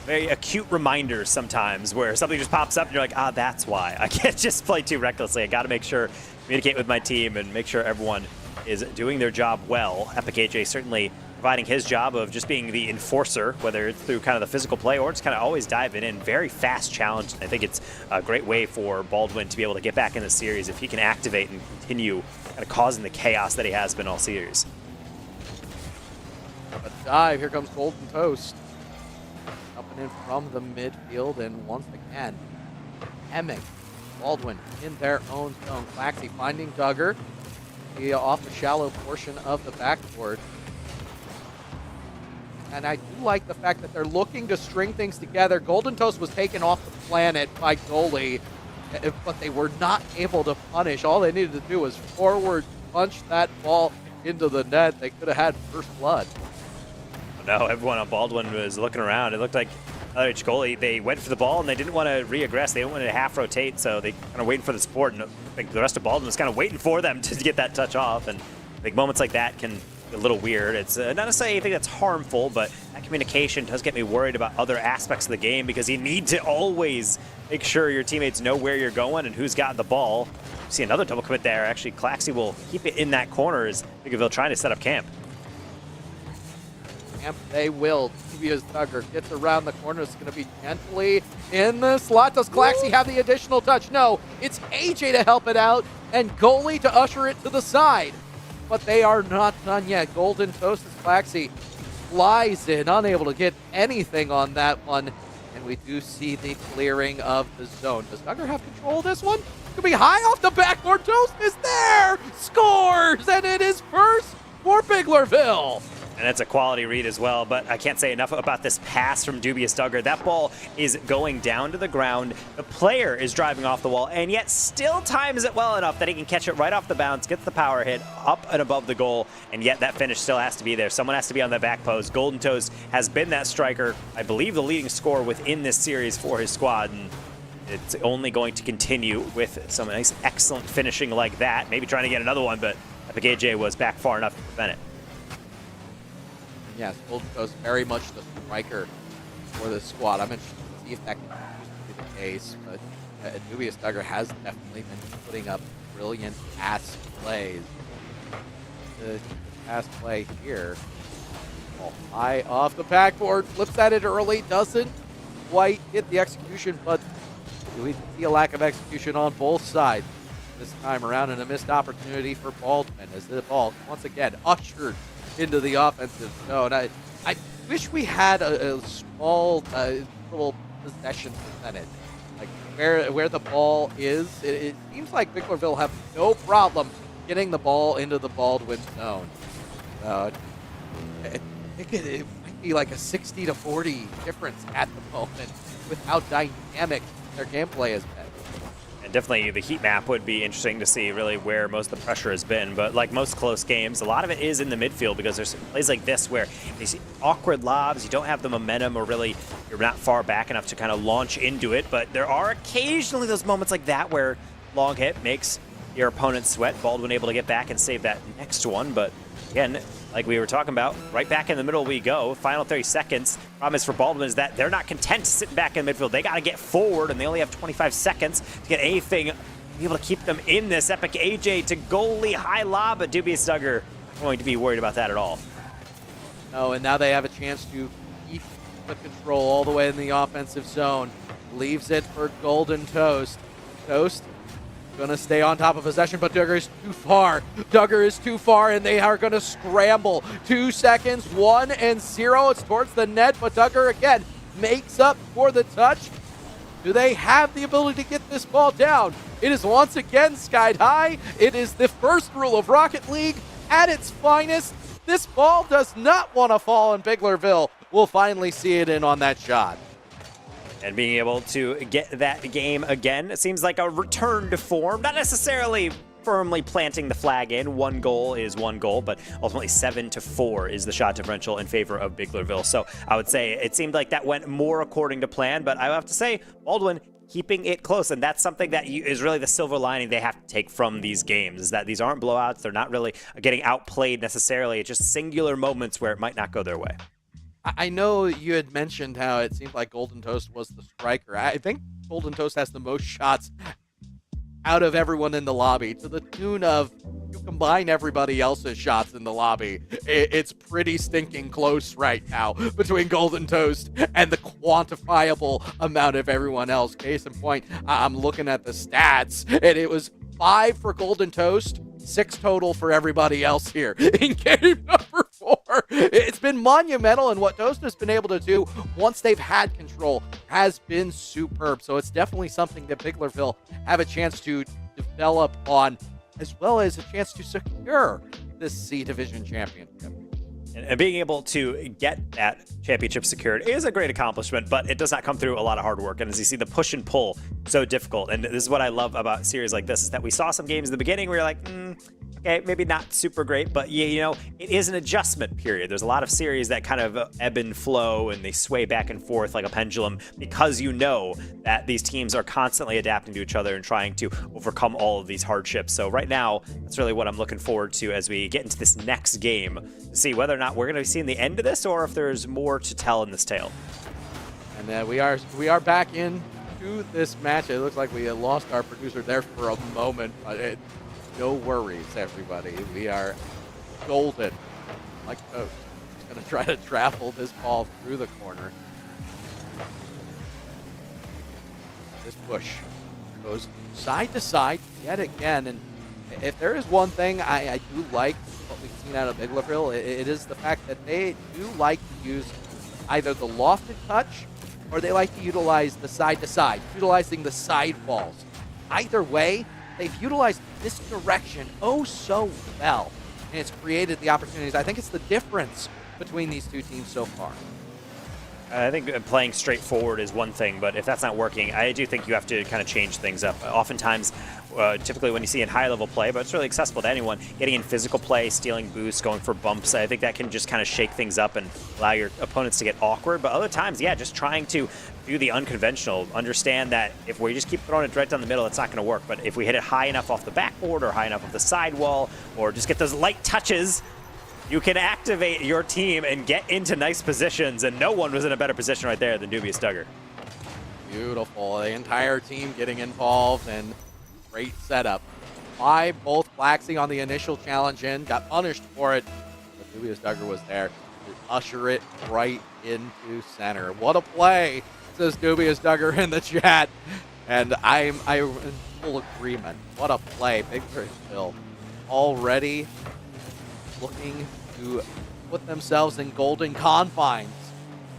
very acute reminders sometimes where something just pops up and you're like, that's why. I can't just play too recklessly. I got to make sure, communicate with my team and make sure everyone is doing their job well. Epic AJ certainly providing his job of just being the enforcer, whether it's through kind of the physical play or just kind of always diving in. Very fast challenge. I think it's a great way for Baldwin to be able to get back in the series if he can activate and continue kind of causing the chaos that he has been all series. A dive. Here comes Golden Toast. Jumping in from the midfield, and once again, Hemming, Baldwin in their own zone. Claxy finding Duggar off the shallow portion of the backboard. And I do like the fact that they're looking to string things together. Golden Toast was taken off the planet by goalie, but they were not able to punish. All they needed to do was forward punch that ball into the net. They could have had first blood. No, everyone on Baldwin was looking around. It looked like other goalie, they went for the ball and they didn't want to re-aggress. They didn't want to half rotate, so they kind of waiting for the support. And I think the rest of Baldwin was kind of waiting for them to get that touch off. And I think moments like that can a little weird. It's not necessarily anything that's harmful, but that communication does get me worried about other aspects of the game because you need to always make sure your teammates know where you're going and who's got the ball. See another double commit there. Actually, Claxy will keep it in that corner as Biggerville trying to set up camp. Camp they will. Tubia's Duggar gets around the corner. It's going to be gently in the slot. Does Claxy have the additional touch? No. It's AJ to help it out and goalie to usher it to the side. But they are not done yet. Golden Toast as Claxy flies in, unable to get anything on that one. And we do see the clearing of the zone. Does Duggar have control of this one? Could be high off the backboard. Toast is there! Scores! And it is first for Biglerville. And it's a quality read as well, but I can't say enough about this pass from Dubious Duggar. That ball is going down to the ground. The player is driving off the wall, and yet still times it well enough that he can catch it right off the bounce, gets the power hit up and above the goal, and yet that finish still has to be there. Someone has to be on the back post. Golden Toast has been that striker, I believe the leading scorer within this series for his squad, and it's only going to continue with some nice, excellent finishing like that. Maybe trying to get another one, but Epic AJ was back far enough to prevent it. Yes, Golden Coast very much the striker for this squad. I'm interested to see if that continues to be the case, but Dubious Duggar has definitely been putting up brilliant pass plays. The pass play here, ball high off the backboard, flips at it early, doesn't quite hit the execution, but we see a lack of execution on both sides this time around, and a missed opportunity for Baldwin as the ball once again ushered into the offensive zone. I wish we had a small little possession percentage, like where the ball is. It seems like Biglerville have no problem getting the ball into the Baldwin zone. I think it might be like a 60-40 difference at the moment with how dynamic their gameplay has been. And definitely the heat map would be interesting to see really where most of the pressure has been. But like most close games, a lot of it is in the midfield because there's plays like this where these awkward lobs, you don't have the momentum or really you're not far back enough to kind of launch into it. But there are occasionally those moments like that where long hit makes your opponent sweat. Baldwin able to get back and save that next one. But again, like we were talking about, right back in the middle we go. Final 30 seconds. Problem is for Baldwin is that they're not content sitting back in midfield. They got to get forward, and they only have 25 seconds to get anything, be able to keep them in this. Epic AJ to goalie, high lob, but Dubious Duggar not going to be worried about that at all. Oh, and now they have a chance to keep the control all the way in the offensive zone. Leaves it for Golden Toast. Toast gonna stay on top of possession, but Duggar is too far. Duggar is too far, and they are gonna scramble. 2 seconds, 1 and 0. It's towards the net, but Duggar again makes up for the touch. Do they have the ability to get this ball down? It is once again skied high. It is the first rule of Rocket League at its finest. This ball does not want to fall, and Biglerville will finally see it in on that shot. And being able to get that game again, it seems like a return to form. Not necessarily firmly planting the flag in. One goal is one goal, but ultimately 7-4 is the shot differential in favor of Biglerville. So I would say it seemed like that went more according to plan, but I have to say, Baldwin keeping it close, and that's something that is really the silver lining they have to take from these games, is that these aren't blowouts. They're not really getting outplayed necessarily. It's just singular moments where it might not go their way. I know you had mentioned how it seemed like Golden Toast was the striker. I think Golden Toast has the most shots out of everyone in the lobby, to the tune of, you combine everybody else's shots in the lobby, it's pretty stinking close right now between Golden Toast and the quantifiable amount of everyone else. Case in point, I'm looking at the stats, and it was 5 for Golden Toast, 6 total for everybody else here in game number 4. It's been monumental, and what Toast has been able to do once they've had control has been superb. So it's definitely something that Biglerville have a chance to develop on, as well as a chance to secure this C Division championship. And being able to get that championship secured is a great accomplishment, but it does not come through a lot of hard work. And as you see, the push and pull, so difficult. And this is what I love about series like this, is that we saw some games in the beginning where you're like, okay, maybe not super great, but yeah, you know, it is an adjustment period. There's a lot of series that kind of ebb and flow and they sway back and forth like a pendulum because you know that these teams are constantly adapting to each other and trying to overcome all of these hardships. So right now, that's really what I'm looking forward to as we get into this next game to see whether or not we're going to be seeing the end of this or if there's more to tell in this tale. And we are back in to this match. It looks like we had lost our producer there for a moment, but no worries, everybody. We are golden. Like Coach, he's going to try to travel this ball through the corner. This push goes side to side yet again, and if there is one thing I do like what we've seen out of Biglerville, it is the fact that they do like to use either the lofted touch or they like to utilize the side-to-side, utilizing the side balls. Either way, they've utilized this direction oh so well, and it's created the opportunities. I think it's the difference between these two teams so far. I think playing straightforward is one thing, but if that's not working, I do think you have to kind of change things up. Oftentimes, typically when you see in high-level play, but it's really accessible to anyone, getting in physical play, stealing boosts, going for bumps, I think that can just kind of shake things up and allow your opponents to get awkward. But other times, yeah, just trying to do the unconventional. Understand that if we just keep throwing it right down the middle, it's not going to work. But if we hit it high enough off the backboard or high enough off the sidewall or just get those light touches, you can activate your team and get into nice positions, and no one was in a better position right there than Dubious Duggar. Beautiful. The entire team getting involved, and great setup. 5, both Flaxy on the initial challenge in, got punished for it, but Dubious Duggar was there to usher it right into center. What a play, says Dubious Duggar in the chat, and I'm in full agreement. What a play. Biglerville already looking to put themselves in golden confines.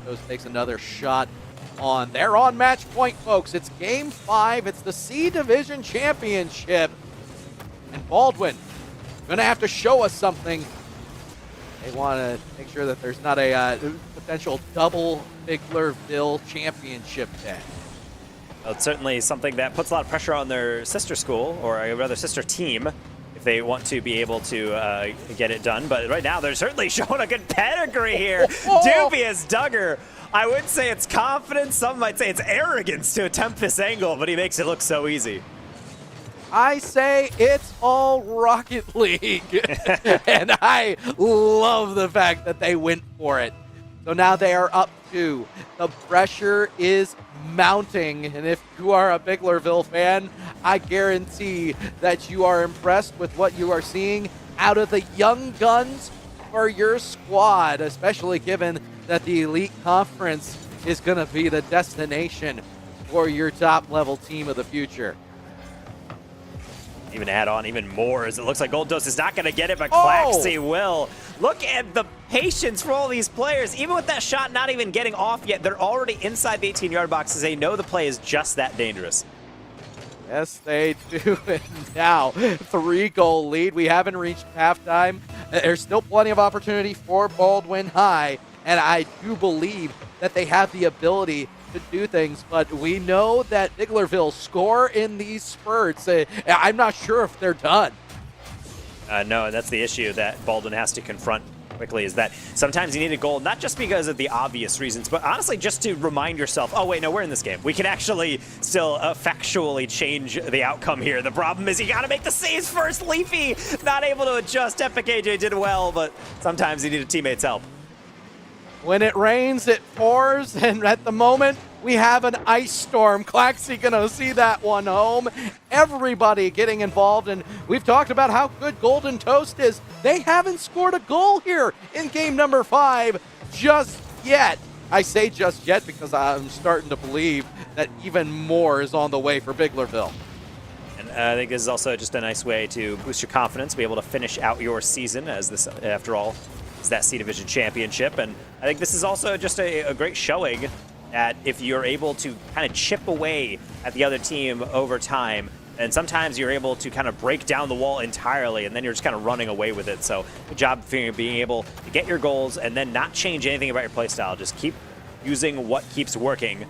Those takes another shot on. They're on match point, folks. It's game 5. It's the C Division Championship. And Baldwin gonna have to show us something. They want to make sure that there's not a potential double Biglerville championship then. Well, it's certainly something that puts a lot of pressure on their sister school, or rather sister team, if they want to be able to get it done. But right now, they're certainly showing a good pedigree here. Dubious Duggar. I would say it's confidence. Some might say it's arrogance to attempt this angle, but he makes it look so easy. I say it's all Rocket League. And I love the fact that they went for it. So now they are up 2. The pressure is mounting, and if you are a Biglerville fan, I guarantee that you are impressed with what you are seeing out of the young guns for your squad, especially given that the Elite Conference is going to be the destination for your top-level team of the future. Even add on even more as it looks like Goldos is not going to get it, but Claxy will. Look at the patience for all these players. Even with that shot not even getting off yet, they're already inside the 18-yard box as they know the play is just that dangerous. Yes, they do. And now, 3-goal lead. We haven't reached halftime. There's still plenty of opportunity for Baldwin High, and I do believe that they have the ability to do things, but we know that Biglerville score in these spurts. I'm not sure if they're done. No, and that's the issue that Baldwin has to confront quickly, is that sometimes you need a goal, not just because of the obvious reasons, but honestly just to remind yourself, oh wait, no, we're in this game. We can actually still effectually change the outcome here. The problem is you gotta make the saves first. Leafy not able to adjust. Epic AJ did well, but sometimes you need a teammate's help. When it rains, it pours, and at the moment, we have an ice storm. Claxy gonna see that one home. Everybody getting involved, and we've talked about how good Golden Toast is. They haven't scored a goal here in game number 5 just yet. I say just yet because I'm starting to believe that even more is on the way for Biglerville. And I think this is also just a nice way to boost your confidence, be able to finish out your season, as this, after all, is that C Division Championship. And I think this is also just a great showing that if you're able to kind of chip away at the other team over time, and sometimes you're able to kind of break down the wall entirely, and then you're just kind of running away with it. So good job for being able to get your goals and then not change anything about your play style. Just keep using what keeps working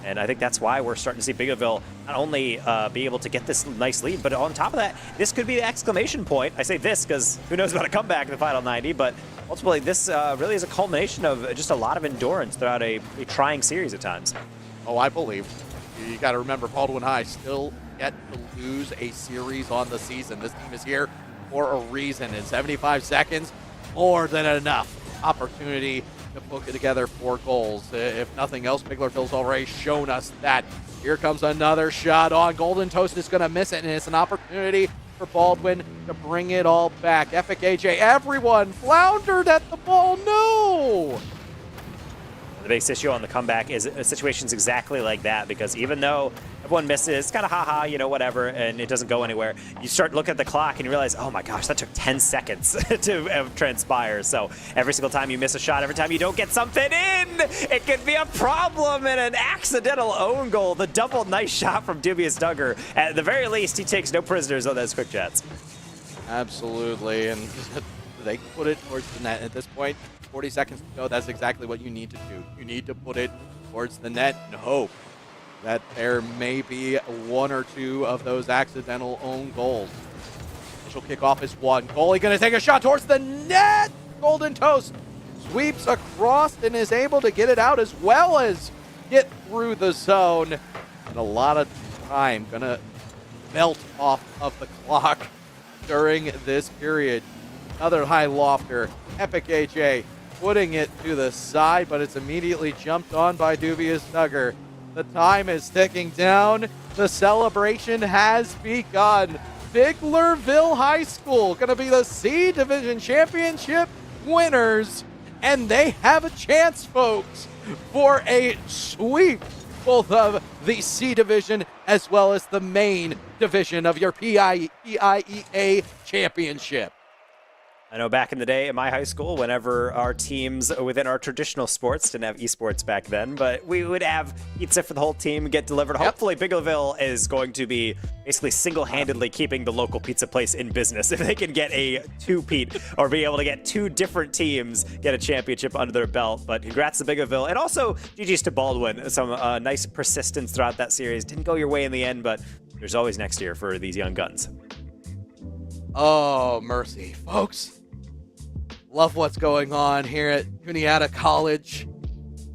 And I think that's why we're starting to see Biglerville not only be able to get this nice lead, but on top of that, this could be the exclamation point. I say this because who knows about a comeback in the final 90, but ultimately this really is a culmination of just a lot of endurance throughout a trying series at times. Oh, I believe. You got to remember, Baldwin High still yet to lose a series on the season. This team is here for a reason. In 75 seconds, more than enough opportunity to put together 4 goals. If nothing else, Biglerville's already shown us that. Here comes another shot on. Golden Toast is going to miss it, and it's an opportunity for Baldwin to bring it all back. Epic AJ, everyone floundered at the ball. No! The biggest issue on the comeback is situations exactly like that, because even though everyone misses, kind of haha, you know, whatever, and it doesn't go anywhere, you start looking at the clock and you realize, oh my gosh, that took 10 seconds to transpire. So every single time you miss a shot, every time you don't get something in, it could be a problem, and an accidental own goal. The double nice shot from Dubious Duggar. At the very least, he takes no prisoners on those quick chats. Absolutely, and they put it towards the net. At this point, 40 seconds to go, that's exactly what you need to do. You need to put it towards the net and hope that there may be 1 or 2 of those accidental own goals. Initial kickoff is 1. Goalie going to take a shot towards the net. Golden Toast sweeps across and is able to get it out as well as get through the zone. And a lot of time going to melt off of the clock during this period. Another high lofter. Epic AJ putting it to the side, but it's immediately jumped on by Dubious Duggar. The time is ticking down. The celebration has begun. Biglerville High School going to be the C Division Championship winners, and they have a chance, folks, for a sweep, both of the C Division as well as the main division of your PIEA Championship. I know back in the day at my high school, whenever our teams within our traditional sports didn't have esports back then, but we would have pizza for the whole team get delivered. Yep. Hopefully Biglerville is going to be basically single-handedly keeping the local pizza place in business if they can get a two-peat or be able to get 2 different teams get a championship under their belt. But congrats to Biglerville, and also GG's to Baldwin. Some nice persistence throughout that series. Didn't go your way in the end, but there's always next year for these young guns. Oh, mercy. Folks, love what's going on here at Juniata College.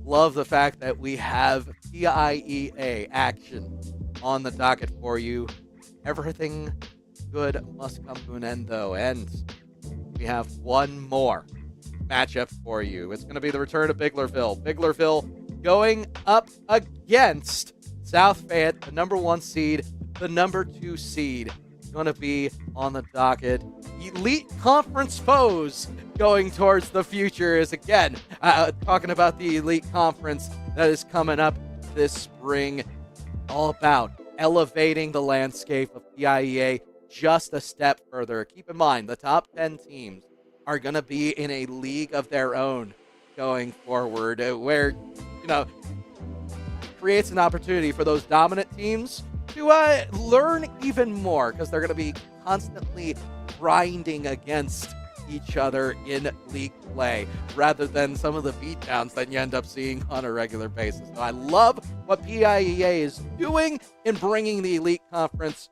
Love the fact that we have PIEA action on the docket for you. Everything good must come to an end, though, and we have one more matchup for you. It's going to be the return of Biglerville. Biglerville going up against South Fayette, the number 1 seed, the number 2 seed. Going to be on the docket. Elite Conference foes going towards the future is, again, talking about the Elite Conference that is coming up this spring. All about elevating the landscape of PIEA just a step further. Keep in mind, the top 10 teams are going to be in a league of their own going forward, where, you know, creates an opportunity for those dominant teams to learn even more, because they're going to be constantly grinding against each other in league play, rather than some of the beatdowns that you end up seeing on a regular basis. So I love what PIEA is doing in bringing the Elite Conference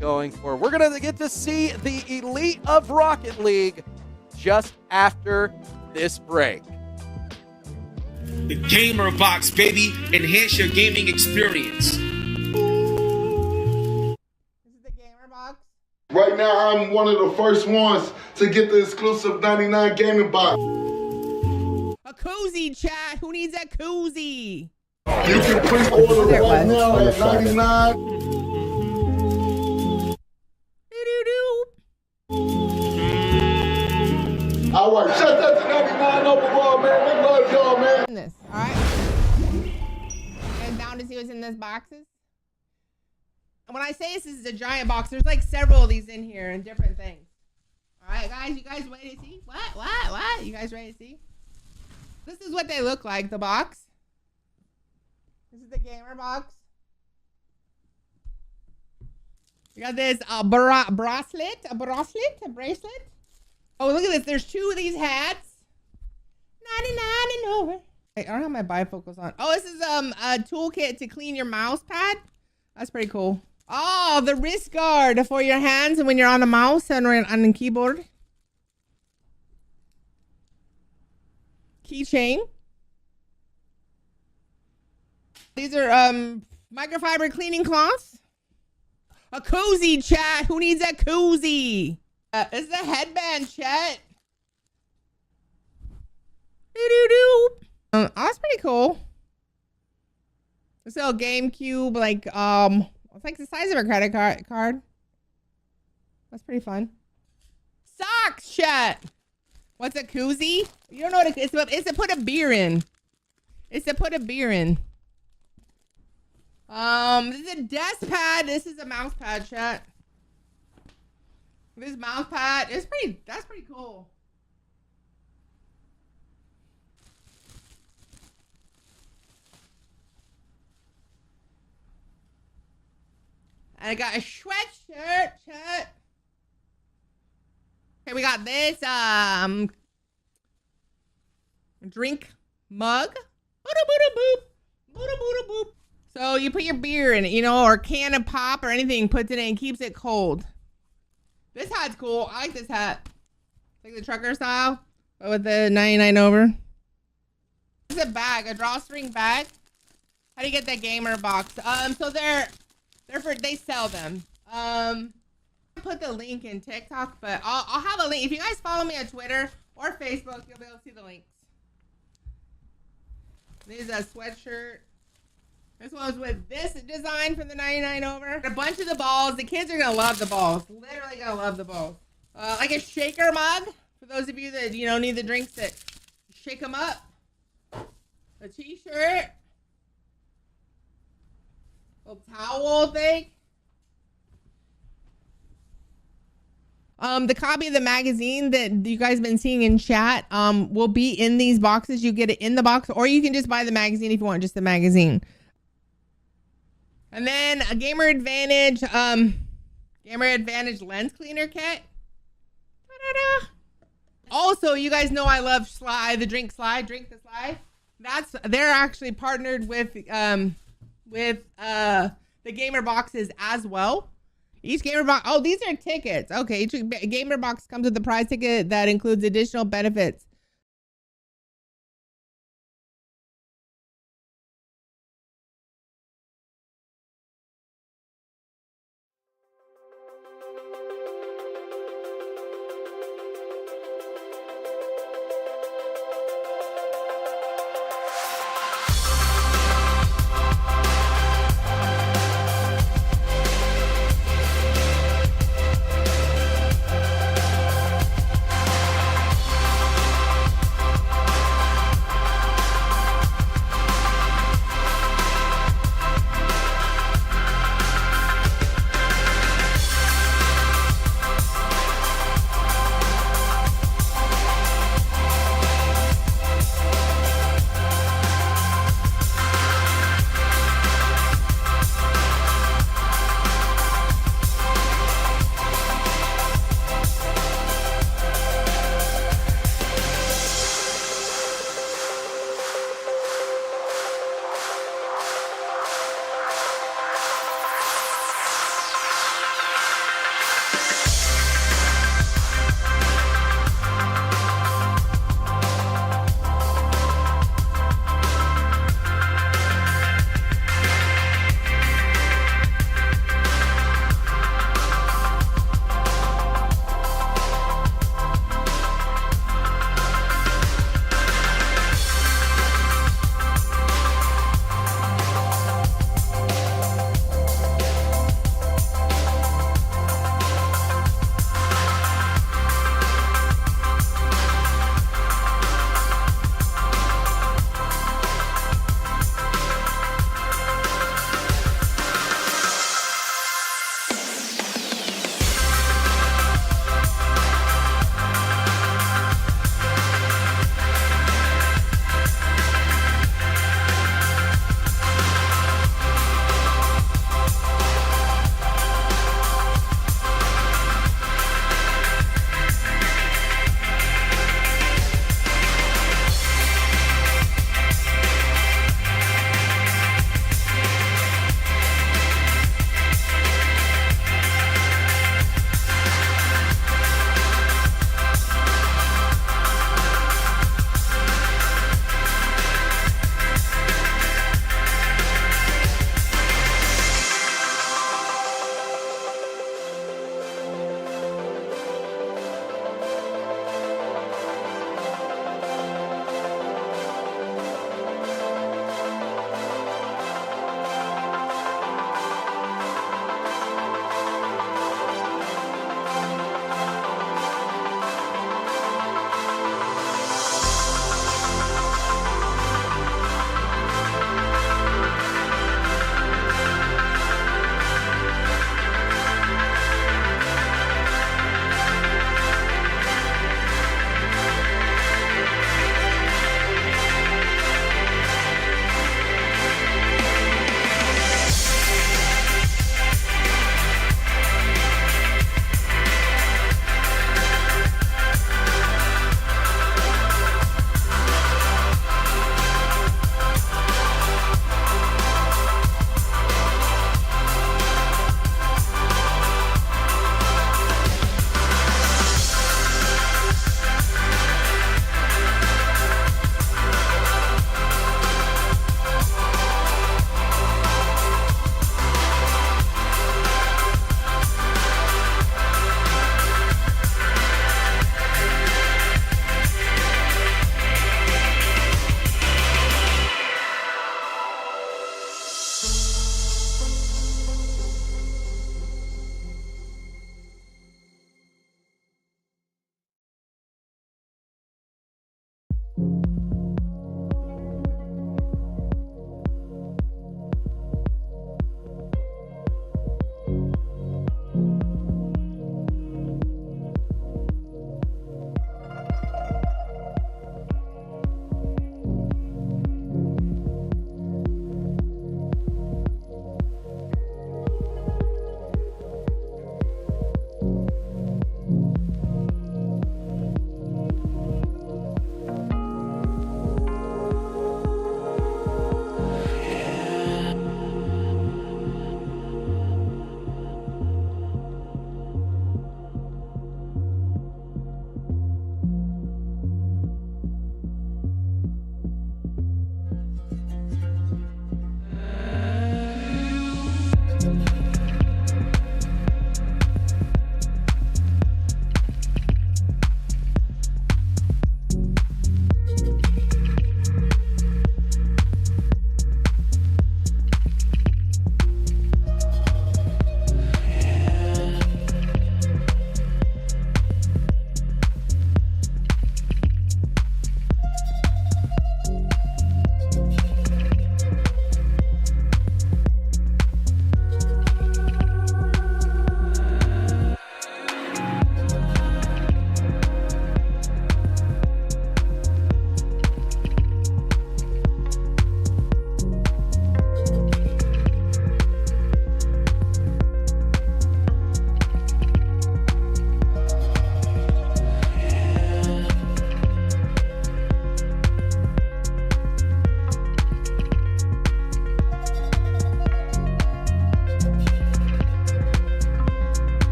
going forward. We're going to get to see the Elite of Rocket League just after this break. The Gamer Box, baby. Enhance your gaming experience. Right now, I'm one of the first ones to get the exclusive 99 gaming box. A koozie, chat. Who needs a koozie? You can pre-order it right now at 99. All right, shut that to 99 overall, man. We love y'all, man. This, all right. You guys down to see what's in this boxes? And when I say this is a giant box, there's like several of these in here and different things. All right, guys, you guys ready to see? What? You guys ready to see? This is what they look like, the box. This is the gamer box. You got this bracelet. Oh, look at this. There's 2 of these hats. 99 and over. I don't have my bifocals on. Oh, this is a toolkit to clean your mouse pad. That's pretty cool. Oh, the wrist guard for your hands and when you're on a mouse and on the keyboard. Keychain. These are microfiber cleaning cloths. A koozie, chat. Who needs a koozie? This is a headband, chat. Doo-doo-doo. Oh, that's pretty cool. This little GameCube, like, it's like the size of a credit card. That's pretty fun. Socks, chat. What's a koozie? You don't know what it's to put a beer in. It's to put a beer in. This is a desk pad. This is a mouse pad, chat. This mouse pad, that's pretty cool. And I got a sweatshirt, chat. Okay, we got this, drink mug. Boop. Boop. So you put your beer in it, you know, or a can of pop or anything, puts it in and keeps it cold. This hat's cool. I like this hat. Like the trucker style, but with the 99 over. This is a bag, a drawstring bag. How do you get that gamer box? So they sell them. I'll put the link in TikTok, but I'll have a link. If you guys follow me on Twitter or Facebook, you'll be able to see the links. This is a sweatshirt. This one's with this design from the 99 over. A bunch of the balls. The kids are gonna love the balls. Literally gonna love the balls. Like a shaker mug for those of you that need the drinks that shake them up. A t-shirt. Little towel thing. The copy of the magazine that you guys have been seeing in chat will be in these boxes. You get it in the box, or you can just buy the magazine if you want just the magazine. And then a Gamer Advantage lens cleaner kit. Ta-da-da. Also, you guys know I love Slide, the Drink the Slide. They're actually partnered with the gamer boxes as well. Each gamer box, oh, these are tickets. Okay, each gamer box comes with a prize ticket that includes additional benefits.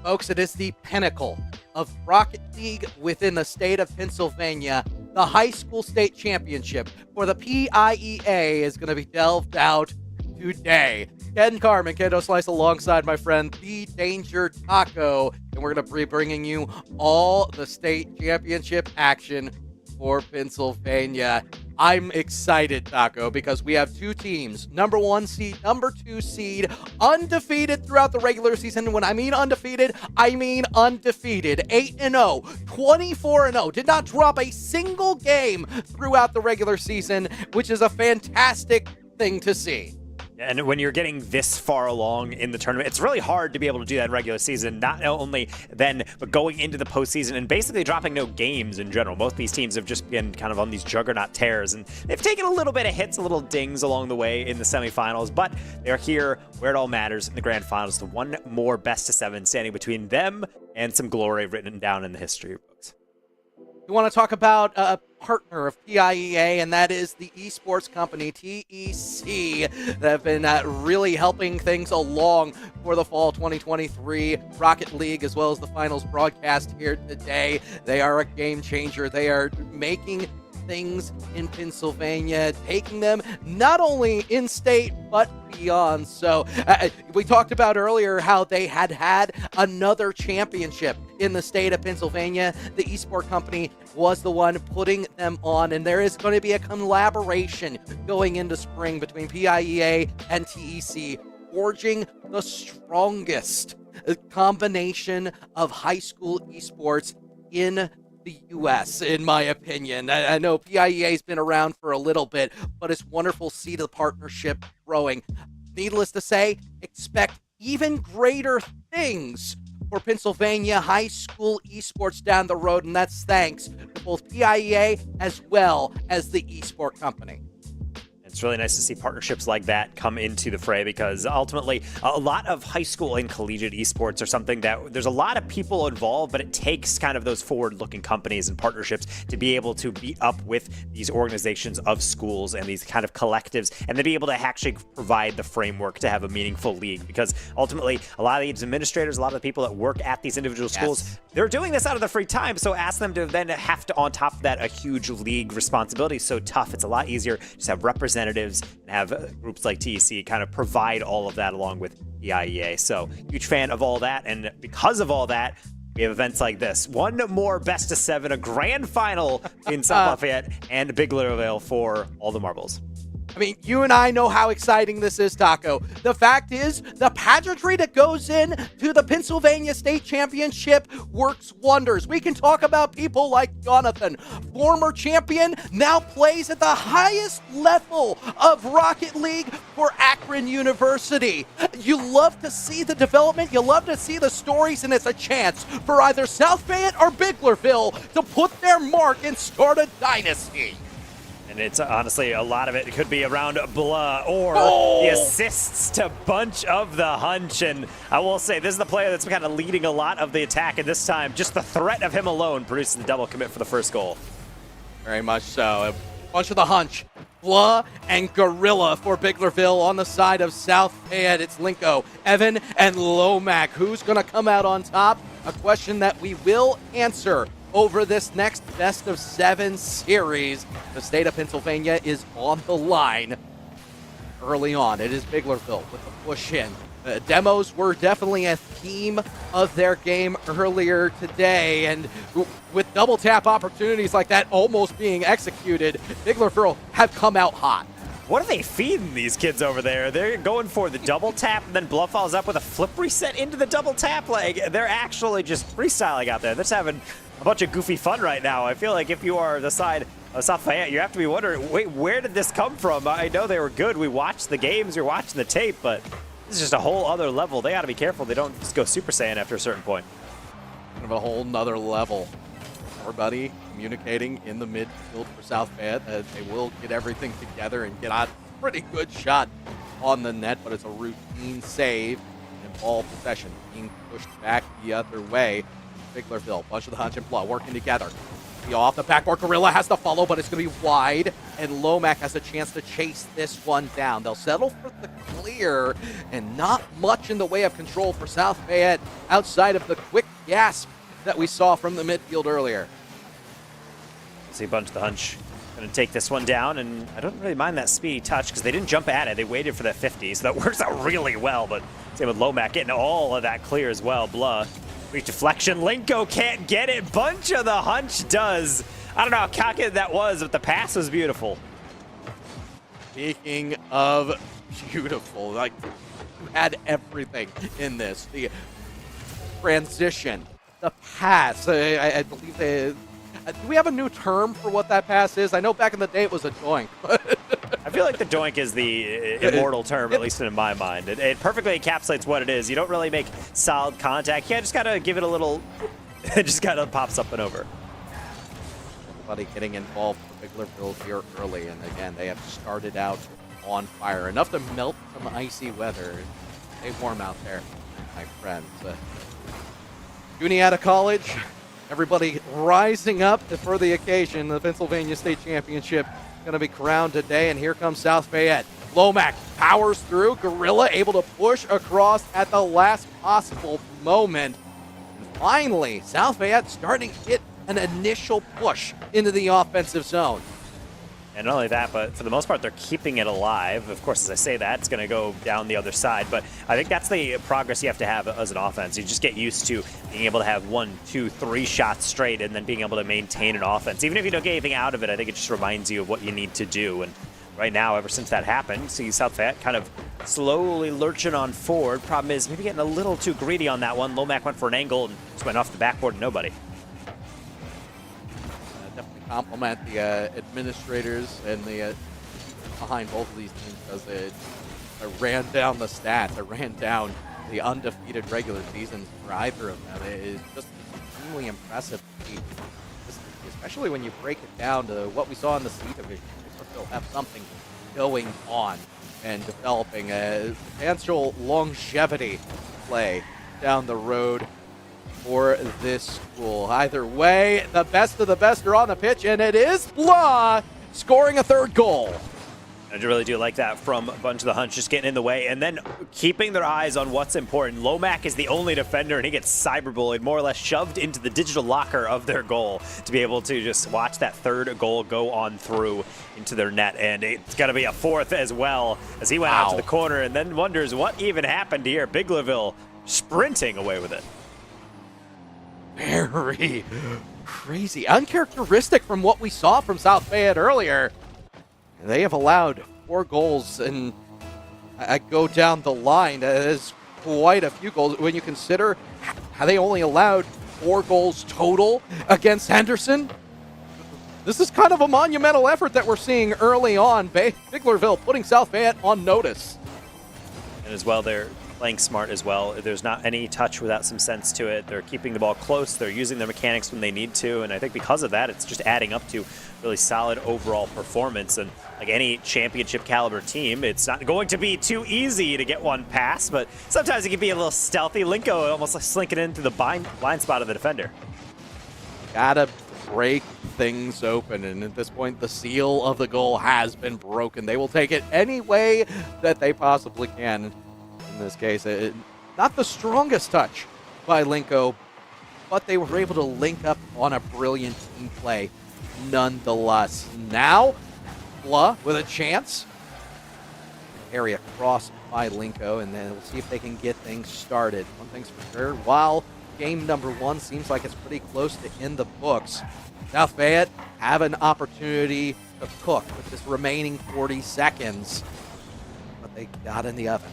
Folks, it is the pinnacle of Rocket League within the state of Pennsylvania. The high school state championship for the PIEA is going to be delved out today. Ken Carmen, Kendo Slice, alongside my friend, The Danger Taco, and we're going to be bringing you all the state championship action for Pennsylvania. I'm excited, Taco, because we have two teams, number 1 seed, number 2 seed, undefeated throughout the regular season. When I mean undefeated, I mean undefeated. 8-0, 24-0, did not drop a single game throughout the regular season, which is a fantastic thing to see. And when you're getting this far along in the tournament, it's really hard to be able to do that in regular season, not only then, but going into the postseason and basically dropping no games in general. Most of these teams have just been kind of on these juggernaut tears, and they've taken a little bit of hits, a little dings along the way in the semifinals, but they're here where it all matters in the grand finals. The one more best of 7 standing between them and some glory written down in the history books. We want to talk about a partner of PIEA, and that is the esports company, TEC, that have been really helping things along for the fall 2023 Rocket League, as well as the finals broadcast here today. They are a game changer. They are making things in Pennsylvania, taking them not only in state but beyond. So we talked about earlier how they had another championship in the state of Pennsylvania. The eSport company was the one putting them on, and there is going to be a collaboration going into spring between PIEA and TEC, forging the strongest combination of high school esports in the U.S., in my opinion. I know PIEA's been around for a little bit, but it's wonderful to see the partnership growing. Needless to say, expect even greater things for Pennsylvania high school esports down the road, and that's thanks to both PIEA as well as the eSport company. It's really nice to see partnerships like that come into the fray, because ultimately a lot of high school and collegiate esports are something that there's a lot of people involved, but it takes kind of those forward-looking companies and partnerships to be able to meet up with these organizations of schools and these kind of collectives, and to be able to actually provide the framework to have a meaningful league. Because ultimately, a lot of these administrators, a lot of the people that work at these individual schools, they're doing this out of their free time. So ask them to then have to, on top of that, a huge league responsibility is so tough. It's a lot easier to just have representatives and have groups like TEC kind of provide all of that along with the IEA. So huge fan of all that. And because of all that, we have events like this. One more best of 7, a grand final in South Fayette and Big Littleville for all the marbles. I mean, you and I know how exciting this is, Taco. The fact is, the pageantry that goes in to the Pennsylvania State Championship works wonders. We can talk about people like Jonathan, former champion, now plays at the highest level of Rocket League for Akron University. You love to see the development, you love to see the stories, and it's a chance for either South Fayette or Biglerville to put their mark and start a dynasty. And it's honestly, a lot of it could be around Blah or the assists to Bunch of the Hunch. And I will say, this is the player that's kind of leading a lot of the attack. And this time, just the threat of him alone produces the double commit for the first goal. Very much so. Bunch of the Hunch, Blah, and Gorilla for Biglerville on the side of South Fayette. It's Linko, Evan, and Lomac. Who's going to come out on top? A question that we will answer over this next best of 7 series. The state of Pennsylvania is on the line early on. It is Biglerville with the push in. The demos were definitely a theme of their game earlier today, and with double tap opportunities like that almost being executed, Biglerville have come out hot. What are they feeding these kids over there? They're going for the double tap, and then Bluff follows up with a flip reset into the double tap. Like, they're actually just freestyling out there. They're just having a bunch of goofy fun right now. I feel like if you are the side of South Fayette, you have to be wondering, wait, where did this come from? I know they were good. We watched the games, you're watching the tape, but this is just a whole other level. They got to be careful. They don't just go Super Saiyan after a certain point. Kind of a whole nother level. Everybody communicating in the midfield for South Fayette. They will get everything together and get a pretty good shot on the net, but it's a routine save and ball possession being pushed back the other way. Biglerville, Bunch of the Hunch and Blah working together. be off. The backboard Gorilla has to follow, but it's going to be wide, and Lomac has a chance to chase this one down. They'll settle for the clear, and not much in the way of control for South Fayette outside of the quick gasp that we saw from the midfield earlier. See Bunch the Hunch going to take this one down, and I don't really mind that speedy touch because they didn't jump at it. They waited for that 50, so that works out really well, but same with Lomac getting all of that clear as well. Blah. Weak deflection. Linko can't get it. Bunch of the Hunch does. I don't know how calculated that was, but the pass was beautiful. Speaking of beautiful, like, you had everything in this. The transition, the pass. I believe they... Do we have a new term for what that pass is? I know back in the day it was a doink, but... I feel like the doink is the immortal term, at least in my mind. It perfectly encapsulates what it is. You don't really make solid contact. Yeah, just gotta give it a little... It just kind of pops up and over. Everybody getting involved for Biglerville here early, and again, they have started out on fire. Enough to melt some icy weather. Stay warm out there, my friends. Junie out of college. Everybody rising up for the occasion. The Pennsylvania State Championship going to be crowned today, and here comes South Fayette. Lomac powers through. Gorilla able to push across at the last possible moment. And finally, South Fayette starting to get an initial push into the offensive zone. And not only that, but for the most part, they're keeping it alive. Of course, as I say that, it's going to go down the other side. But I think that's the progress you have to have as an offense. You just get used to being able to have 1, 2, 3 shots straight and then being able to maintain an offense. Even if you don't get anything out of it, I think it just reminds you of what you need to do. And right now, ever since that happened, see South Fayette kind of slowly lurching on forward. Problem is, maybe getting a little too greedy on that one. Lomac went for an angle and just went off the backboard and nobody. Compliment the administrators and the behind both of these teams because they ran down the stats. They ran down the undefeated regular seasons for either of them. It is just extremely impressive to see, especially when you break it down to what we saw in the C division. They still have something going on and developing a substantial longevity play down the road for this school. Either way, the best of the best are on the pitch, and it is Blah scoring a third goal. I really do like that from Bunch of the Hunch, just getting in the way and then keeping their eyes on what's important. Lomac is the only defender, and he gets cyberbullied, more or less shoved into the digital locker of their goal to be able to just watch that third goal go on through into their net. And it's going to be a fourth as well, as he went out to the corner and then wonders what even happened here. Biglerville sprinting away with it. Very crazy, uncharacteristic from what we saw from South Fayette earlier. And they have allowed 4 goals, and I go down the line. There's quite a few goals when you consider how they only allowed 4 goals total against Henderson. This is kind of a monumental effort that we're seeing early on. Biglerville putting South Fayette on notice. And as well, they're playing smart as well. There's not any touch without some sense to it. They're keeping the ball close. They're using their mechanics when they need to. And I think because of that, it's just adding up to really solid overall performance. And like any championship caliber team, it's not going to be too easy to get one pass, but sometimes it can be a little stealthy. Linko almost like slinking in through the blind spot of the defender. Gotta break things open, and at this point, the seal of the goal has been broken. They will take it any way that they possibly can. In this case, not the strongest touch by Linko, but they were able to link up on a brilliant team play nonetheless. Now, Blah with a chance. Area crossed by Linko, and then we'll see if they can get things started. One thing's for sure, while game number 1 seems like it's pretty close to in the books, South Fayette have an opportunity to cook with this remaining 40 seconds, but they got in the oven.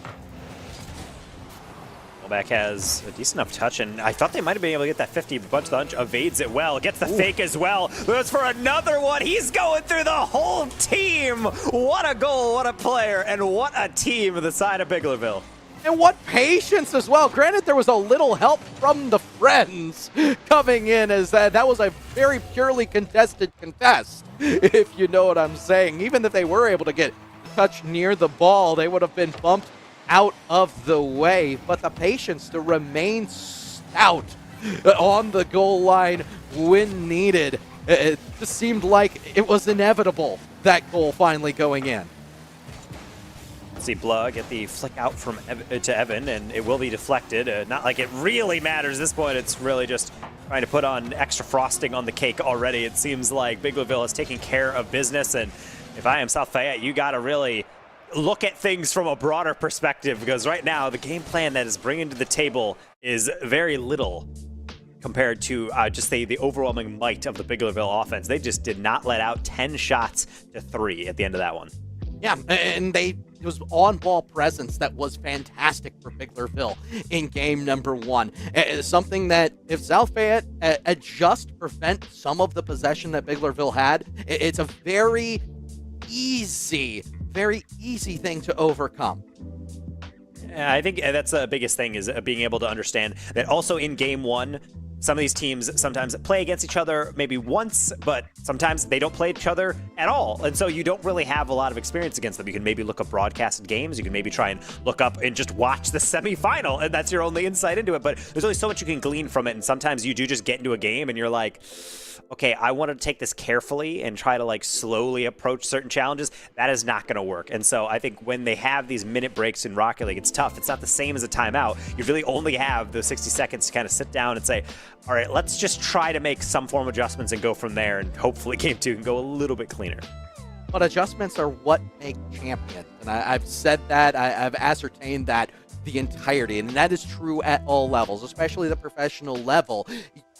Lomac has a decent enough touch, and I thought they might have been able to get that 50, but Bunch of the Hunch evades it well, gets the fake as well, goes for another one. He's going through the whole team. What a goal, what a player, and what a team on the side of Biglerville. And what patience as well. Granted, there was a little help from the friends coming in, as that was a very purely contested contest, if you know what I'm saying. Even if they were able to get touch near the ball, they would have been bumped out of the way. But the patience to remain stout on the goal line when needed It just seemed like it was inevitable, that goal finally going in. See Blah get the flick out from to Evan, and it will be deflected. Not like it really matters at this point. It's really just trying to put on extra frosting on the cake already. It seems like Big Blueville is taking care of business, and if I am South Fayette, you got to really look at things from a broader perspective, because right now the game plan that is bringing to the table is very little compared to just the overwhelming might of the Big Blueville offense. They just did not let out 10 shots to 3 at the end of that one. Yeah, and it was on-ball presence that was fantastic for Biglerville in game number 1. It's something that if South Fayette adjust to prevent some of the possession that Biglerville had, it's a very easy thing to overcome. I think that's the biggest thing, is being able to understand that also in game 1, some of these teams sometimes play against each other maybe once, but sometimes they don't play each other at all. And so you don't really have a lot of experience against them. You can maybe look up broadcasted games. You can maybe try and look up and just watch the semifinal, and that's your only insight into it. But there's only so much you can glean from it. And sometimes you do just get into a game and you're like, okay, I want to take this carefully and try to like slowly approach certain challenges. That is not going to work. And so I think when they have these minute breaks in Rocket League, it's tough. It's not the same as a timeout. You really only have those 60 seconds to kind of sit down and say, all right, let's just try to make some form of adjustments and go from there. And hopefully game 2 can go a little bit cleaner. But adjustments are what make champions. And I've said that, I've ascertained that the entirety. And that is true at all levels, especially the professional level.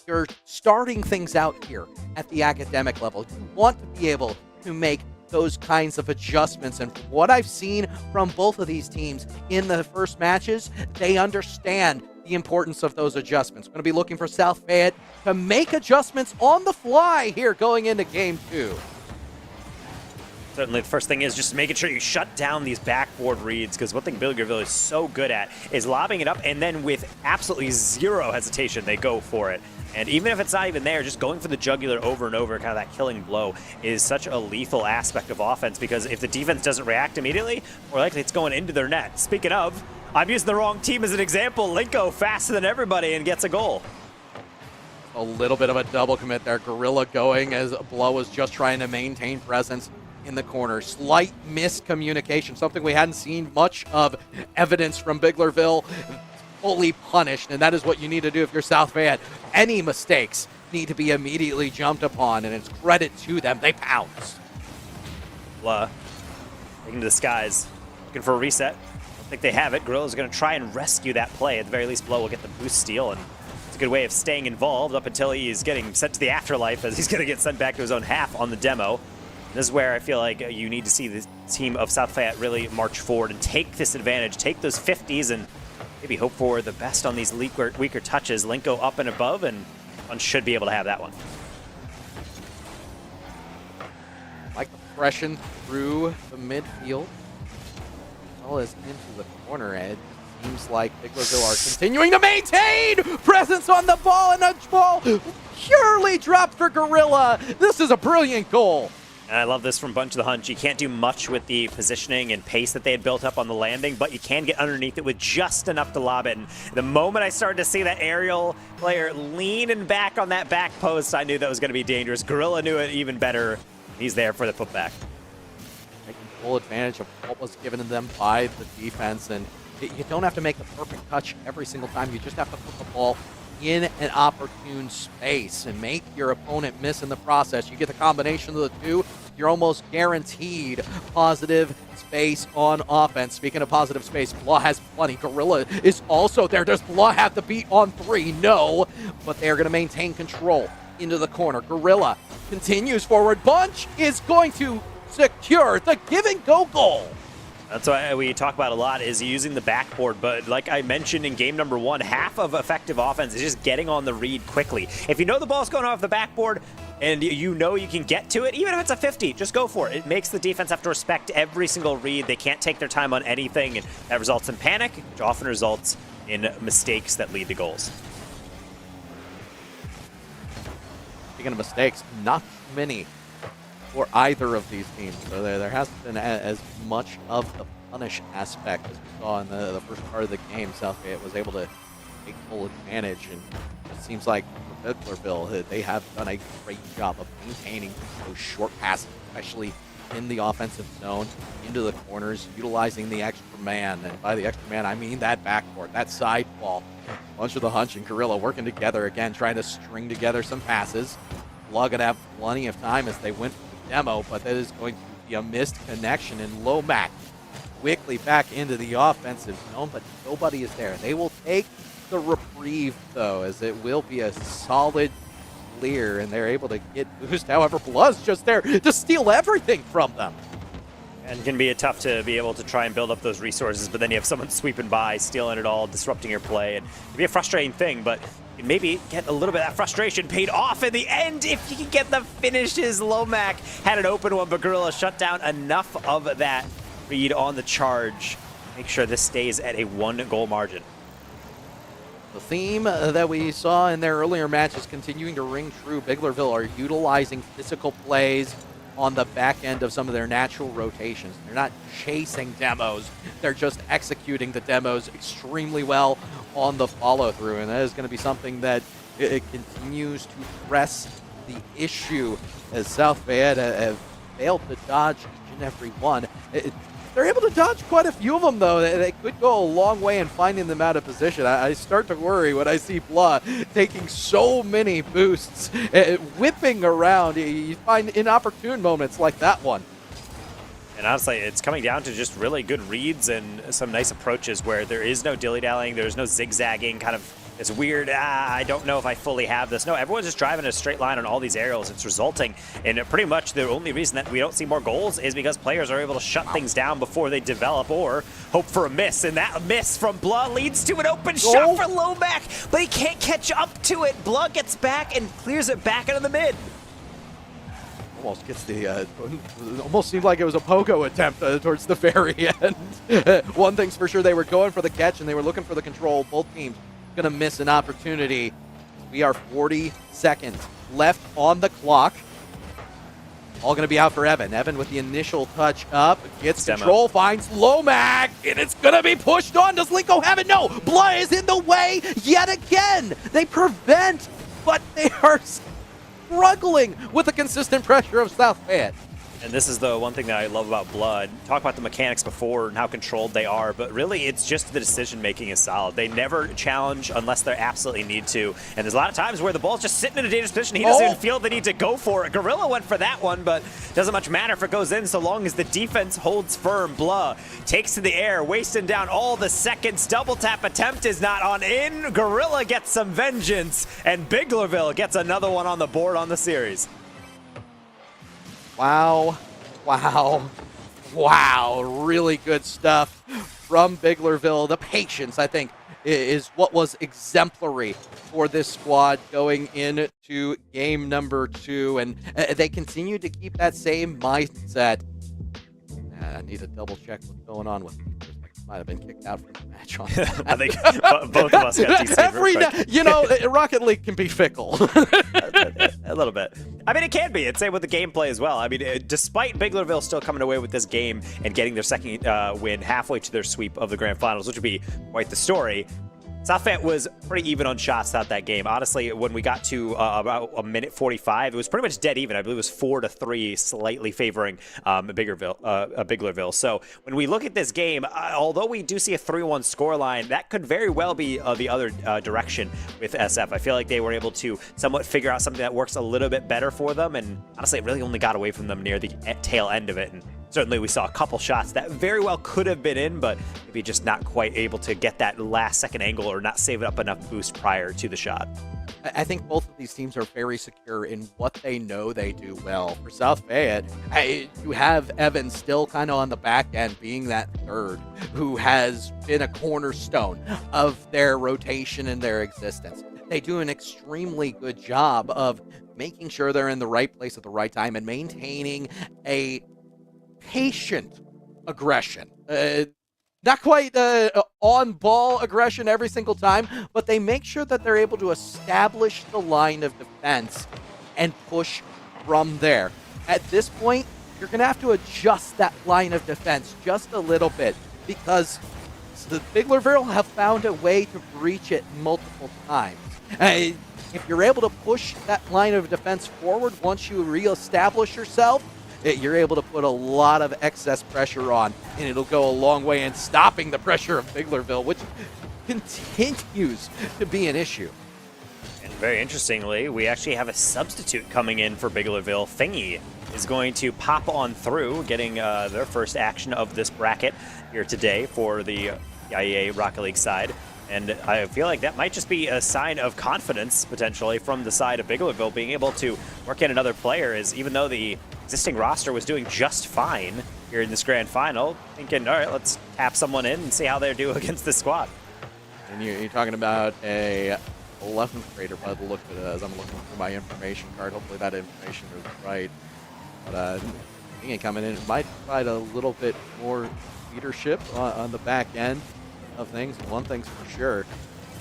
You're starting things out here at the academic level. You want to be able to make those kinds of adjustments. And from what I've seen from both of these teams in the first matches, they understand the importance of those adjustments. Going to be looking for South Fayette to make adjustments on the fly here going into game 2. Certainly, the first thing is just making sure you shut down these backboard reads, because one thing Biglerville is so good at is lobbing it up, and then with absolutely zero hesitation, they go for it. And even if it's not even there, just going for the jugular over and over, kind of that killing blow, is such a lethal aspect of offense, because if the defense doesn't react immediately, more likely it's going into their net. Speaking of, I'm using the wrong team as an example. Linko faster than everybody and gets a goal. A little bit of a double commit there. Gorilla going as Blow was just trying to maintain presence in the corner. Slight miscommunication, something we hadn't seen much of evidence from Biglerville. Fully punished, and that is what you need to do if you're South Fayette. Any mistakes need to be immediately jumped upon, and it's credit to them. They pounce. Blah. Taking to the skies. Looking for a reset. Don't think they have it. Gorilla's going to try and rescue that play. At the very least, Blow will get the boost steal, and it's a good way of staying involved up until he's getting sent to the afterlife, as he's going to get sent back to his own half on the demo. This is where I feel like you need to see the team of South Fayette really march forward and take this advantage, take those 50s, and maybe hope for the best on these weaker touches. Linko up and above, and one should be able to have that one. Like the progression through the midfield, as well as into the corner edge. Seems like Biglerville are continuing to maintain presence on the ball, and the ball purely dropped for Gorilla. This is a brilliant goal. And I love this from Bunch of the Hunch. You can't do much with the positioning and pace that they had built up on the landing, but you can get underneath it with just enough to lob it. And the moment I started to see that aerial player leaning back on that back post, I knew that was going to be dangerous. Gorilla knew it even better. He's there for the putback. Taking full advantage of what was given to them by the defense. And you don't have to make the perfect touch every single time. You just have to put the ball in an opportune space and make your opponent miss in the process. You get the combination of the two, you're almost guaranteed positive space on offense. Speaking of positive space, Blah has plenty. Gorilla is also there. Does Blah have the beat on 3? No, but they're going to maintain control into the corner. Gorilla continues forward. Bunch is going to secure the give-and-go goal. That's why we talk about a lot, is using the backboard, but like I mentioned in game number 1, half of effective offense is just getting on the read quickly. If you know the ball's going off the backboard and you know you can get to it, even if it's a 50, just go for it. It makes the defense have to respect every single read. They can't take their time on anything, and that results in panic, which often results in mistakes that lead to goals. Speaking of mistakes, not many for either of these teams. So there hasn't been as much of the punish aspect as we saw in the first part of the game. South Fayette was able to take full advantage. And it seems like for Biglerville, they have done a great job of maintaining those short passes, especially in the offensive zone, into the corners, utilizing the extra man. And by the extra man, I mean that backcourt, that side ball. Bunch of the Hunch and Gorilla working together again, trying to string together some passes. Blug gonna have plenty of time as they went for the demo, but that is going to be a missed connection. And Lomac quickly back into the offensive zone, but nobody is there. They will take the reprieve, though, as it will be a solid clear, and they're able to get boost. However, Blug's just there to steal everything from them. And it can be tough to be able to try and build up those resources, but then you have someone sweeping by, stealing it all, disrupting your play, and it can be a frustrating thing, but you can maybe get a little bit of that frustration paid off in the end if you can get the finishes. Lomac had an open one, but Gorilla shut down enough of that read on the charge. Make sure this stays at a 1-goal margin. The theme that we saw in their earlier matches continuing to ring true. Biglerville are utilizing physical plays on the back end of some of their natural rotations. They're not chasing demos. They're just executing the demos extremely well on the follow-through, and that is going to be something that it continues to press the issue as South Fayette have failed to dodge each and every one. They're able to dodge quite a few of them, though. They could go a long way in finding them out of position. I start to worry when I see Blah taking so many boosts, whipping around. You find inopportune moments like that one. And honestly, it's coming down to just really good reads and some nice approaches where there is no dilly-dallying, there's no zigzagging, kind of this weird, I don't know if I fully have this. No, everyone's just driving a straight line on all these aerials. It's resulting in pretty much the only reason that we don't see more goals is because players are able to shut things down before they develop or hope for a miss. And that miss from Blah leads to an open shot for Lomac, but he can't catch up to it. Blah gets back and clears it back into the mid. Almost gets the, almost seemed like it was a pogo attempt towards the very end. One thing's for sure, they were going for the catch and they were looking for the control. Both teams gonna miss an opportunity. We are 40 seconds left on the clock. All gonna be out for Evan. Evan with the initial touch up, gets control, finds Lomac, and it's gonna be pushed on. Does Linko have it? No! Blah is in the way yet again! They prevent, but they are struggling with the consistent pressure of South Fayette. And this is the one thing that I love about Blood. Talk about the mechanics before and how controlled they are, but really it's just the decision-making is solid. They never challenge unless they absolutely need to. And there's a lot of times where the ball's just sitting in a dangerous position. He doesn't even feel the need to go for it. Gorilla went for that one, but doesn't much matter if it goes in so long as the defense holds firm. Blah takes to the air, wasting down all the seconds. Double tap attempt is not on in. Gorilla gets some vengeance, and Biglerville gets another one on the board on the series. Wow, wow, wow. Really good stuff from Biglerville. The patience, I think, is what was exemplary for this squad going into game number 2. And they continue to keep that same mindset. I need to double check what's going on with me. Might have been kicked out from the match on that. I think both of us got TC'd. You know, Rocket League can be fickle. A little bit. I mean, it can be. It's same with the gameplay as well. I mean, despite Biglerville still coming away with this game and getting their second win halfway to their sweep of the grand finals, which would be quite the story, South Fayette was pretty even on shots throughout that game. Honestly, when we got to about a minute 45, it was pretty much dead even. I believe it was 4-3, slightly favoring Biglerville. So when we look at this game, although we do see a 3-1 scoreline, that could very well be the other direction with SF. I feel like they were able to somewhat figure out something that works a little bit better for them, and honestly, it really only got away from them near the tail end of it. And certainly we saw a couple shots that very well could have been in, but maybe just not quite able to get that last second angle or not save up enough boost prior to the shot. I think both of these teams are very secure in what they know they do well. For South Fayette, you have Evan still kind of on the back end being that third who has been a cornerstone of their rotation and their existence. They do an extremely good job of making sure they're in the right place at the right time and maintaining a patient aggression. Not quite on-ball aggression every single time, but they make sure that they're able to establish the line of defense and push from there. At this point, you're going to have to adjust that line of defense just a little bit because the Biglerville have found a way to breach it multiple times. If you're able to push that line of defense forward once you reestablish yourself, you're able to put a lot of excess pressure on, and it'll go a long way in stopping the pressure of Biglerville, which continues to be an issue. And very interestingly, we actually have a substitute coming in for Biglerville. Thingy is going to pop on through, getting their first action of this bracket here today for the IEA Rocket League side. And I feel like that might just be a sign of confidence, potentially, from the side of Biglerville, being able to work in another player, is even though the existing roster was doing just fine here in this grand final, thinking, all right, let's tap someone in and see how they do against this squad. And you're talking about a 11th grader by the look of it, as I'm looking through my information card. Hopefully that information is right. But Thingy coming in might provide a little bit more leadership on the back end of things. One thing's for sure,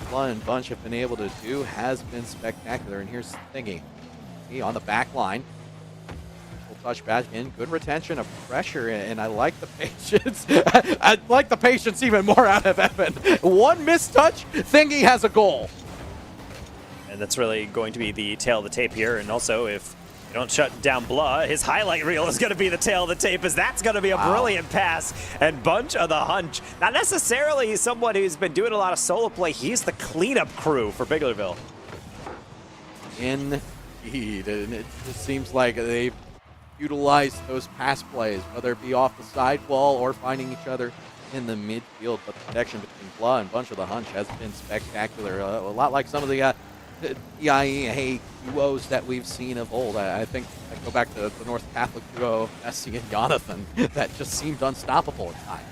Blunt and Bunch have been able to do has been spectacular. And here's Thingy. He on the back line. Full touch back in. Good retention of pressure, and I like the patience. I like the patience even more out of Evan. One missed touch, Thingy has a goal. And that's really going to be the tail of the tape here. And also, if you don't shut down Blah, his highlight reel is going to be the tail of the tape, as that's going to be a brilliant pass. And Bunch of the Hunch, not necessarily someone who's been doing a lot of solo play. He's the cleanup crew for Biglerville. Indeed, and it just seems like they've utilized those pass plays, whether it be off the sidewall or finding each other in the midfield. But the connection between Blah and Bunch of the Hunch has been spectacular. A lot like some of the EIA duos that we've seen of old. I think I go back to the North Catholic duo, Essie and Jonathan, that just seemed unstoppable at times.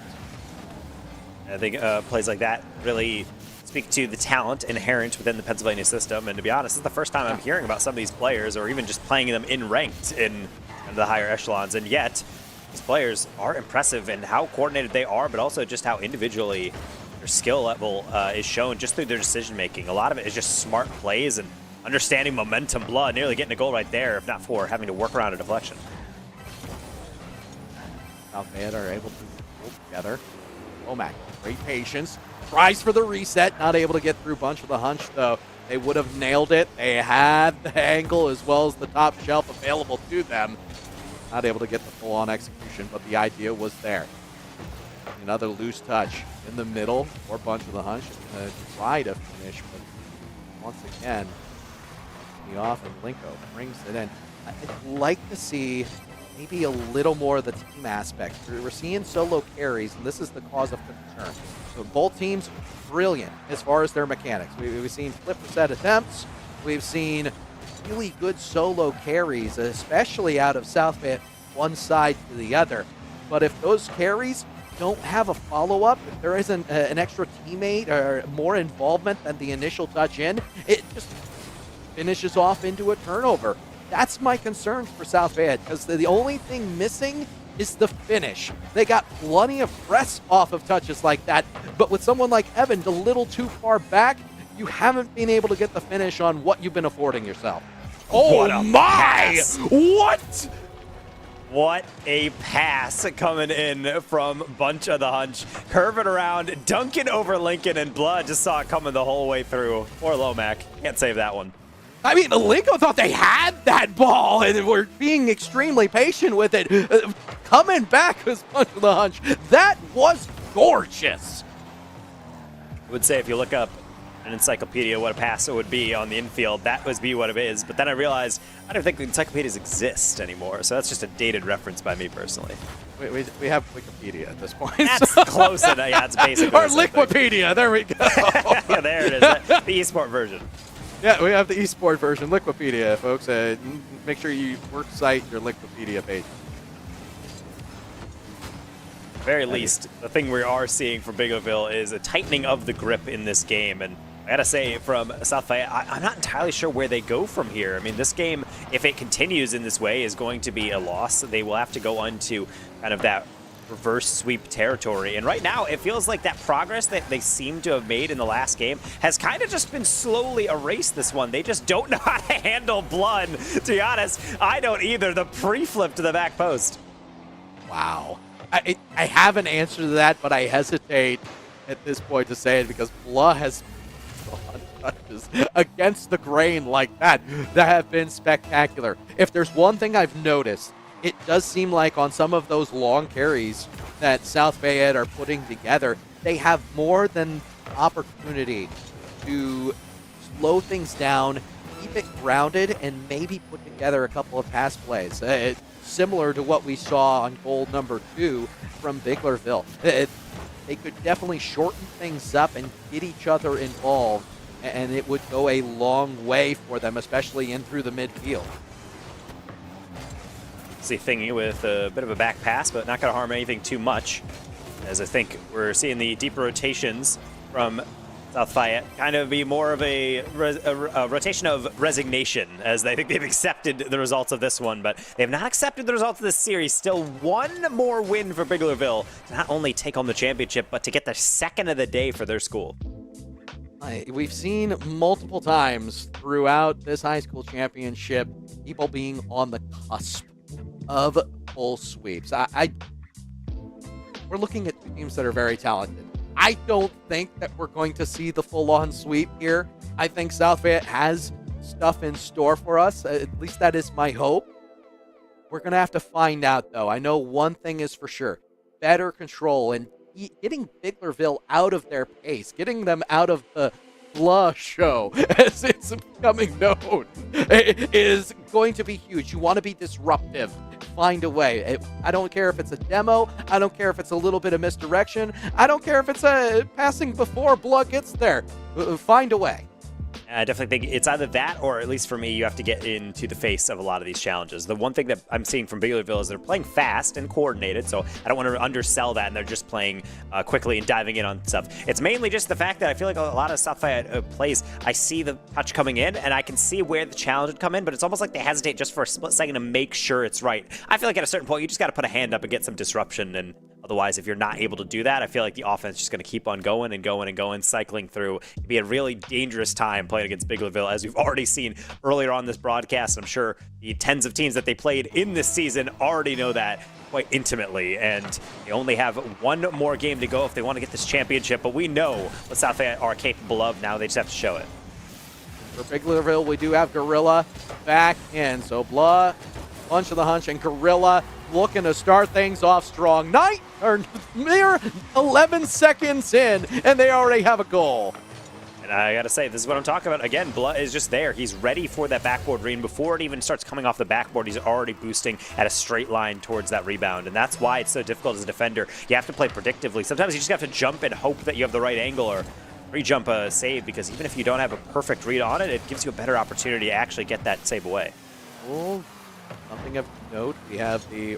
I think plays like that really speak to the talent inherent within the Pennsylvania system. And to be honest, this is the first time I'm hearing about some of these players, or even just playing them in ranked in the higher echelons. And yet, these players are impressive in how coordinated they are, but also just how individually their skill level is shown just through their decision making. A lot of it is just smart plays and understanding momentum. Blood nearly getting a goal right there, if not for having to work around a deflection. South Fayette are able to pull together. Womack, great patience, tries for the reset, not able to get through Bunch with a Hunch though. They would have nailed it. They had the angle as well as the top shelf available to them. Not able to get the full-on execution, but the idea was there. Another loose touch in the middle for Bunch of the Hunch. Try to finish, but once again, the off and Linko brings it in. I'd like to see maybe a little more of the team aspect. We're seeing solo carries, and this is the cause of concern. So both teams, brilliant as far as their mechanics. We've seen flip reset attempts. We've seen really good solo carries, especially out of South Fayette, one side to the other. But if those carries don't have a follow-up, if there isn't an extra teammate or more involvement than the initial touch in, it just finishes off into a turnover. That's my concern for South Fayette, because the only thing missing is the finish. They got plenty of press off of touches like that, but with someone like Evan a little too far back, you haven't been able to get the finish on what you've been affording yourself. Oh my! Pass. What? What a pass coming in from Bunch of the Hunch. Curving around, dunking over Lincoln, and Blood just saw it coming the whole way through. Poor Lomac. Can't save that one. I mean, Lincoln thought they had that ball, and were being extremely patient with it. Coming back was Bunch of the Hunch. That was gorgeous. I would say if you look up an encyclopedia what a pass would be on the infield, that would be what it is. But then I realized I don't think the encyclopedias exist anymore, so that's just a dated reference by me personally. We have Wikipedia at this point. That's close enough. Yeah, it's basically Or Liquipedia. There we go. Yeah, there it is. The esport version. Yeah, we have the esport version, Liquipedia, folks. Make sure you work site your Liquipedia page. At the very least, the thing we are seeing from Biglerville is a tightening of the grip in this game. And I gotta say, from South Fayette, I'm not entirely sure where they go from here. I mean, this game, if it continues in this way, is going to be a loss. They will have to go on to kind of that reverse sweep territory. And right now, it feels like that progress that they seem to have made in the last game has kind of just been slowly erased this one. They just don't know how to handle Blood. To be honest, I don't either. The pre-flip to the back post. Wow. I have an answer to that, but I hesitate. at this point to say it because Blah has gone touches against the grain like that have been spectacular. If there's one thing I've noticed, it does seem like on some of those long carries that South Fayette are putting together, they have more than opportunity to slow things down, keep it grounded, and maybe put together a couple of pass plays. Similar to what we saw on goal number 2 from Biglerville. They could definitely shorten things up and get each other involved, and it would go a long way for them, especially in through the midfield. See Thingy with a bit of a back pass, but not going to harm anything too much, as I think we're seeing the deeper rotations from South Fayette kind of be more of a rotation of resignation, as I think they've accepted the results of this one, but they have not accepted the results of this series. Still one more win for Biglerville to not only take home the championship, but to get the second of the day for their school. We've seen multiple times throughout this high school championship people being on the cusp of full sweeps. We're looking at two teams that are very talented. I don't think that we're going to see the full-on sweep here. I think South Fayette has stuff in store for us. At least that is my hope. We're going to have to find out, though. I know one thing is for sure. Better control and getting Biglerville out of their pace, getting them out of the Blah show, as it's becoming known, is going to be huge. You want to be disruptive. Find a way. I don't care if it's a demo. I don't care if it's a little bit of misdirection. I don't care if it's a passing before Blah gets there. Find a way. I definitely think it's either that, or at least for me, you have to get into the face of a lot of these challenges. The one thing that I'm seeing from Biglerville is they're playing fast and coordinated, so I don't want to undersell that, and they're just playing quickly and diving in on stuff. It's mainly just the fact that I feel like a lot of South Fayette plays, I see the touch coming in, and I can see where the challenge would come in, but it's almost like they hesitate just for a split second to make sure it's right. I feel like at a certain point, you just got to put a hand up and get some disruption, and otherwise, if you're not able to do that, I feel like the offense is just going to keep on going and going and going, cycling through. It'd be a really dangerous time playing against Biglerville, as we've already seen earlier on this broadcast. I'm sure the tens of teams that they played in this season already know that quite intimately, and they only have one more game to go if they want to get this championship, but we know what South Fayette are capable of. Now they just have to show it. For Biglerville, we do have Gorilla back in, so Blah, bunch of the hunch, and Gorilla looking to start things off strong. Mere 11 seconds in, and they already have a goal. And I gotta say, this is what I'm talking about. Again, Blah is just there. He's ready for that backboard read. Before it even starts coming off the backboard, he's already boosting at a straight line towards that rebound. And that's why it's so difficult as a defender. You have to play predictively. Sometimes you just have to jump and hope that you have the right angle, or re-jump a save, because even if you don't have a perfect read on it, it gives you a better opportunity to actually get that save away. Oh, something of note, we have the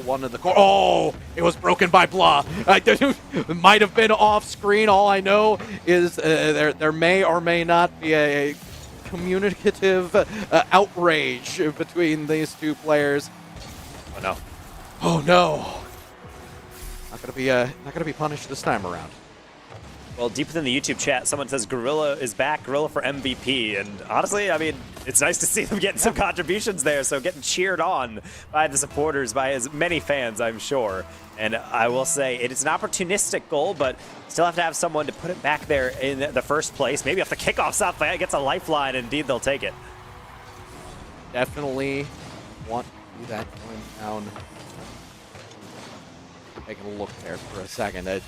one in the corner. Oh, it was broken by Blah. It might have been off screen. All I know is there may or may not be a communicative outrage between these two players. Oh no! Oh no! Not gonna be punished this time around. Well, deep within the YouTube chat, someone says Gorilla is back, Gorilla for MVP. And honestly, I mean, it's nice to see them getting some contributions there. So getting cheered on by the supporters, by as many fans, I'm sure. And I will say it is an opportunistic goal, but still have to have someone to put it back there in the first place. Maybe off the kickoff, South Fayette gets a lifeline, and indeed they'll take it. Definitely want to do that going down. Taking a look there for a second.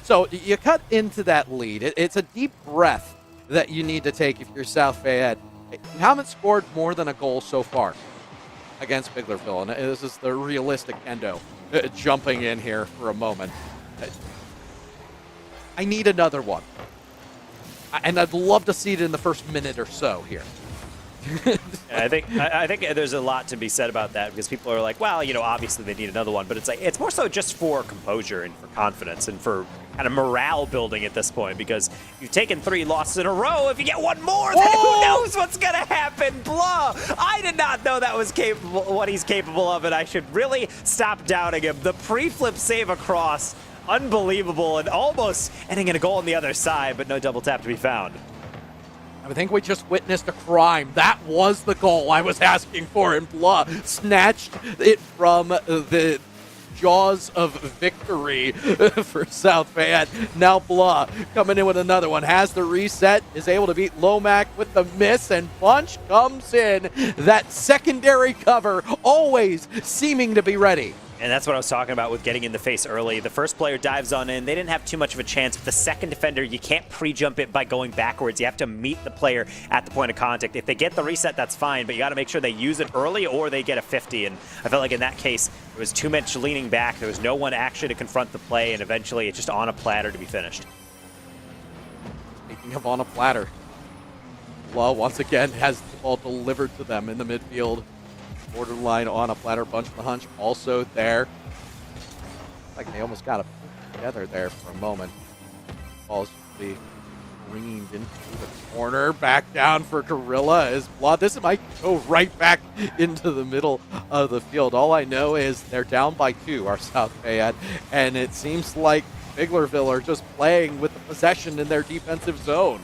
So you cut into that lead. It's a deep breath that you need to take if you're South Fayette. You haven't scored more than a goal so far against Biglerville, and this is the realistic Endo jumping in here for a moment. I need another one, and I'd love to see it in the first minute or so here. I think there's a lot to be said about that, because people are like, well, you know, obviously they need another one, but it's like it's more so just for composure and for confidence and for kind of morale building at this point, because you've taken 3 losses in a row. If you get one more, then who knows what's gonna happen? Blah! I did not know that was capable, what he's capable of, and I should really stop doubting him. The pre-flip save across, unbelievable, and almost ending in a goal on the other side, but no double tap to be found. I think we just witnessed a crime. That was the goal I was asking for, and Blah snatched it from the jaws of victory for South Fayette. Now Blah coming in with another one, has the reset, is able to beat Lomac with the miss, and Bunch comes in. That secondary cover always seeming to be ready. And that's what I was talking about with getting in the face early. The first player dives on in. They didn't have too much of a chance. But the second defender, you can't pre-jump it by going backwards. You have to meet the player at the point of contact. If they get the reset, that's fine, but you got to make sure they use it early or they get a 50. And I felt like in that case, there was too much leaning back. There was no one actually to confront the play, and eventually it's just on a platter to be finished. Speaking of on a platter, Blah once again has the ball delivered to them in the midfield. Borderline on a platter. Bunch of the Hunch also there. Like they almost got it together there for a moment. Ball's just screamed into the corner. Back down for Gorilla as Blah. This might go right back into the middle of the field. All I know is they're down by 2, our South Fayette, and it seems like Biglerville are just playing with the possession in their defensive zone.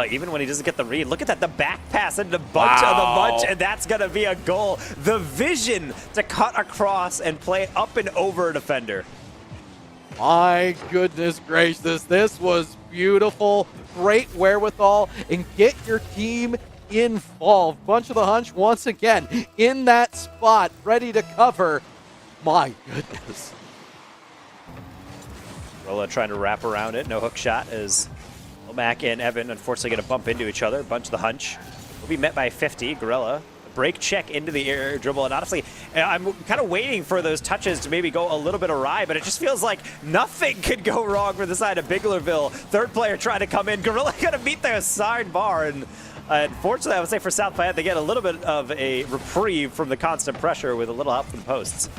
Even when he doesn't get the read, look at that, the back pass into Bunch of the Bunch, and that's going to be a goal. The vision to cut across and play up and over a defender. My goodness gracious, this was beautiful. Great wherewithal, and get your team involved. Bunch of the Hunch once again in that spot, ready to cover. My goodness. Rolla trying to wrap around it, no hook shot as Mac and Evan unfortunately going to bump into each other. Bunch of the Hunch will be met by 50. Gorilla, break check into the air dribble, and honestly, I'm kind of waiting for those touches to maybe go a little bit awry, but it just feels like nothing could go wrong for the side of Biglerville. Third player trying to come in. Gorilla going to meet their side bar, and unfortunately, I would say for South Fayette, they get a little bit of a reprieve from the constant pressure with a little help from the posts.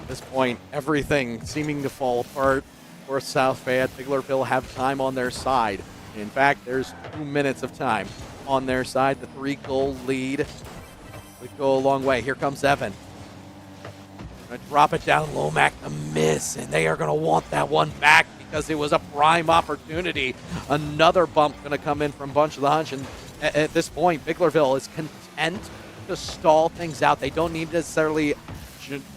At this point, everything seeming to fall apart for South Fayette. Biglerville have time on their side. In fact, there's 2 minutes of time on their side. The 3-goal lead would go a long way. Here comes Evan. Gonna drop it down. Lomac the miss, and they are going to want that one back because it was a prime opportunity. Another bump going to come in from Bunch of the Hunch, and at this point, Biglerville is content to stall things out. They don't need necessarily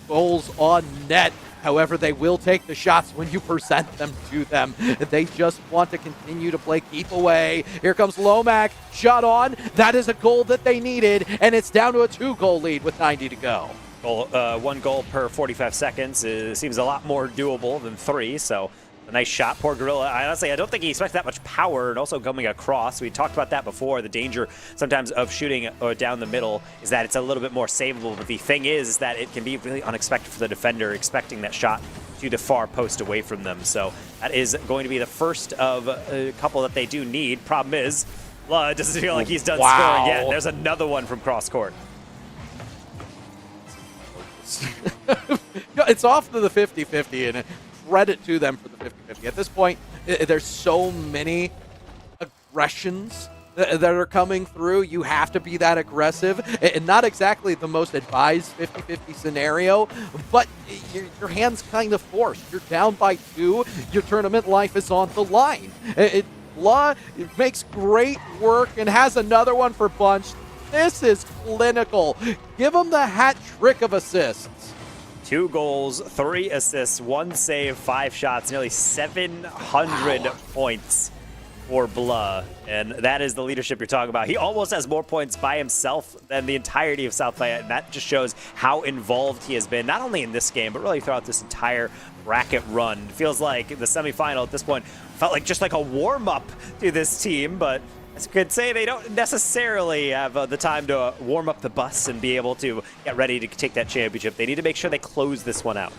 goals on net. However, they will take the shots when you present them to them. They just want to continue to play keep away. Here comes Lomac, shot on. That is a goal that they needed, and it's down to a 2-goal lead with 90 to go. 1 goal per 45 seconds seems a lot more doable than 3, so a nice shot. Poor Gorilla. Honestly, I don't think he expects that much power and also coming across. We talked about that before. The danger sometimes of shooting down the middle is that it's a little bit more savable. But the thing is that it can be really unexpected for the defender, expecting that shot to the far post away from them. So that is going to be the first of a couple that they do need. Problem is, it doesn't feel like he's done scoring yet. There's another one from cross court. It's off to the 50-50, and credit to them for the 50-50. At this point, there's so many aggressions that are coming through. You have to be that aggressive, and not exactly the most advised 50-50 scenario, but your hand's kind of forced. You're down by 2. Your tournament life is on the line. Blah makes great work and has another one for Bunch. This is clinical. Give him the hat trick of assists. 2 goals, 3 assists, 1 save, 5 shots, nearly 700 points for Blah. And that is the leadership you're talking about. He almost has more points by himself than the entirety of South Fayette, and that just shows how involved he has been, not only in this game, but really throughout this entire bracket run. It feels like the semifinal at this point felt like just like a warm-up to this team, but I could say they don't necessarily have the time to warm up the bus and be able to get ready to take that championship. They need to make sure they close this one out.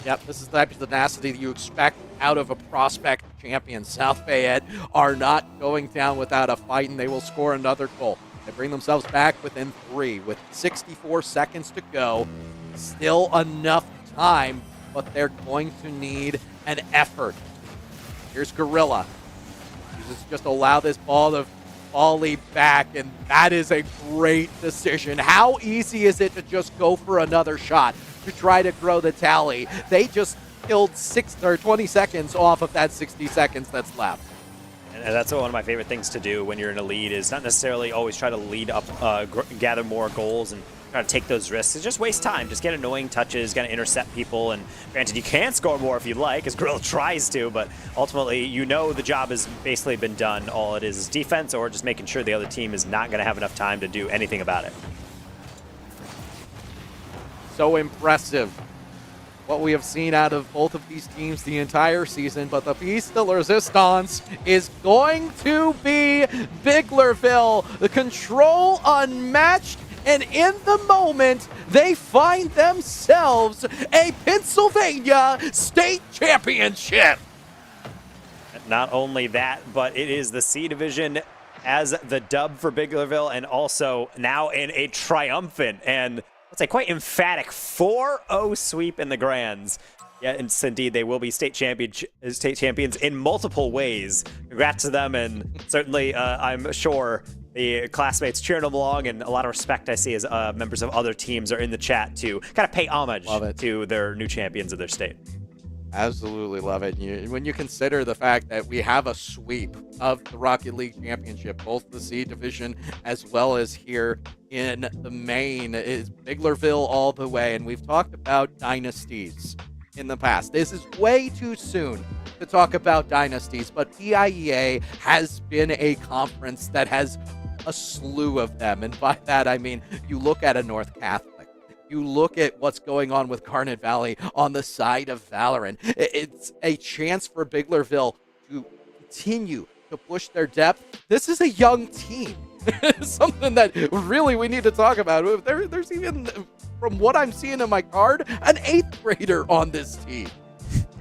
Yep, this is the type of tenacity that you expect out of a prospect champion. South Fayette are not going down without a fight, and they will score another goal. They bring themselves back within 3 with 64 seconds to go. Still enough time, but they're going to need an effort. Here's Gorilla. Just allow this ball to volley back, and that is a great decision. How easy is it to just go for another shot to try to grow the tally? They just killed 20 seconds off of that 60 seconds that's left. And that's one of my favorite things to do when you're in a lead is not necessarily always try to lead up, gather more goals and try to take those risks. It's just waste time. Just get annoying touches, gonna intercept people, and granted, you can score more if you like, as Grill tries to, but ultimately, you know the job has basically been done. All it is defense, or just making sure the other team is not gonna have enough time to do anything about it. So impressive what we have seen out of both of these teams the entire season, but the piece de resistance is going to be Biglerville. The control unmatched, and in the moment, they find themselves a Pennsylvania state championship. Not only that, but it is the C division as the dub for Biglerville, and also now in a triumphant and let's say quite emphatic 4-0 sweep in the Grands. Yeah, and indeed, they will be state champions in multiple ways. Congrats to them, and certainly I'm sure the classmates cheering them along, and a lot of respect I see as members of other teams are in the chat to kind of pay homage to their new champions of their state. Absolutely love it. When you consider the fact that we have a sweep of the Rocket League Championship, both the C division as well as here in the main, is Biglerville all the way. And we've talked about dynasties in the past. This is way too soon to talk about dynasties, but PIEA has been a conference that has a slew of them. And by that, I mean, you look at a North Catholic. You look at what's going on with Garnet Valley on the side of Valorant. It's a chance for Biglerville to continue to push their depth. This is a young team. Something that really we need to talk about. There's even, from what I'm seeing in my card, an 8th grader on this team.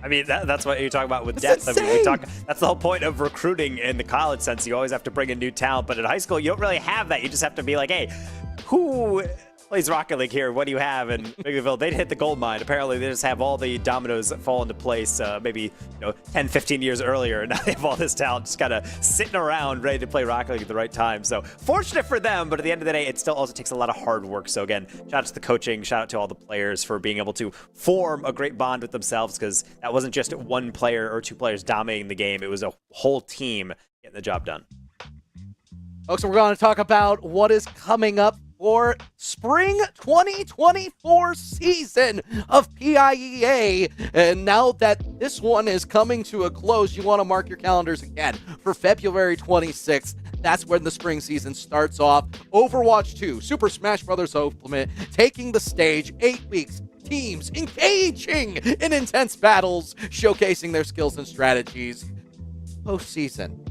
I mean, that's what you're talking about with depth. I mean, that's the whole point of recruiting in the college sense. You always have to bring in new talent, but in high school, you don't really have that. You just have to be like, hey, who plays Rocket League here? What do you have? And Biglerville, they'd hit the gold mine. Apparently, they just have all the dominoes that fall into place maybe 10, 15 years earlier. And now they have all this talent just kind of sitting around ready to play Rocket League at the right time. So fortunate for them, but at the end of the day, it still also takes a lot of hard work. So again, shout out to the coaching, shout out to all the players for being able to form a great bond with themselves, because that wasn't just one player or two players dominating the game. It was a whole team getting the job done. Folks, we're going to talk about what is coming up for spring 2024 season of PIEA. And now that this one is coming to a close, you want to mark your calendars again for February 26th. That's when the spring season starts off. Overwatch 2, Super Smash Bros. Ultimate, taking the stage, 8 weeks. Teams engaging in intense battles, showcasing their skills and strategies. Postseason.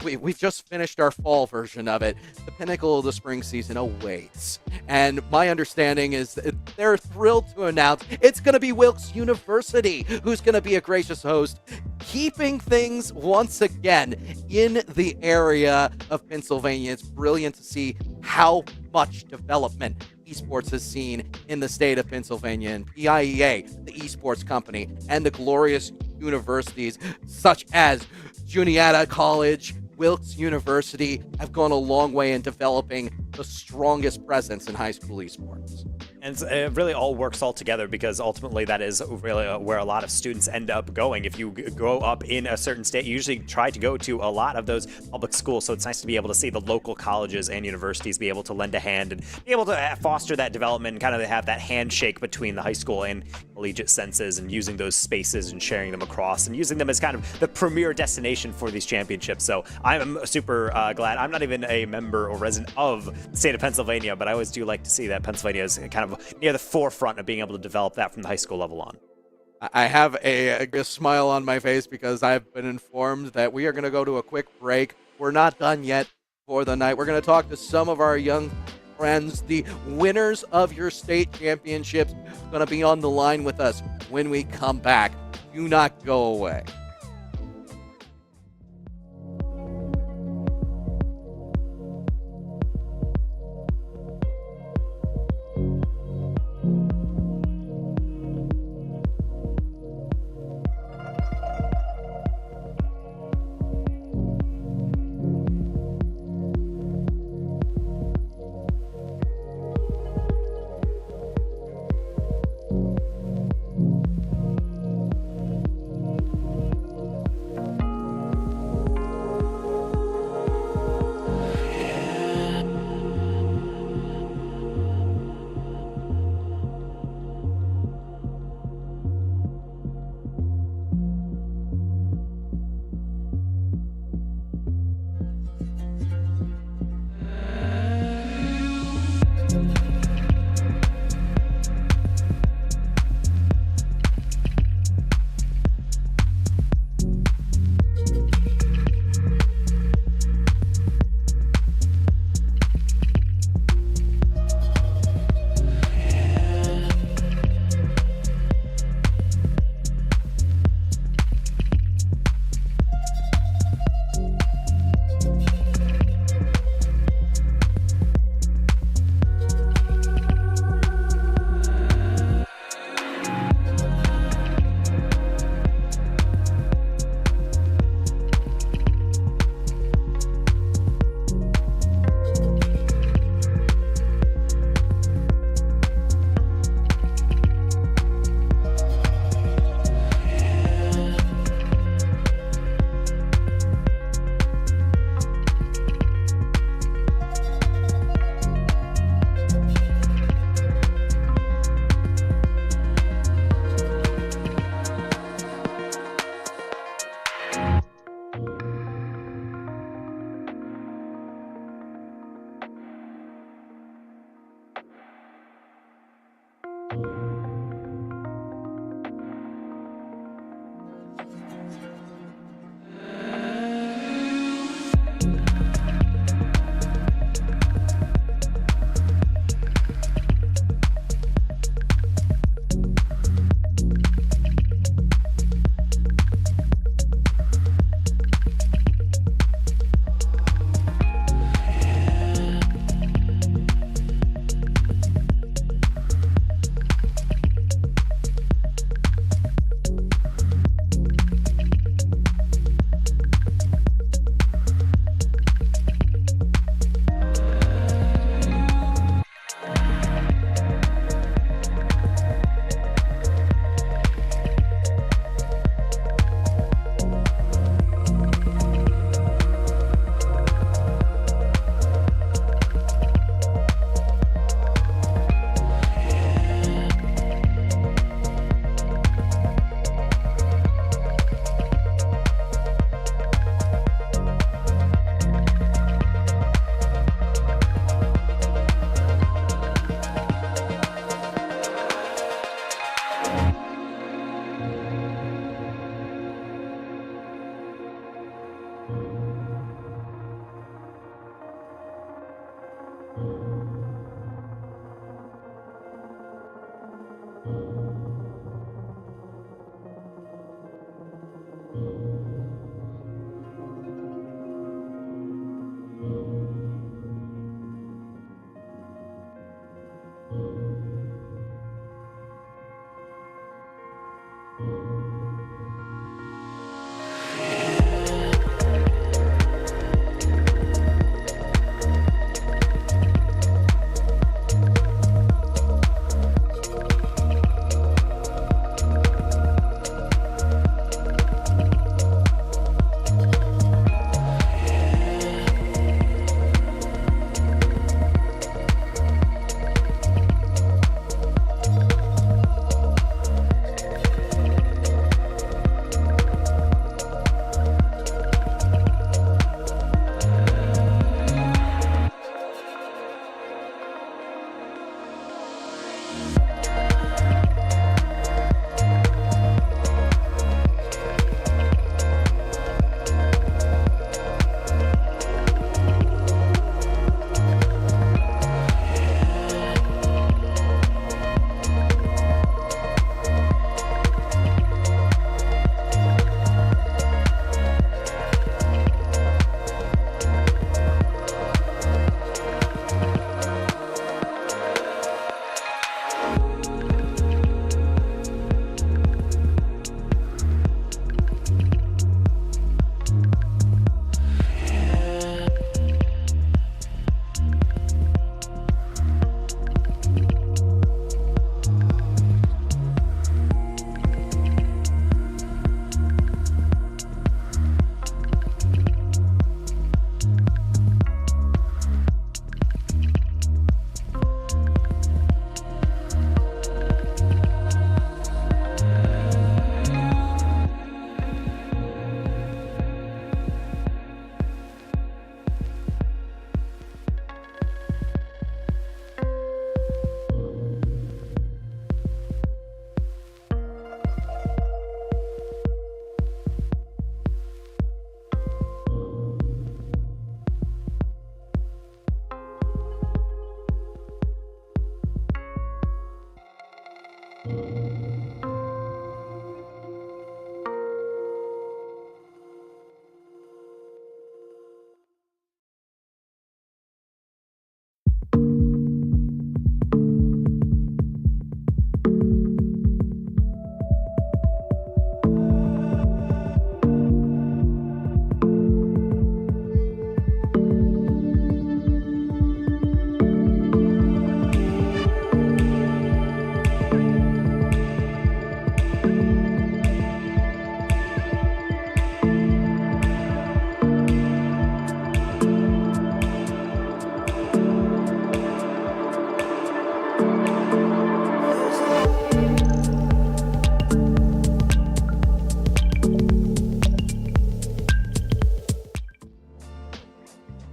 We've just finished our fall version of it. The pinnacle of the spring season awaits. And my understanding is that they're thrilled to announce it's going to be Wilkes University who's going to be a gracious host, keeping things once again in the area of Pennsylvania. It's brilliant to see how much development esports has seen in the state of Pennsylvania, and PIEA, the esports company, and the glorious universities such as Juniata College, Wilkes University have gone a long way in developing the strongest presence in high school esports. And it really all works all together, because ultimately that is really where a lot of students end up going. If you grow up in a certain state, you usually try to go to a lot of those public schools. So it's nice to be able to see the local colleges and universities be able to lend a hand and be able to foster that development and kind of have that handshake between the high school and collegiate senses, and using those spaces and sharing them across and using them as kind of the premier destination for these championships. So I'm super glad. I'm not even a member or resident of the state of Pennsylvania, but I always do like to see that Pennsylvania is kind of near the forefront of being able to develop that from the high school level on. I have a smile on my face because I've been informed that we are going to go to a quick break. We're not done yet for the night. We're going to talk to some of our young friends, the winners of your state championships, going to be on the line with us when we come back. Do not go away.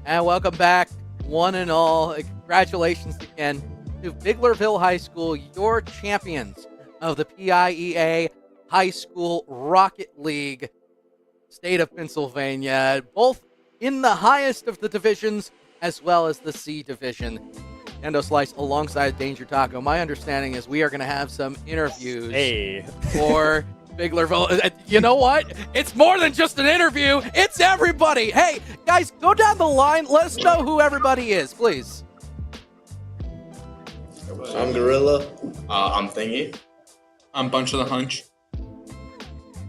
And welcome back, one and all. Congratulations again to Biglerville High School, your champions of the PIEA High School Rocket League, state of Pennsylvania, both in the highest of the divisions as well as the C division. Nintendo Slice alongside Danger Taco. My understanding is we are going to have some interviews for Biglerville. You know what? It's more than just an interview. It's everybody. Hey, guys, go down the line. Let us know who everybody is, please. I'm Gorilla. I'm Thingy. I'm Bunch of the Hunch.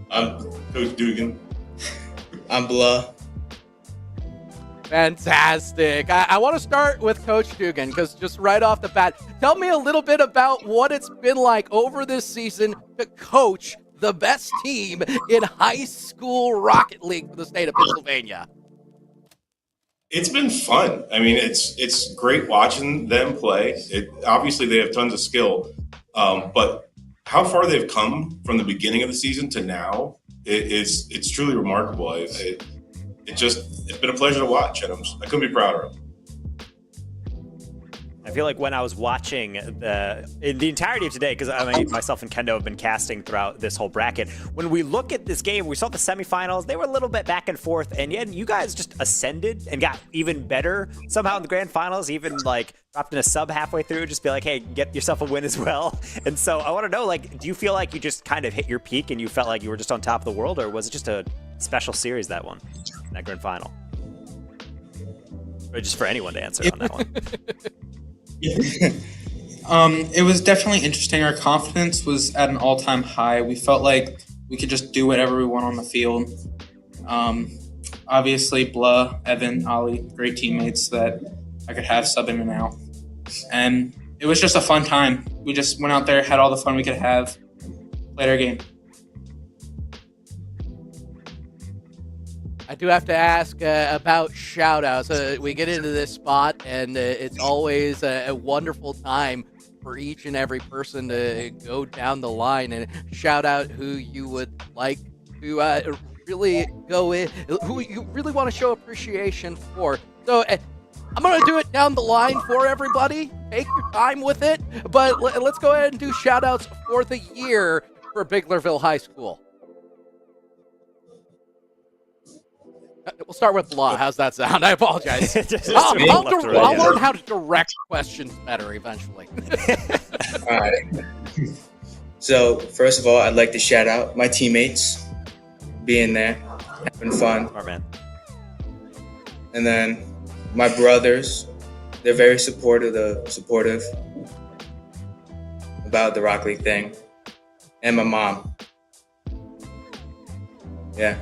I'm Coach Dugan. I'm Blah. Fantastic. I want to start with Coach Dugan because just right off the bat, tell me a little bit about what it's been like over this season to coach the best team in high school Rocket League for the state of Pennsylvania. It's been fun. I mean, it's great watching them play. Obviously, they have tons of skill, but how far they've come from the beginning of the season to now, it's truly remarkable. It's been a pleasure to watch, and I couldn't be prouder of them. I feel like when I was watching in the entirety of today, because myself and Kendo have been casting throughout this whole bracket, when we look at this game, we saw the semifinals, they were a little bit back and forth, and yet you guys just ascended and got even better somehow in the grand finals, even like dropped in a sub halfway through, just be like, hey, get yourself a win as well. And so I want to know, like, do you feel like you just kind of hit your peak and you felt like you were just on top of the world, or was it just a special series, that grand final? Or just for anyone to answer on that one. It was definitely interesting. Our confidence was at an all-time high. We felt like we could just do whatever we want on the field. Obviously, Blah, Evan, Ollie, great teammates that I could have sub in and out. And it was just a fun time. We just went out there, had all the fun we could have, played our game. I do have to ask about shout-outs. We get into this spot, and it's always a wonderful time for each and every person to go down the line and shout out who you would like to really go in, who you really want to show appreciation for. So I'm going to do it down the line for everybody. Take your time with it, but let's go ahead and do shout-outs for the year for Biglerville High School. We'll start with Law. How's that sound? I apologize. I'll learn how to direct questions better eventually. All right. So, first of all, I'd like to shout out my teammates being there, having fun. Smart man. And then my brothers, they're very supportive about the Rock League thing. And my mom. Yeah.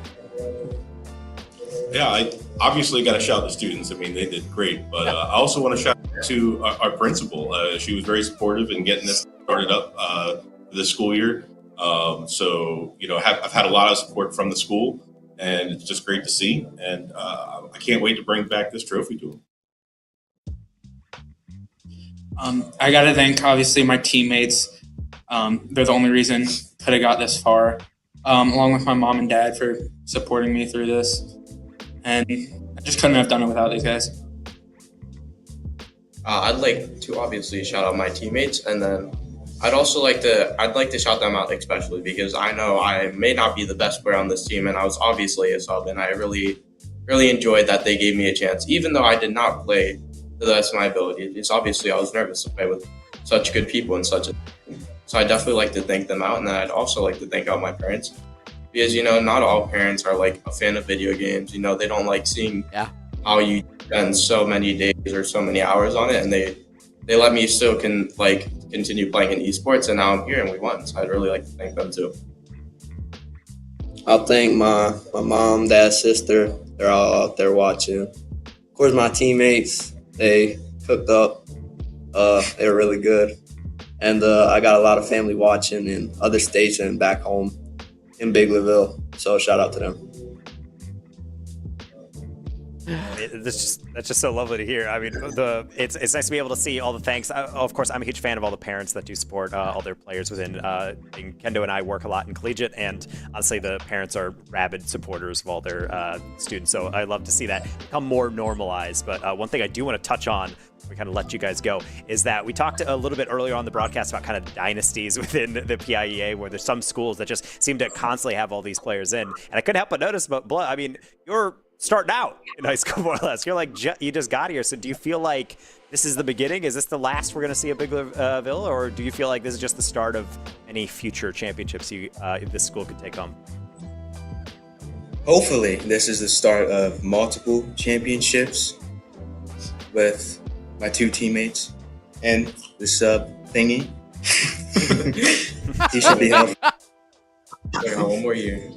Yeah, I obviously got to shout the students. I mean, they did great. But I also want to shout out to our principal. She was very supportive in getting this started up this school year. So, you know, I've had a lot of support from the school, and it's just great to see. And I can't wait to bring back this trophy to them. I got to thank, obviously, my teammates. They're the only reason could have got this far, along with my mom and dad for supporting me through this. And I just couldn't have done it without these guys. I'd like to obviously shout out my teammates, and then I'd like to shout them out especially because I know I may not be the best player on this team, and I was obviously a sub, and I really enjoyed that they gave me a chance, even though I did not play to the best of my ability. It's obviously I was nervous to play with such good people and such a so I definitely like to thank them out, and then I'd also like to thank out my parents. Because, you know, not all parents are like a fan of video games. You know, they don't like seeing how you spend so many days or so many hours on it. And they let me still continue playing in esports. And now I'm here and we won. So I'd really like to thank them too. I'll thank my mom, dad, sister. They're all out there watching. Of course, my teammates, they cooked up. They were really good. And I got a lot of family watching in other states and back home in Biglerville, so shout out to them. That's just so lovely to hear. I mean, it's nice to be able to see all the thanks. Of course, I'm a huge fan of all the parents that do support all their players within. Kendo and I work a lot in collegiate, and honestly, the parents are rabid supporters of all their students. So I love to see that become more normalized. But one thing I do want to touch on, we kind of let you guys go, is that we talked a little bit earlier on the broadcast about kind of dynasties within the PIEA, where there's some schools that just seem to constantly have all these players in. And I couldn't help but notice, but Blood, I mean, you're starting out in high school more or less. You're like, you just got here. So do you feel like this is the beginning? Is this the last we're going to see at Biglerville? Or do you feel like this is just the start of any future championships this school could take home? Hopefully, this is the start of multiple championships with my two teammates and the sub thingy. He should be healthy. One more year.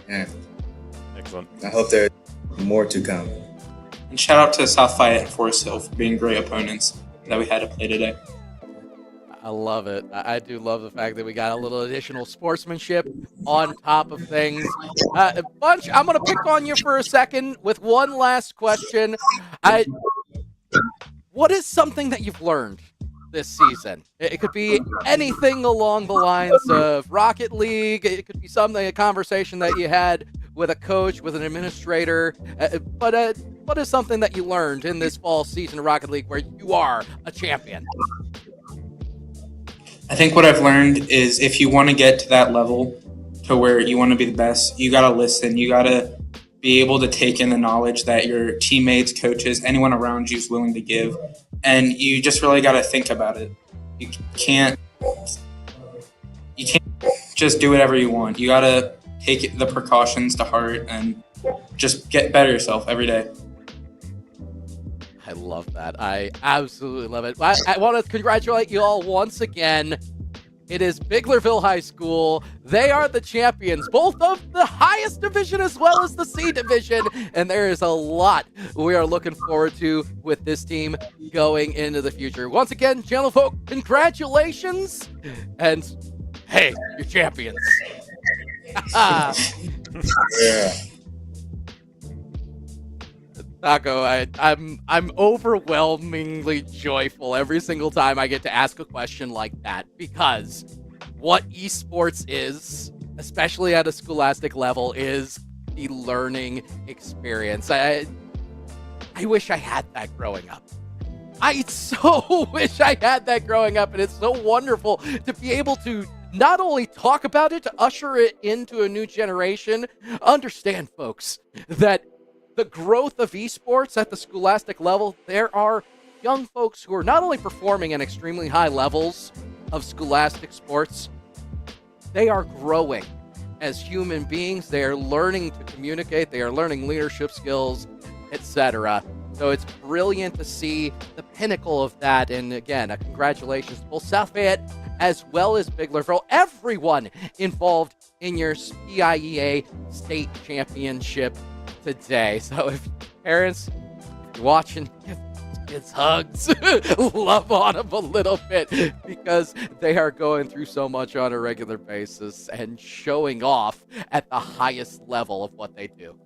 Yeah. Excellent. I hope there's more to come. And shout out to South Fayette and Forest Hill for being great opponents that we had to play today. I love it. I do love the fact that we got a little additional sportsmanship on top of things. Bunch, I'm going to pick on you for a second with one last question. What is something that you've learned this season? It could be anything along the lines of Rocket League. It could be a conversation that you had with a coach, with an administrator. But what is something that you learned in this fall season of Rocket League where you are a champion? I think what I've learned is if you want to get to that level to where you want to be the best, you got to listen. You got to be able to take in the knowledge that your teammates, coaches, anyone around you is willing to give. And you just really got to think about it. You can't just do whatever you want. You got to take the precautions to heart and just get better yourself every day. I love that. I absolutely love it. I want to congratulate you all once again. It is Biglerville High School. They are the champions, both of the highest division as well as the C division. And there is a lot we are looking forward to with this team going into the future. Once again, gentlefolk, congratulations. And hey, you're champions. Yeah. Taco, I'm overwhelmingly joyful every single time I get to ask a question like that, because what esports is, especially at a scholastic level, is the learning experience. I wish I had that growing up. I so wish I had that growing up, and it's so wonderful to be able to not only talk about it, to usher it into a new generation. Understand, folks, that the growth of esports at the scholastic level, there are young folks who are not only performing at extremely high levels of scholastic sports, they are growing as human beings. They are learning to communicate. They are learning leadership skills, etc. So it's brilliant to see the pinnacle of that. And again, congratulations to both South Fayette as well as Biglerville, everyone involved in your PIEA state championship today. So if parents, if you're watching, give kids hugs, love on them a little bit, because they are going through so much on a regular basis and showing off at the highest level of what they do.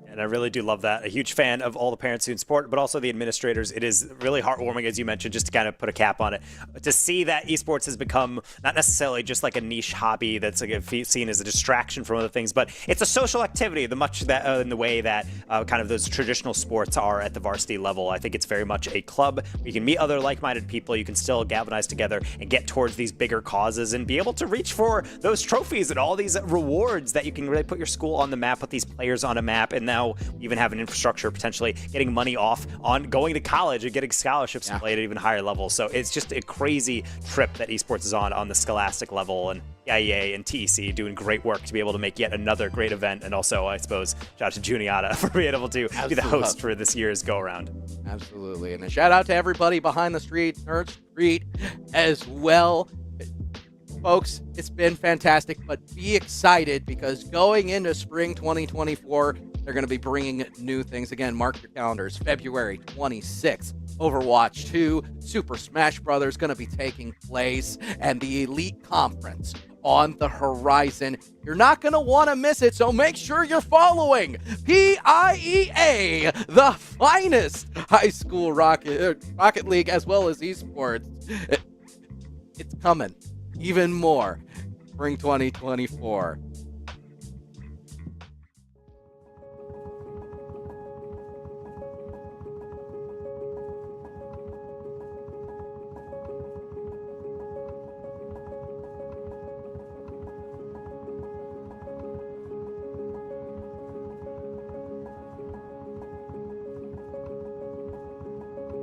And I really do love that. A huge fan of all the parents who in sport, but also the administrators. It is really heartwarming, as you mentioned, just to kind of put a cap on it, to see that esports has become not necessarily just like a niche hobby that's like seen as a distraction from other things, but it's a social activity, in the way that kind of those traditional sports are at the varsity level. I think it's very much a club where you can meet other like-minded people. You can still galvanize together and get towards these bigger causes and be able to reach for those trophies and all these rewards that you can really put your school on the map, put these players on a map, and now we even have an infrastructure potentially getting money off on going to college and getting scholarships and play at even higher levels. So it's just a crazy trip that esports is on the scholastic level, and IEA and TEC doing great work to be able to make yet another great event. And also, I suppose, shout out to Juniata for being able to be the host for this year's go-around. Absolutely. And a shout out to everybody behind the Nerd Street as well. Folks, it's been fantastic, but be excited, because going into spring 2024, they're going to be bringing new things. Again, mark your calendars. February 26th, Overwatch 2, Super Smash Bros. Going to be taking place, and the Elite Conference on the horizon. You're not going to want to miss it, so make sure you're following PIEA, the finest high school Rocket League as well as esports. It's coming. Even more spring 2024.